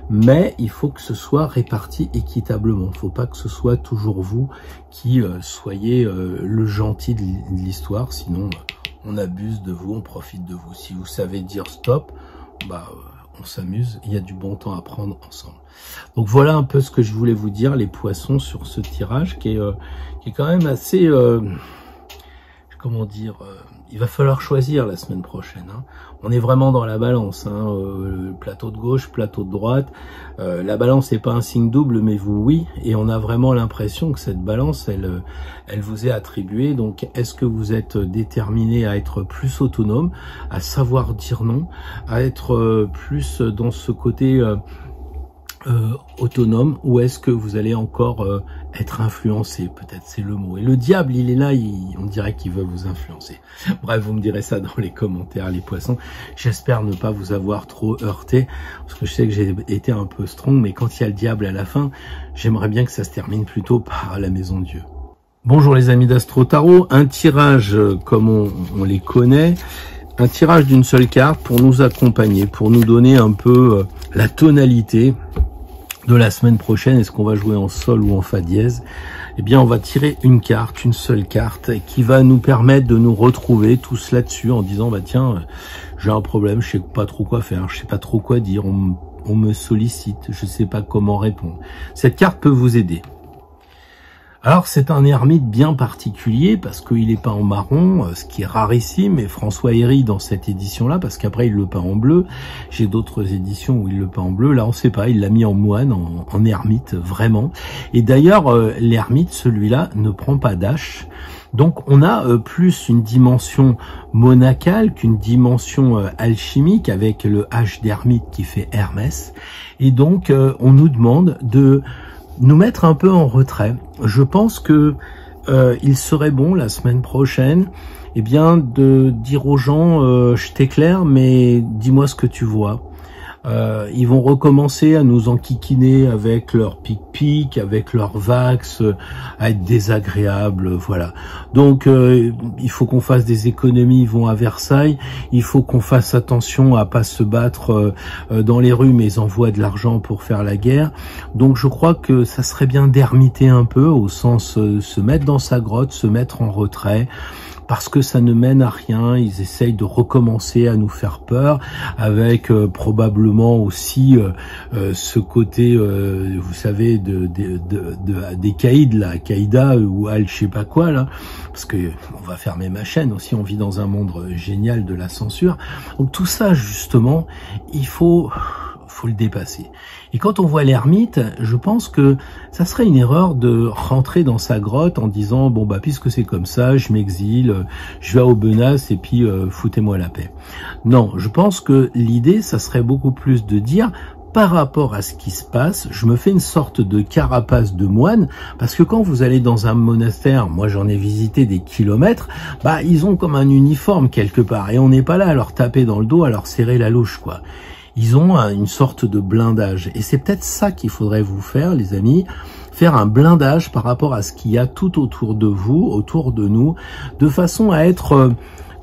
mais il faut que ce soit réparti équitablement. Il ne faut pas que ce soit toujours vous qui soyez le gentil de l'histoire, sinon on abuse de vous, on profite de vous. Si vous savez dire stop, bah on s'amuse, il y a du bon temps à prendre ensemble. Donc voilà un peu ce que je voulais vous dire, les poissons, sur ce tirage qui est quand même assez, comment dire, il va falloir choisir la semaine prochaine. Hein. On est vraiment dans la balance, hein, plateau de gauche, plateau de droite. La balance n'est pas un signe double, mais vous oui, et on a vraiment l'impression que cette balance, elle vous est attribuée. Donc, est-ce que vous êtes déterminé à être plus autonome, à savoir dire non, à être plus dans ce côté autonome, ou est-ce que vous allez encore être influencé? Peut-être c'est le mot. Et le diable, il est là, on dirait qu'il veut vous influencer. Bref, vous me direz ça dans les commentaires, les poissons. J'espère ne pas vous avoir trop heurté, parce que je sais que j'ai été un peu strong, mais quand il y a le diable à la fin, j'aimerais bien que ça se termine plutôt par la maison Dieu. Bonjour les amis d'Astro Tarot, un tirage comme on les connaît, un tirage d'une seule carte pour nous accompagner, pour nous donner un peu la tonalité de la semaine prochaine. Est-ce qu'on va jouer en sol ou en fa dièse? Eh bien, on va tirer une carte, une seule carte, qui va nous permettre de nous retrouver tous là-dessus en disant, bah tiens, j'ai un problème, je sais pas trop quoi faire, je sais pas trop quoi dire, on me sollicite, je sais pas comment répondre. Cette carte peut vous aider. Alors c'est un ermite bien particulier parce qu'il est peint en marron, ce qui est rarissime, et François Héry dans cette édition-là, parce qu'après il le peint en bleu. J'ai d'autres éditions où il le peint en bleu, là on sait pas, il l'a mis en moine, en ermite, vraiment. Et d'ailleurs l'ermite, celui-là, ne prend pas d'âge. Donc on a plus une dimension monacale qu'une dimension alchimique, avec le H d'ermite qui fait Hermès. Et donc on nous demande de nous mettre un peu en retrait. Je pense que il serait bon la semaine prochaine, eh bien, de dire aux gens je t'éclaire, mais dis-moi ce que tu vois. Ils vont recommencer à nous enquiquiner avec leur pic-pic, avec leur vax, à être désagréables, voilà. Donc, il faut qu'on fasse des économies, ils vont à Versailles. Il faut qu'on fasse attention à pas se battre dans les rues, mais ils envoient de l'argent pour faire la guerre. Donc, je crois que ça serait bien d'ermiter un peu, au sens se mettre dans sa grotte, se mettre en retrait, parce que ça ne mène à rien. Ils essayent de recommencer à nous faire peur, avec probablement aussi ce côté, vous savez, des caïds, là, Qaïda ou Al je sais pas quoi, là, parce que on va fermer ma chaîne aussi, on vit dans un monde génial de la censure. Donc tout ça, justement, il faut le dépasser. Et quand on voit l'ermite, je pense que ça serait une erreur de rentrer dans sa grotte en disant bon bah puisque c'est comme ça, je m'exile, je vais à Aubenas et puis foutez-moi la paix. Non, je pense que l'idée, ça serait beaucoup plus de dire par rapport à ce qui se passe, je me fais une sorte de carapace de moine, parce que quand vous allez dans un monastère, moi j'en ai visité des kilomètres, bah ils ont comme un uniforme quelque part, et on n'est pas là à leur taper dans le dos, à leur serrer la louche, quoi. Ils ont une sorte de blindage. Et c'est peut-être ça qu'il faudrait vous faire, les amis, faire un blindage par rapport à ce qu'il y a tout autour de vous, autour de nous, de façon à être,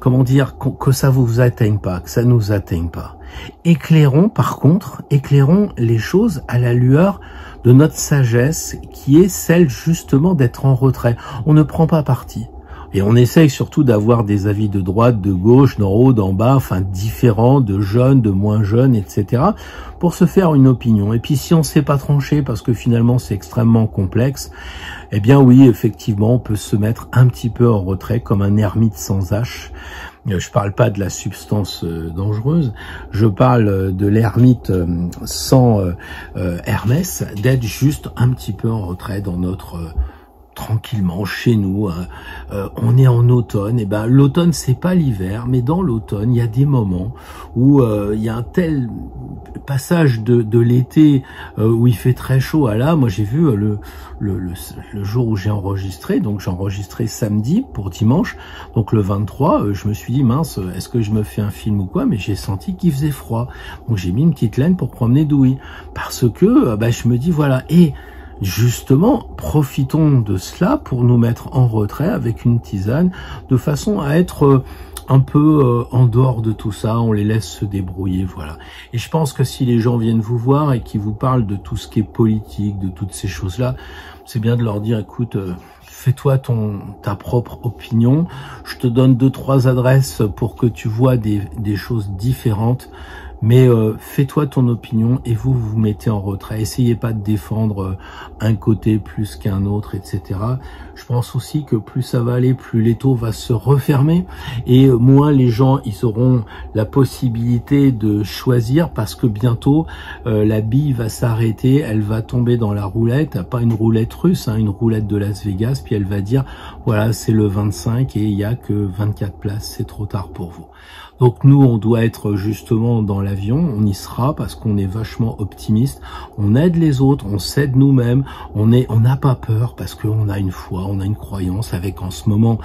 comment dire, que ça vous atteigne pas, que ça nous atteigne pas. Éclairons, par contre, éclairons les choses à la lueur de notre sagesse, qui est celle justement d'être en retrait. On ne prend pas parti. Et on essaye surtout d'avoir des avis de droite, de gauche, d'en haut, d'en bas, enfin différents, de jeunes, de moins jeunes, etc. pour se faire une opinion. Et puis si on ne sait pas trancher, parce que finalement c'est extrêmement complexe, eh bien oui, effectivement, on peut se mettre un petit peu en retrait comme un ermite sans H. Je parle pas de la substance dangereuse, je parle de l'ermite sans Hermès, d'être juste un petit peu en retrait dans notre... tranquillement chez nous, on est en automne, et ben l'automne c'est pas l'hiver, mais dans l'automne il y a des moments où il y a un tel passage de l'été où il fait très chaud à là. Moi j'ai vu le jour où j'ai enregistré, donc j'ai enregistré samedi pour dimanche, donc le 23, je me suis dit mince, est-ce que je me fais un film ou quoi, mais j'ai senti qu'il faisait froid, donc j'ai mis une petite laine pour promener Douy, parce que je me dis voilà, et justement, profitons de cela pour nous mettre en retrait avec une tisane, de façon à être un peu en dehors de tout ça, on les laisse se débrouiller, voilà. Et je pense que si les gens viennent vous voir et qui vous parlent de tout ce qui est politique, de toutes ces choses-là, c'est bien de leur dire, écoute, fais-toi ta propre opinion, je te donne 2-3 adresses pour que tu vois des choses différentes, mais fais-toi ton opinion et vous vous mettez en retrait. Essayez pas de défendre un côté plus qu'un autre, etc. Je pense aussi que plus ça va aller, plus l'étau va se refermer et moins les gens ils auront la possibilité de choisir, parce que bientôt la bille va s'arrêter, elle va tomber dans la roulette, pas une roulette russe, une roulette de Las Vegas, puis elle va dire voilà, c'est le 25 et il y a que 24 places, c'est trop tard pour vous. Donc nous, on doit être justement dans l'avion, on y sera parce qu'on est vachement optimiste, on aide les autres, on s'aide nous-mêmes, on n'a pas peur parce qu'on a une foi, on a une croyance, avec en ce moment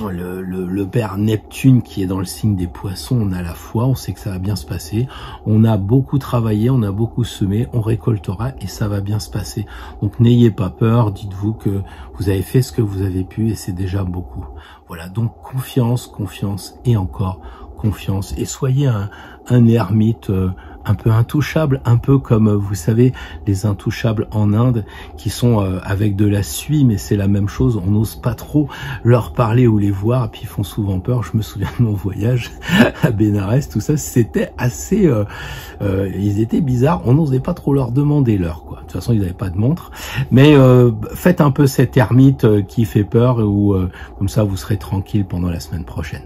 le père Neptune qui est dans le signe des poissons, on a la foi, on sait que ça va bien se passer, on a beaucoup travaillé, on a beaucoup semé, on récoltera et ça va bien se passer. Donc n'ayez pas peur, dites-vous que vous avez fait ce que vous avez pu et c'est déjà beaucoup. Voilà, donc confiance et encore confiance, et soyez un ermite un peu intouchable, un peu comme vous savez les intouchables en Inde qui sont avec de la suie, mais c'est la même chose, on n'ose pas trop leur parler ou les voir, et puis ils font souvent peur. Je me souviens de mon voyage à Bénarès, tout ça, c'était assez ils étaient bizarres, on n'osait pas trop leur demander l'heure, quoi. De toute façon ils n'avaient pas de montre, mais faites un peu cet ermite qui fait peur, ou comme ça vous serez tranquille pendant la semaine prochaine.